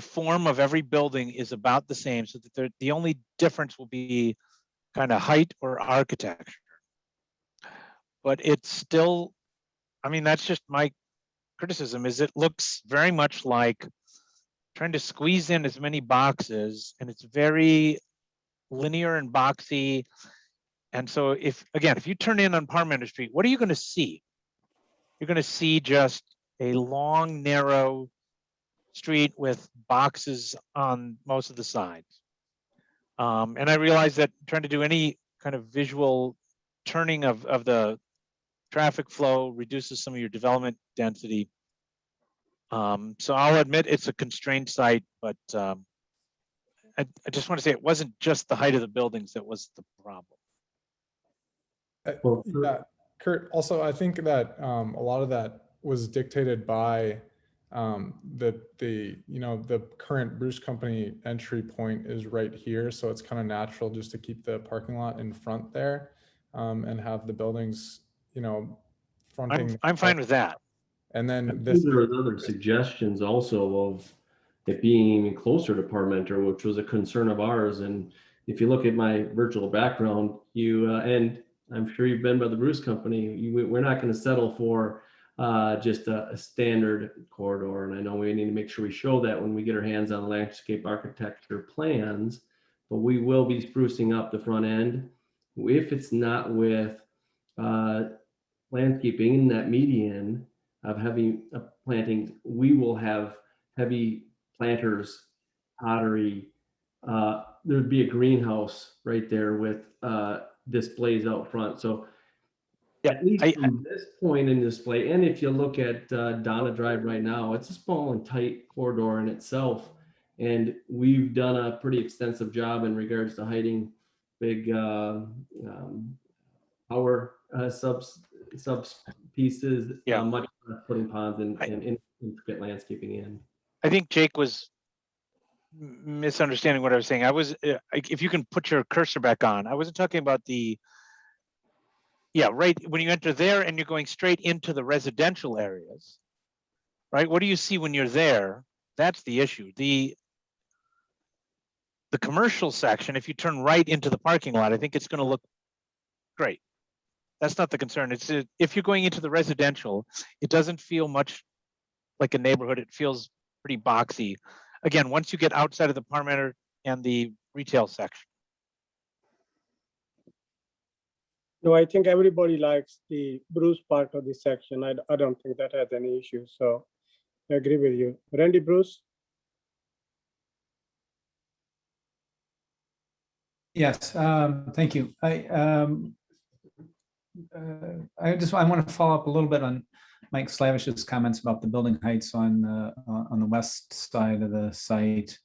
form of every building is about the same, so that the only difference will be kind of height or architecture. But it's still, I mean, that's just my criticism, is it looks very much like trying to squeeze in as many boxes, and it's very linear and boxy. And so if you turn in on Parmenter Street, what are you going to see? You're going to see just a long, narrow street with boxes on most of the sides. And I realize that trying to do any kind of visual turning of the traffic flow reduces some of your development density. So I'll admit it's a constrained site, but I just want to say it wasn't just the height of the buildings that was the problem. Yeah, Kurt, also, I think that a lot of that was dictated by the current Bruce Company entry point is right here. So it's kind of natural just to keep the parking lot in front there and have the buildings, fronting. I'm fine with that. And then there was other suggestions also of it being even closer to Parmenter, which was a concern of ours. And if you look at my virtual background, and I'm sure you've been by the Bruce Company, we're not going to settle for just a standard corridor. And I know we need to make sure we show that when we get our hands on landscape architecture plans, but we will be sprucing up the front end. If it's not with landscaping in that median of heavy plantings, we will have heavy planters, pottery. There'd be a greenhouse right there with displays out front. So at least from this point in display, and if you look at Donna Drive right now, it's a small and tight corridor in itself. And we've done a pretty extensive job in regards to hiding big power subs pieces, much less putting ponds and intricate landscaping in. I think Jake was misunderstanding what I was saying. I was, if you can put your cursor back on, I wasn't talking about right when you enter there and you're going straight into the residential areas, right? What do you see when you're there? That's the issue. The commercial section, if you turn right into the parking lot, I think it's going to look great. That's not the concern. It's if you're going into the residential, it doesn't feel much like a neighborhood. It feels pretty boxy. Again, once you get outside of the Parmenter and the retail section. No, I think everybody likes the Bruce part of this section. I don't think that has any issue. So I agree with you. Randy, Bruce? Yes, thank you. I want to follow up a little bit on Mike Slavish's comments about the building heights on the west side of the site.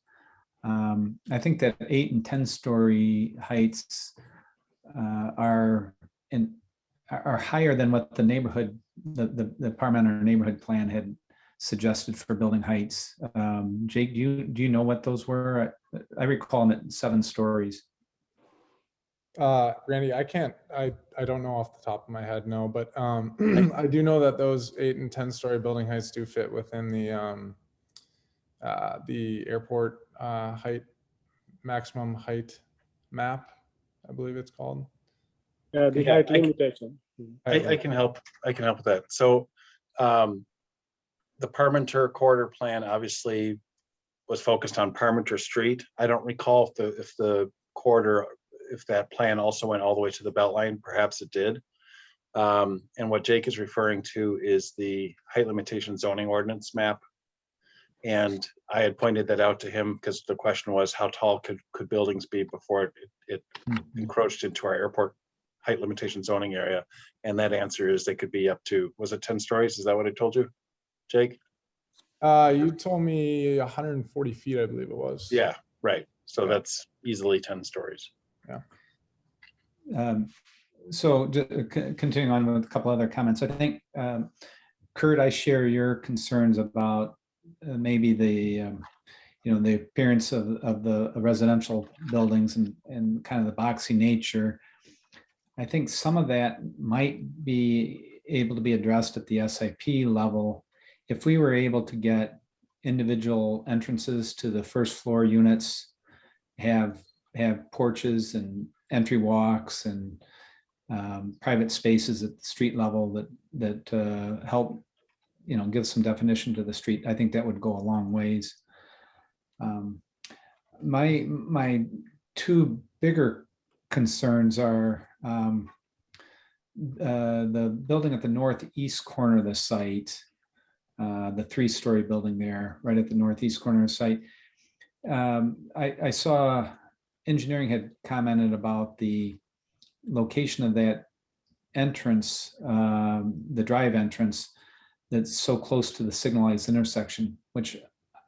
I think that 8 and 10-story heights are higher than what the neighborhood, the Parmenter neighborhood plan had suggested for building heights. Jake, do you know what those were? I recall them at 7 stories. Randy, I don't know off the top of my head, no, but I do know that those 8 and 10-story building heights do fit within the airport height, maximum height map, I believe it's called. Yeah, the height limitation. I can help with that. So the Parmenter corridor plan obviously was focused on Parmenter Street. I don't recall if the corridor, if that plan also went all the way to the Beltline. Perhaps it did. And what Jake is referring to is the height limitation zoning ordinance map. And I had pointed that out to him because the question was, how tall could buildings be before it encroached into our airport height limitation zoning area? And that answer is they could be up to, was it 10 stories? Is that what I told you, Jake? You told me 140 feet, I believe it was. Yeah, right. So that's easily 10 stories. Yeah. So continuing on with a couple other comments, I think, Kurt, I share your concerns about maybe the the appearance of the residential buildings and kind of the boxy nature. I think some of that might be able to be addressed at the SIP level if we were able to get individual entrances to the first floor units, have porches and entry walks and private spaces at the street level that help give some definition to the street. I think that would go a long ways. My 2 bigger concerns are the building at the northeast corner of the site, the 3-story building there, right at the northeast corner of the site. I saw engineering had commented about the location of that entrance, the drive entrance, that's so close to the signalized intersection, which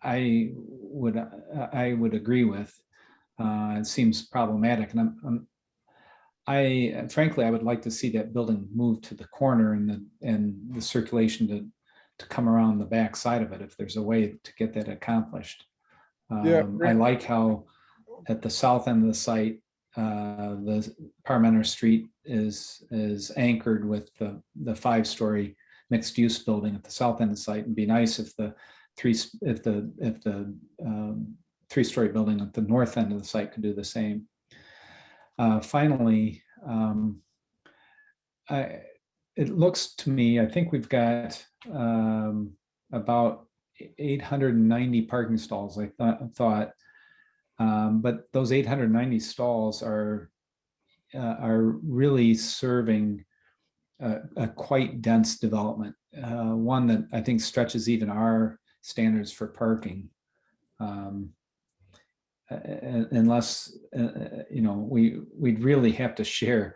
I would agree with. It seems problematic, and frankly, I would like to see that building move to the corner and the circulation to come around the back side of it, if there's a way to get that accomplished. I like how at the south end of the site, the Parmenter Street is anchored with the 5-story mixed use building at the south end of the site. It'd be nice if the 3-story building at the north end of the site could do the same. Finally, it looks to me, I think we've got about 890 parking stalls, I thought. But those 890 stalls are really serving a quite dense development, one that I think stretches even our standards for parking. Unless we'd really have to share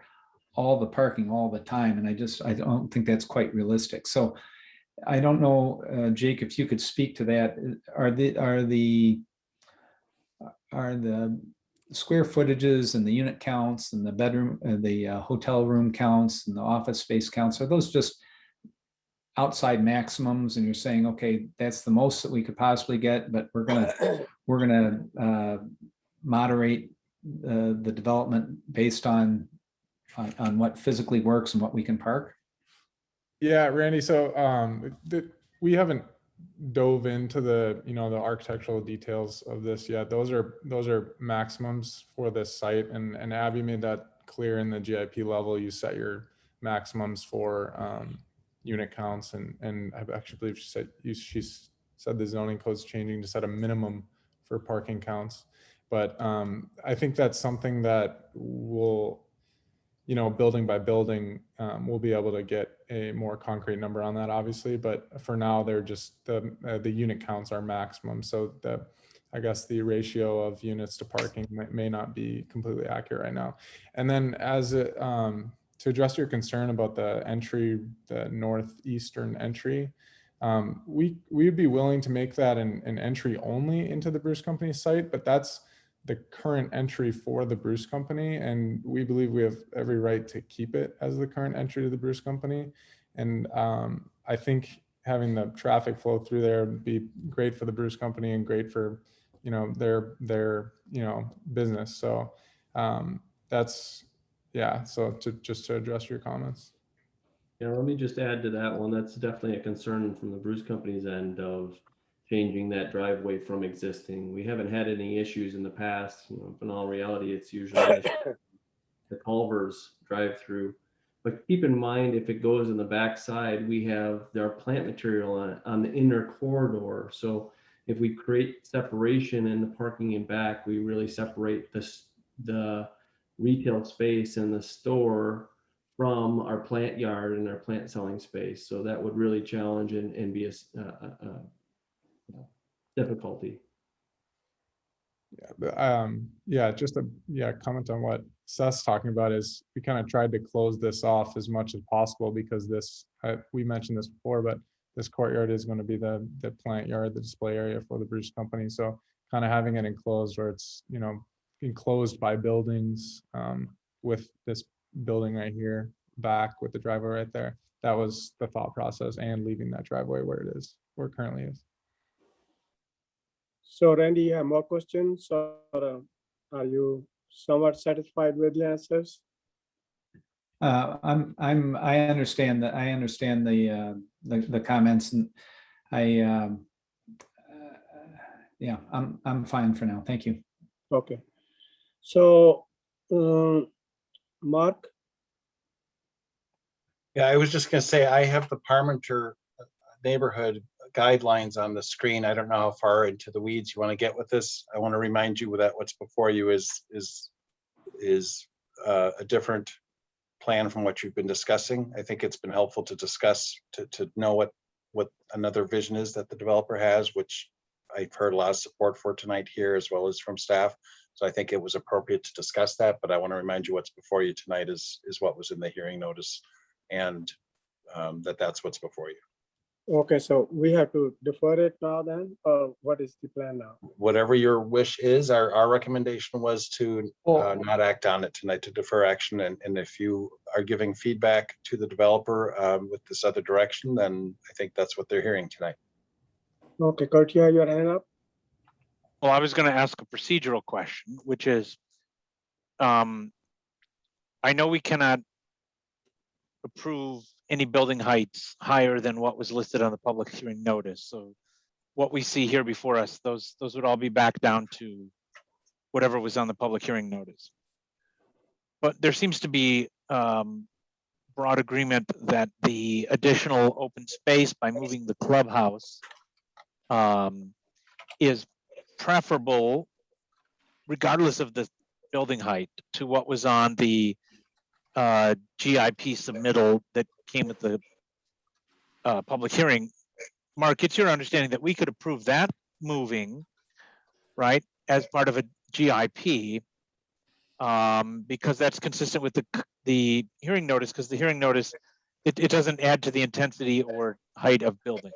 all the parking all the time, and I don't think that's quite realistic. So I don't know, Jake, if you could speak to that. Are the square footages and the unit counts and the bedroom, the hotel room counts and the office space counts, are those just outside maximums, and you're saying, okay, that's the most that we could possibly get, but we're gonna moderate the development based on what physically works and what we can park? Yeah, Randy. So we haven't dove into the the architectural details of this yet. Those are maximums for this site, and Abby made that clear in the GIP level. You set your maximums for unit counts, and I actually believe she said the zoning code's changing to set a minimum for parking counts. But I think that's something that will, building by building, we'll be able to get a more concrete number on that, obviously. But for now, they're just the unit counts are maximum. So I guess the ratio of units to parking may not be completely accurate right now. And then to address your concern about the northeastern entry, we'd be willing to make that an entry only into the Bruce Company site, but that's the current entry for the Bruce Company, and we believe we have every right to keep it as the current entry to the Bruce Company. And I think having the traffic flow through there would be great for the Bruce Company and great for their business. So that's so to address your comments. Yeah, let me just add to that one. That's definitely a concern from the Bruce Company's end of changing that driveway from existing. We haven't had any issues in the past. But in all reality, it's usually the Culver's drive-through. But keep in mind, if it goes in the backside, we have our plant material on the inner corridor. So if we create separation in the parking in back, we really separate the retail space and the store from our plant yard and our plant selling space. So that would really challenge and be a difficulty. Just a comment on what Seth's talking about is we kind of tried to close this off as much as possible because we mentioned this before, but this courtyard is going to be the plant yard, the display area for the Bruce Company. So kind of having it enclosed where it's, enclosed by buildings with this building right here back with the driveway right there. That was the thought process, and leaving that driveway where it currently is. So Randy, you have more questions, or are you somewhat satisfied with the answers? I understand that. I understand the comments, and I'm fine for now. Thank you. Okay. So Mark? Yeah, I was just going to say, I have the Parmenter neighborhood guidelines on the screen. I don't know how far into the weeds you want to get with this. I want to remind you that what's before you is a different plan from what you've been discussing. I think it's been helpful to discuss, to know what another vision is that the developer has, which I've heard a lot of support for tonight here, as well as from staff. So I think it was appropriate to discuss that, but I want to remind you what's before you tonight is what was in the hearing notice, and that's what's before you. Okay, so we have to defer it now then, or what is the plan now? Whatever your wish is, our recommendation was to not act on it tonight, to defer action. And if you are giving feedback to the developer with this other direction, then I think that's what they're hearing tonight. Okay, Kurt, you have your hand up? Well, I was going to ask a procedural question, which is, I know we cannot approve any building heights higher than what was listed on the public hearing notice. So what we see here before us, those would all be back down to whatever was on the public hearing notice. But there seems to be broad agreement that the additional open space by moving the clubhouse is preferable, regardless of the building height, to what was on the GIP submittal that came with the public hearing. Mark, it's your understanding that we could approve that moving, right, as part of a GIP, because that's consistent with the hearing notice, because the hearing notice, it doesn't add to the intensity or height of buildings.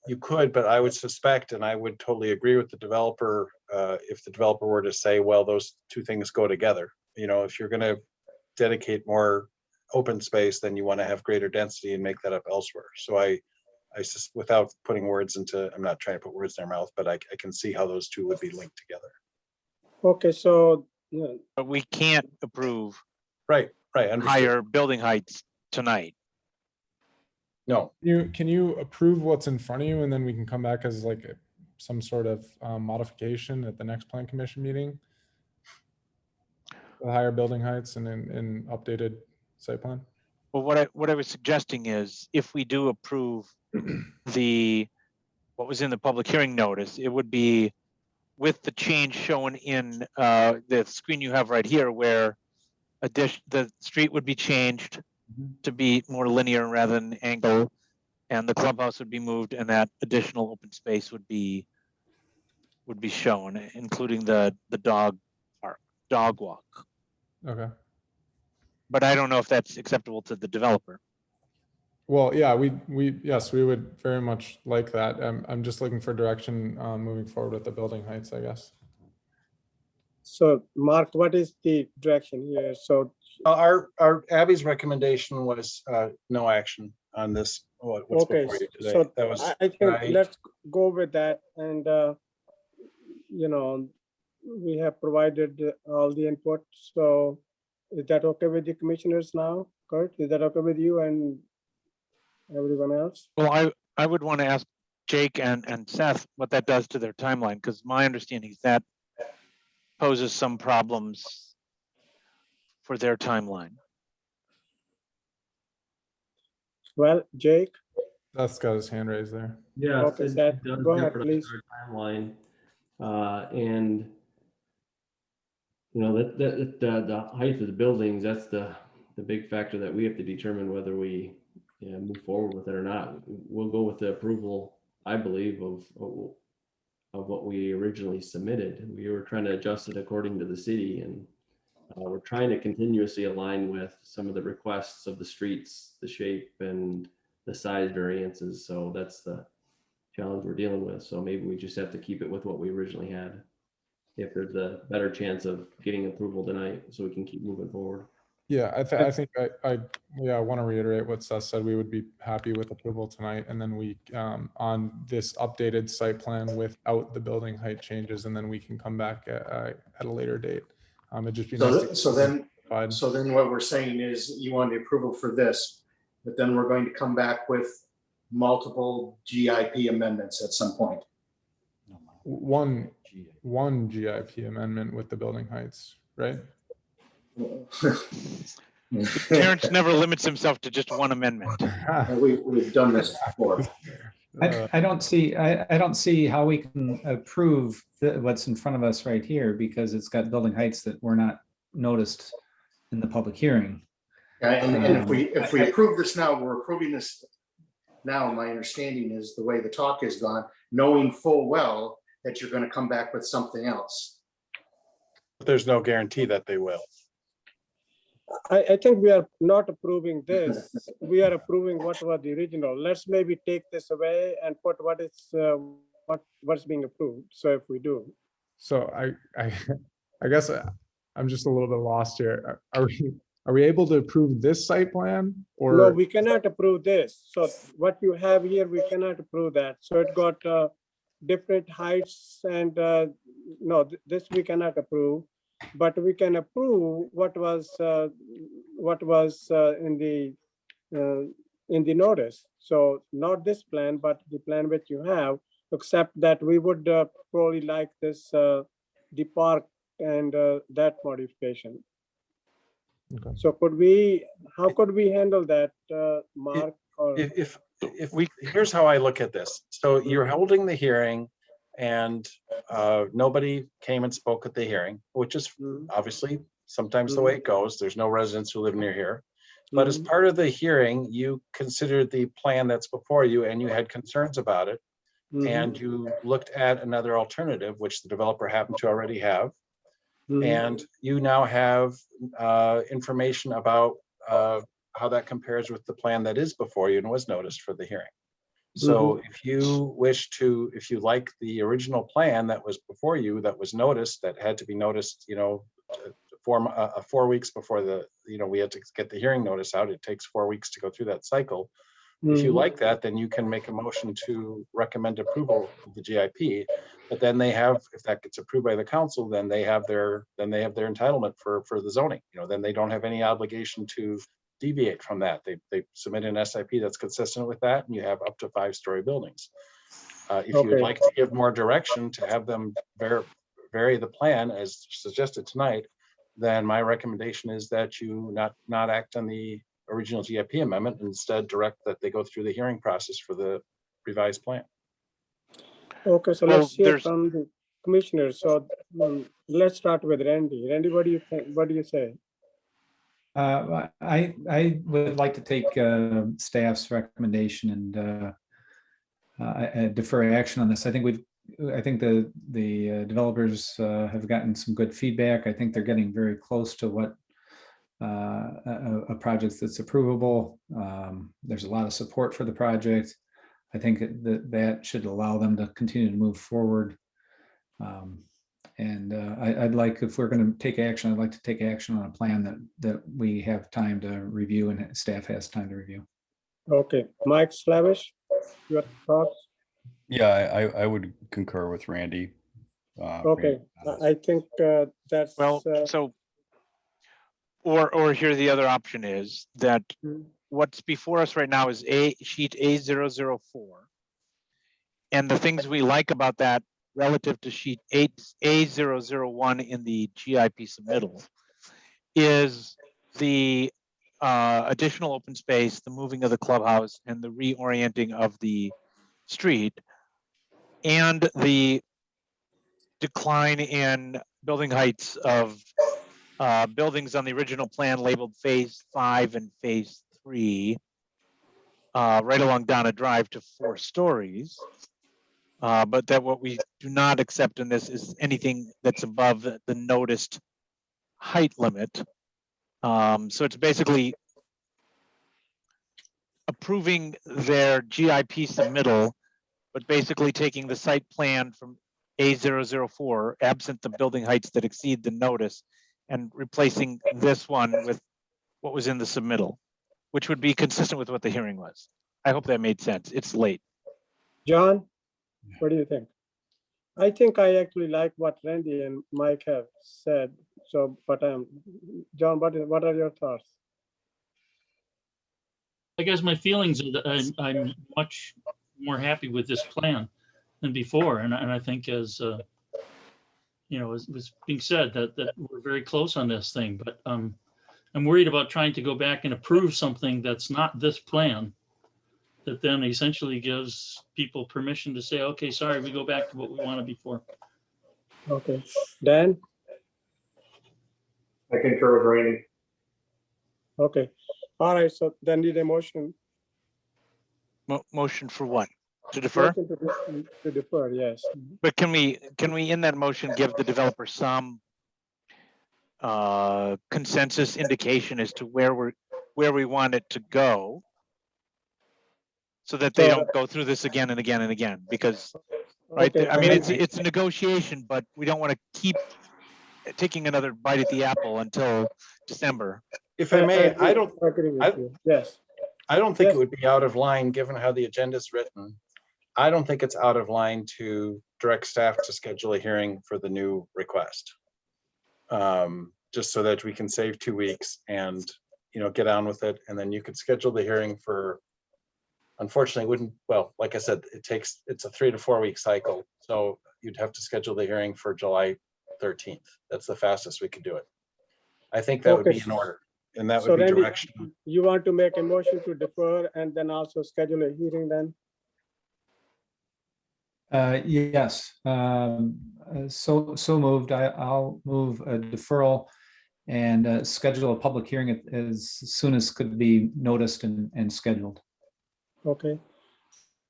You could, but I would suspect, and I would totally agree with the developer, if the developer were to say, well, those two things go together. If you're going to dedicate more open space, then you want to have greater density and make that up elsewhere. So I without putting words into, I'm not trying to put words in their mouth, but I can see how those two would be linked together. Okay, so but we can't approve right higher building heights tonight. No. Can you approve what's in front of you, and then we can come back as like some sort of modification at the next plan commission meeting? the higher building heights and in updated site plan? Well, what I was suggesting is if we do approve what was in the public hearing notice, it would be with the change shown in the screen you have right here, where the street would be changed to be more linear rather than angle, and the clubhouse would be moved, and that additional open space would be shown, including the dog walk. Okay. But I don't know if that's acceptable to the developer. Well, yeah, yes, we would very much like that. I'm just looking for direction moving forward with the building heights, I guess. So Mark, what is the direction here? So our Abby's recommendation was no action on this. What's okay, before you today. so That was I think right. let's go with that. And you know, we have provided all the input. So is that okay with the commissioners now? Kurt, is that okay with you and everyone else? Well, I would want to ask Jake and Seth what that does to their timeline, because my understanding is that poses some problems for their timeline. Well, Jake. That's got his hand raised there. Yeah, Okay, it Seth, does go ahead, jeopardize please. our timeline. And you know, the height of the buildings, that's the big factor that we have to determine whether we move forward with it or not. We'll go with the approval, I believe, of what we originally submitted. We were trying to adjust it according to the city, and we're trying to continuously align with some of the requests of the streets, the shape and the size variances. So that's the challenge we're dealing with. So maybe we just have to keep it with what we originally had, if there's a better chance of getting approval tonight, so we can keep moving forward. Yeah, I think I want to reiterate what Seth said. We would be happy with approval tonight, and then we on this updated site plan without the building height changes, and then we can come back at a later date. It'd just be nice So then what we're saying is you want the approval for this, but then we're going to come back with multiple GIP amendments at some point. One GIP amendment with the building heights, right? Terrence never limits himself to just one amendment. We've done this before. I don't see how we can approve what's in front of us right here, because it's got building heights that were not noticed in the public hearing. And if we approve this now, we're approving this now. My understanding is the way the talk has gone, knowing full well that you're going to come back with something else. But there's no guarantee that they will. I think we are not approving this. We are approving what was the original. Let's maybe take this away and put what's being approved. So if we do. So I guess I'm just a little bit lost here. Are we able to approve this site plan, or no? We cannot approve this. So what you have here, we cannot approve that. So it got different heights, and no, this we cannot approve. But we can approve what was in the notice. So not this plan, but the plan which you have, except that we would probably like this the park and that modification. Okay. So how could we handle that, Mark? Here's how I look at this. So you're holding the hearing, and nobody came and spoke at the hearing, which is obviously sometimes the way it goes. There's no residents who live near here. But as part of the hearing, you considered the plan that's before you, and you had concerns about it. And you looked at another alternative, which the developer happened to already have. And you now have information about how that compares with the plan that is before you and was noticed for the hearing. So if you like the original plan that was before you, that was noticed, that had to be noticed, 4 weeks before we had to get the hearing notice out. It takes 4 weeks to go through that cycle. If you like that, then you can make a motion to recommend approval of the GIP. But then if that gets approved by the council, then they have their entitlement for the zoning. Then they don't have any obligation to deviate from that. They submit an SIP that's consistent with that, and you have up to 5-story buildings. If you would like to give more direction to have them vary the plan as suggested tonight, then my recommendation is that you not act on the original GIP amendment, instead direct that they go through the hearing process for the revised plan. Okay, so Well, let's hear there's- from the commissioners. So let's start with Randy. Randy, what do you think? What do you say? I would like to take staff's recommendation and I defer action on this. I think the developers have gotten some good feedback. I think they're getting very close to what a project that's approvable. There's a lot of support for the project. I think that should allow them to continue to move forward. And I'd like, if we're going to take action, I'd like to take action on a plan that we have time to review and staff has time to review. Okay, Mike Slavish, your thoughts? Yeah, I would concur with Randy. Okay, I think that's. Well, so, or here the other option is that what's before us right now is sheet A004. And the things we like about that relative to sheet A001 in the GIP submittal is the additional open space, the moving of the clubhouse, and the reorienting of the street, and the decline in building heights of buildings on the original plan labeled phase 5 and phase 3, right along Donna Drive to 4 stories. But that what we do not accept in this is anything that's above the noticed height limit. So it's basically approving their GIP submittal, but basically taking the site plan from A004, absent the building heights that exceed the notice, and replacing this one with what was in the submittal, which would be consistent with what the hearing was. I hope that made sense. It's late. John, what do you think? I think I actually like what Randy and Mike have said. So, but John, what are your thoughts? I guess my feelings are that I'm much more happy with this plan than before. And I think as, you know, as was being said, that we're very close on this thing, but I'm worried about trying to go back and approve something that's not this plan, that then essentially gives people permission to say, okay, sorry, we go back to what we wanted before. Okay, Dan? I concur with Randy. Okay, all right, so then need a motion. Motion for what? To defer? Motion to defer, yes. But can we in that motion give the developer some consensus indication as to where we want it to go, so that they don't go through this again and again and again? Because right, Okay, I mean, it's a negotiation, but we don't want to keep taking another bite at the apple until December. If I may, I don't Yes. I don't think it would be out of line, given how the agenda is written. I don't think it's out of line to direct staff to schedule a hearing for the new request. Just so that we can save 2 weeks and, you know, get on with it. And then you could schedule the hearing for, unfortunately, well, like I said, it's a 3 to 4 week cycle. So you'd have to schedule the hearing for July 13th. That's the fastest we could do it. I think that would be in order. And that would be Randy, direction. you want to make a motion to defer and then also schedule a hearing then? Yes, so moved. I'll move a deferral and schedule a public hearing as soon as could be noticed and scheduled. Okay.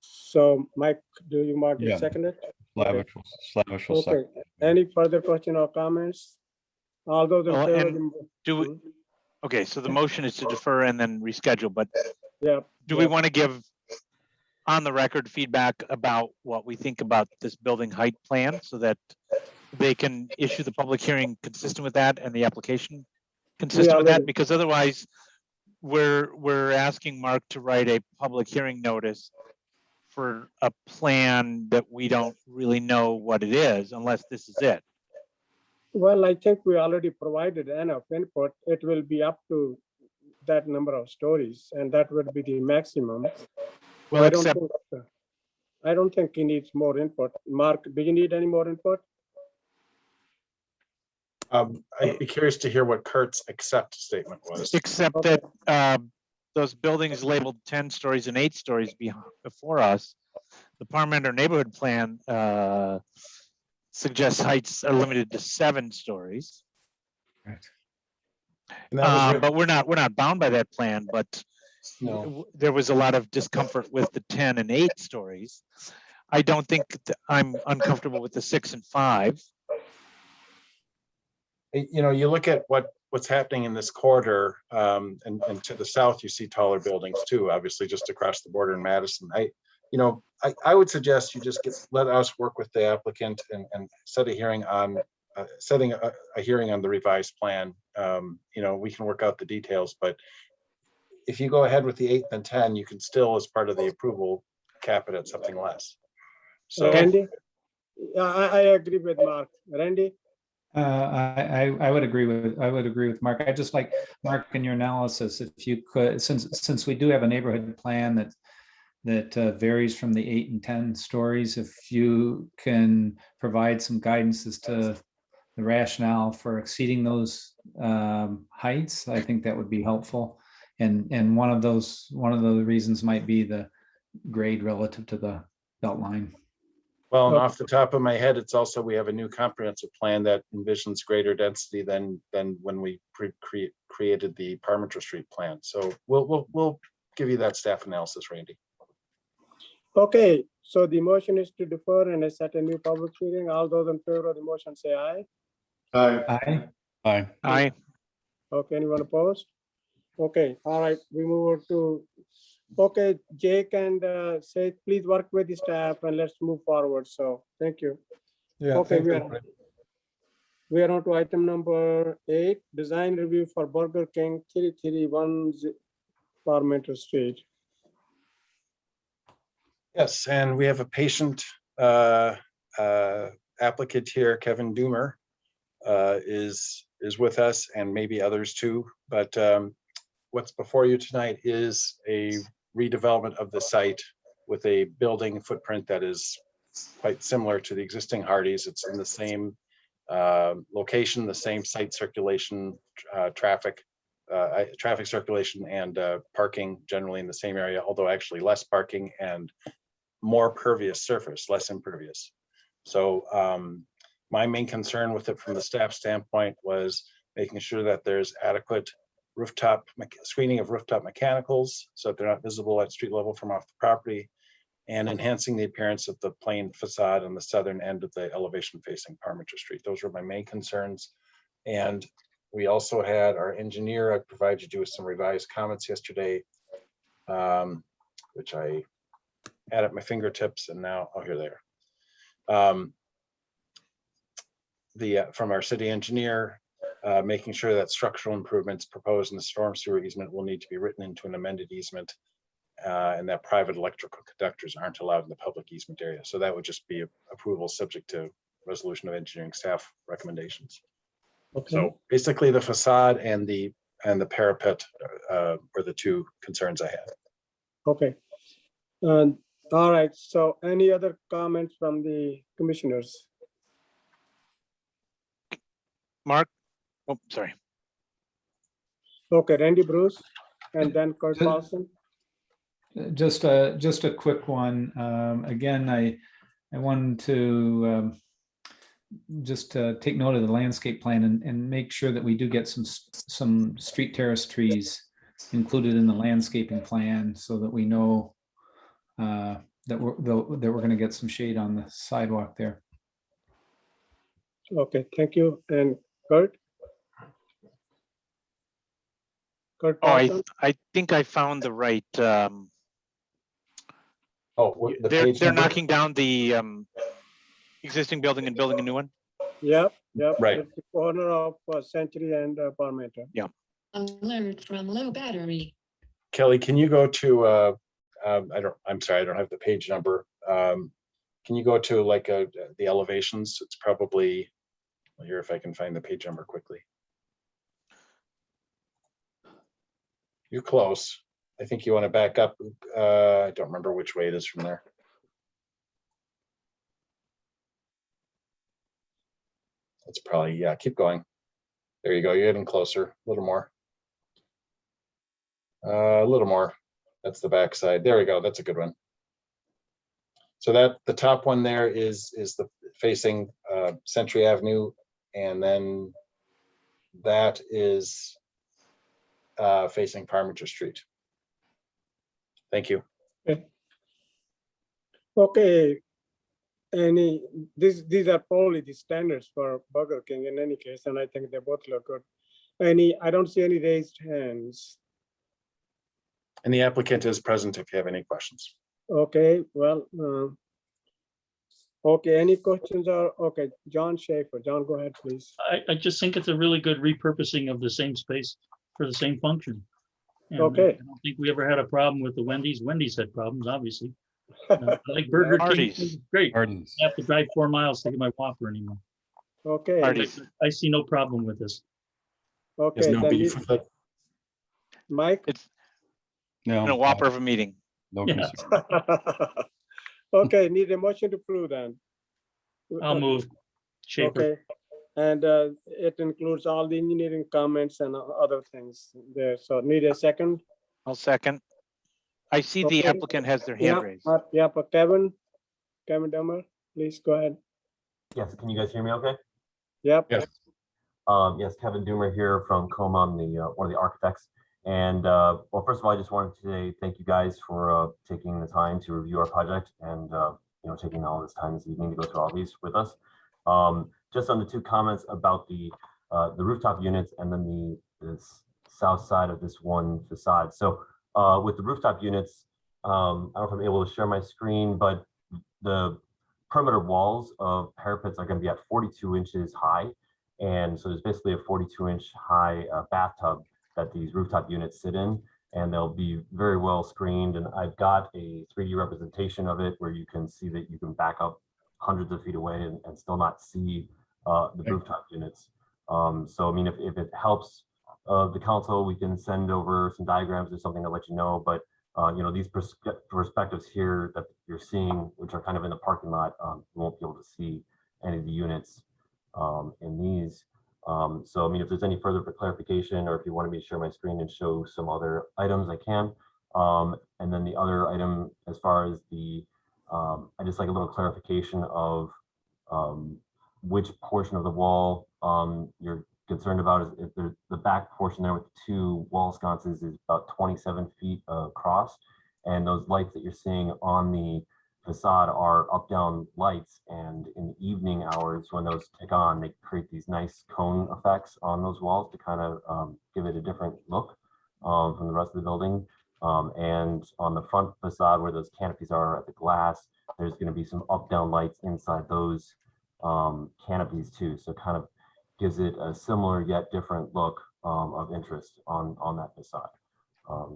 So Mike, do you mark it seconded? Slavish will Okay. second. Any further question or comments? All those in Well, favor? and do we, okay, so the motion is to defer and then reschedule, but do we want to give on the record feedback about what we think about this building height plan, so that they can issue the public hearing consistent with that and the application consistent with that? Because otherwise we're asking Mark to write a public hearing notice for a plan that we don't really know what it is, unless this is it. Well, I think we already provided enough input. It will be up to that number of stories, and that would be the maximum. Well, I don't think he needs more input. Mark, do you need any more input? I'd be curious to hear what Kurt's accept statement was. Except Okay. that those buildings labeled 10 stories and 8 stories before us, the Parmenter neighborhood plan suggests heights are limited to 7 stories. Right. And that was But we're not bound by that plan, but no. there was a lot of discomfort with the 10 and 8 stories. I don't think I'm uncomfortable with the 6 and 5. You know, you look at what's happening in this corridor, and to the south, you see taller buildings too, obviously just across the border in Madison. I would suggest you just let us work with the applicant and set a hearing on setting a hearing on the revised plan. You know, we can work out the details, but if you go ahead with the 8 and 10, you can still, as part of the approval, cap it at something less. So Randy? Yeah, I agree with Mark. Randy? I would agree with Mark. I just like Mark in your analysis, if you could, since we do have a neighborhood plan that varies from the 8 and 10 stories, if you can provide some guidance as to the rationale for exceeding those heights, I think that would be helpful. And one of the reasons might be the grade relative to the belt line. well, and off the top of my head, it's also, we have a new comprehensive plan that envisions greater density than when we created the Parmenter Street plan. So we'll give you that staff analysis, Randy. Okay, so the motion is to defer and set a new public hearing. All those in favor of the motion say aye. Aye. Aye. Aye. Okay, anyone opposed? Okay, all right, we move on to, okay, Jake and Seth, please work with the staff and let's move forward. So, thank you. Yeah. Okay, thanks, everybody. we are on to item number 8, design review for Burger King 3310 Parmenter Street. Yes, and we have a patient applicant here, Kevin Doomer, is with us, and maybe others too. But what's before you tonight is a redevelopment of the site with a building footprint that is quite similar to the existing Hardee's. It's in the same location, the same site circulation, traffic circulation, and parking generally in the same area, although actually less parking and more pervious surface, less impervious. So my main concern with it from the staff standpoint was making sure that there's adequate rooftop screening of rooftop mechanicals so that they're not visible at street level from off the property, and enhancing the appearance of the plain facade on the southern end of the elevation facing Parmenter Street. Those were my main concerns. And we also had our engineer, I provided you with some revised comments yesterday, which I had at my fingertips, and now, oh, here they are. From our city engineer, making sure that structural improvements proposed in the storm sewer easement will need to be written into an amended easement, and that private electrical conductors aren't allowed in the public easement area. So that would just be approval subject to resolution of engineering staff recommendations. Okay. So basically the facade and the parapet were the two concerns I had. Okay. All right, so any other comments from the commissioners? Mark? Oh, sorry. Okay, Randy Bruce, and then Kurt Paulson. Just a quick one. Again, I wanted to just take note of the landscape plan and make sure that we do get some street terrace trees included in the landscaping plan so that we know that we're going to get some shade on the sidewalk there. Okay, thank you. And Kurt? Kurt Oh, Paulson? I think I found the right. They're knocking down the existing building and building a new one. Yep. Right. It's the corner of Century and Parmenter. Yeah. Alert from low battery. Kelly, can you go to I'm sorry, I don't have the page number. Can you go to like the elevations? It's probably here, if I can find the page number quickly. You're close. I think you want to back up. I don't remember which way it is from there. It's probably, yeah, keep going. There you go. You're getting closer, a little more. A little more. That's the back side. There we go. That's a good one. So that the top one there is the facing Century Avenue, and then that is facing Parmenter Street. Thank you. Okay. These are probably the standards for Burger King in any case, and I think they both look good. I don't see any raised hands. And the applicant is present if you have any questions. Okay, well, okay, any questions are, okay, John Schaefer. John, go ahead, please. I just think it's a really good repurposing of the same space for the same function. And Okay. I don't think we ever had a problem with the Wendy's. Wendy's had problems, obviously. I like Burger King. Hardee's. Great. I Hardee's. don't have to drive 4 miles to get my Whopper anymore. Okay, Hardee's. I see no problem with this. okay, There's no then beef with it. Mike? It's No. a whopper of a meeting. No Yeah. concern. Okay, need a motion to approve then. I'll move. Schaefer. Okay, and it includes all the engineering comments and other things there. So need a second? I'll second. I see the Okay. applicant has their hand raised. Yeah, but Kevin Dummer, please go ahead. Yes, can you guys hear me okay? Yep. Yes. Yes, Kevin Doomer here from Coma. I'm one of the architects. And well, first of all, I just wanted to say thank you guys for taking the time to review our project and taking all this time this evening to go through all these with us. Just on the two comments about the rooftop units and then the south side of this one facade. So with the rooftop units, I don't know if I'm able to share my screen, but the perimeter walls of parapets are going to be at 42 inches high. And so there's basically a 42-inch high bathtub that these rooftop units sit in, and they'll be very well screened. And I've got a 3D representation of it where you can see that you can back up hundreds of feet away and still not see the rooftop units. So, I mean, if it helps the council, we can send over some diagrams or something to let you know. But, these perspectives here that you're seeing, which are kind of in the parking lot, you won't be able to see any of the units in these. So, I mean, if there's any further clarification, or if you want me to share my screen and show some other items, I can. And then the other item, as far as I just like a little clarification of which portion of the wall you're concerned about. Is if there's the back portion there with the two wall sconces is about 27 feet across, and those lights that you're seeing on the facade are up-down lights, and in the evening hours when those kick on, they create these nice cone effects on those walls to kind of give it a different look from the rest of the building. And on the front facade where those canopies are at the glass, there's going to be some up-down lights inside those canopies too. So kind of gives it a similar yet different look of interest on that facade.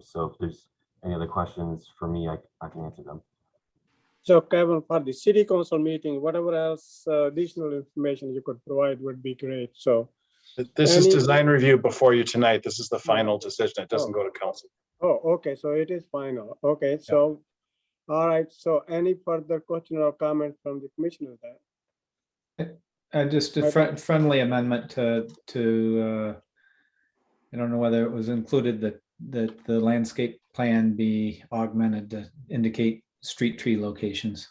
So if there's any other questions for me, I can answer them. So Kevin, for the city council meeting, whatever else additional information you could provide would be great. So this is design review before you tonight. This is the final decision. It doesn't go to council. Oh, okay. So it is final. Okay. So, all right. So any further question or comment from the commissioner there? Just a friendly amendment to I don't know whether it was included that the landscape plan be augmented to indicate street tree locations.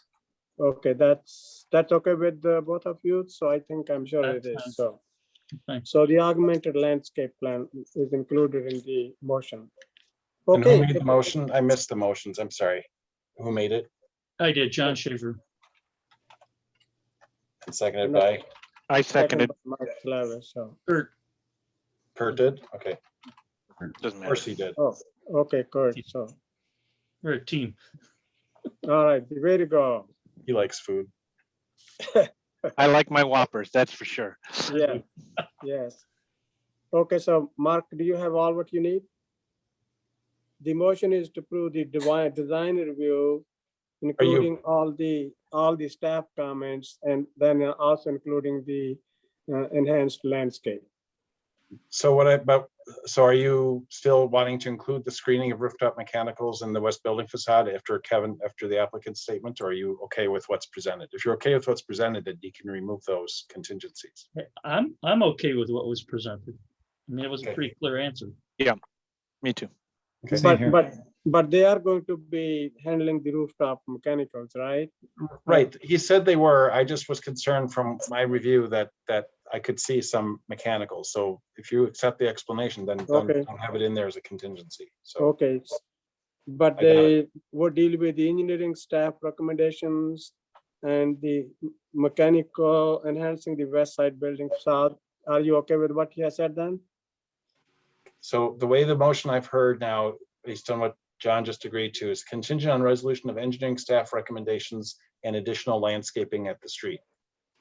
Okay, that's okay with both of you. So I think I'm sure it is. So, so the augmented landscape plan is included in the motion. And who Okay. made the motion? I missed the motions. I'm sorry. Who made it? I did, John Schaefer. And seconded by? I seconded. Mark Slavish, so. Kurt did? Okay. Doesn't Of course he did. Oh, okay, Kurt. So, We're a team. all right, way to go. He likes food. I like my Whoppers, that's for sure. Yeah, yes. Okay, so Mark, do you have all what you need? The motion is to approve the design review, including all the staff comments, and then also including the enhanced landscape. So but So are you still wanting to include the screening of rooftop mechanicals in the west building facade after the applicant's statement, or are you okay with what's presented? If you're okay with what's presented, then you can remove those contingencies. I'm okay with what was presented. I mean, it was a pretty clear answer. Yeah, me too. Okay. Same here. But they are going to be handling the rooftop mechanicals, right? Right. He said they were. I just was concerned from my review that I could see some mechanicals. So if you accept the explanation, then Okay. don't have it in there as a contingency. So Okay. But I got they would deal with the engineering staff recommendations and the mechanical enhancing the west side building facade. Are you okay with what he has said then? So the way the motion I've heard now, based on what John just agreed to, is contingent on resolution of engineering staff recommendations and additional landscaping at the street.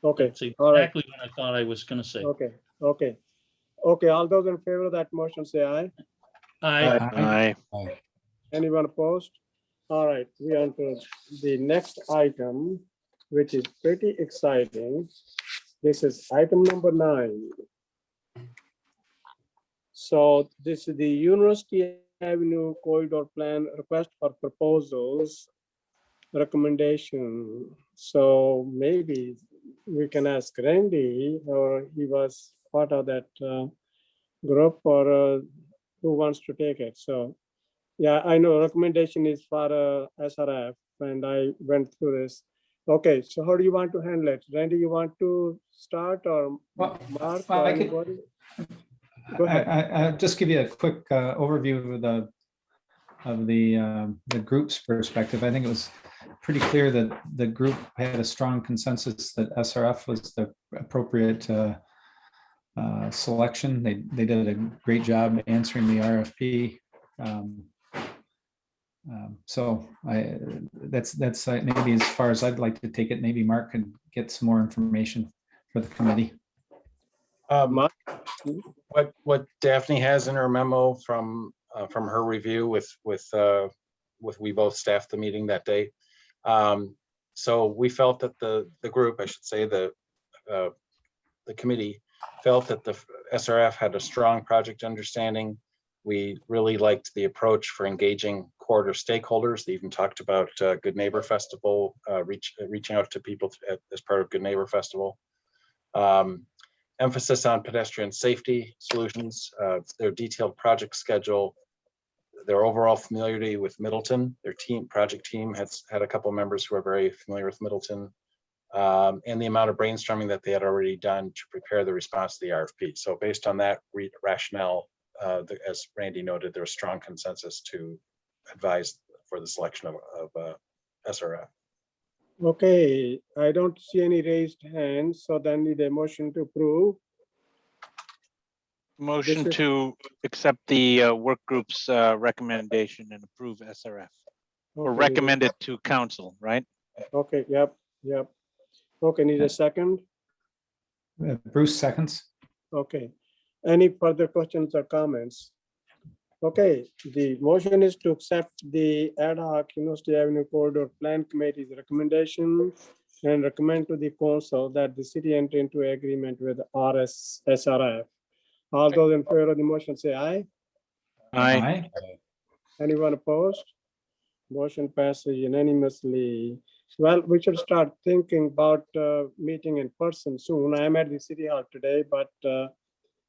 Okay. That's All right. exactly what I thought I was going to say. Okay. Okay. Okay. All those in favor of that motion say aye. Aye. Aye. Anyone opposed? All right, we are on to the next item, which is pretty exciting. This is item number 9. So this is the University Avenue Corridor Plan request for proposals recommendation. So maybe we can ask Randy, or he was part of that group, or who wants to take it. So yeah, I know recommendation is for SRF, and I went through this. Okay, so how do you want to handle it? Randy, you want to start, or Well, Mark, well, or I could- anybody? Go ahead. I'll just give you a quick overview of the group's perspective. I think it was pretty clear that the group had a strong consensus that SRF was the appropriate selection. They did a great job answering the RFP. So that's maybe as far as I'd like to take it. Maybe Mark could get some more information for the committee. What Daphne has in her memo from her review with we both staffed the meeting that day. So we felt that the group, I should say, the committee felt that the SRF had a strong project understanding. We really liked the approach for engaging corridor stakeholders. They even talked about Good Neighbor Festival, reaching out to people as part of Good Neighbor Festival. Emphasis on pedestrian safety solutions, their detailed project schedule, their overall familiarity with Middleton. Their project team has had a couple of members who are very familiar with Middleton, and the amount of brainstorming that they had already done to prepare the response to the RFP. So based on that rationale, as Randy noted, there's strong consensus to advise for the selection of SRF. Okay, I don't see any raised hands, so then need a motion to approve. Motion to accept the work group's recommendation and approve SRF, or Okay, recommend it to council, right? Okay, yep. Okay, need a second? Bruce seconds. Okay, any further questions or comments? Okay, the motion is to accept the ad hoc University Avenue Corridor Plan Committee's recommendation and recommend to the council that the city enter into agreement with SRF. All those in favor of the motion say aye. Aye. Anyone opposed? Motion passes unanimously. Well, we should start thinking about meeting in person soon. I'm at the city hall today, but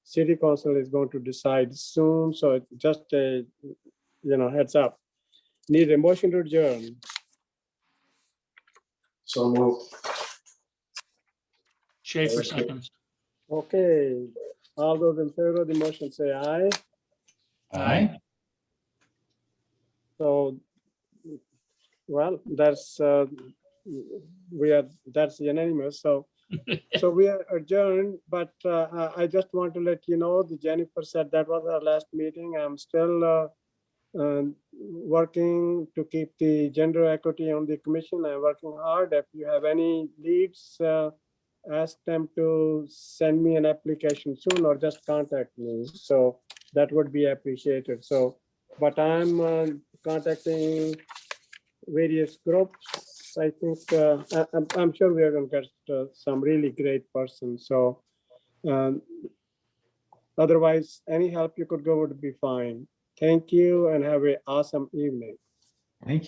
city council is going to decide soon, so just a heads up. Need a motion to adjourn. So moved. Schaefer Okay. seconds. Okay, all those in favor of the motion say aye. Aye. So, well, that's that's unanimous. So we are adjourned, but I just want to let you know, Jennifer said that was our last meeting. I'm still working to keep the gender equity on the commission. I'm working hard. If you have any leads, ask them to send me an application soon, or just contact me. So that would be appreciated. So, but I'm contacting various groups. I think I'm sure we are going to get some really great persons. So Otherwise, any help you could go would be fine. Thank you and have an awesome evening. Thank you.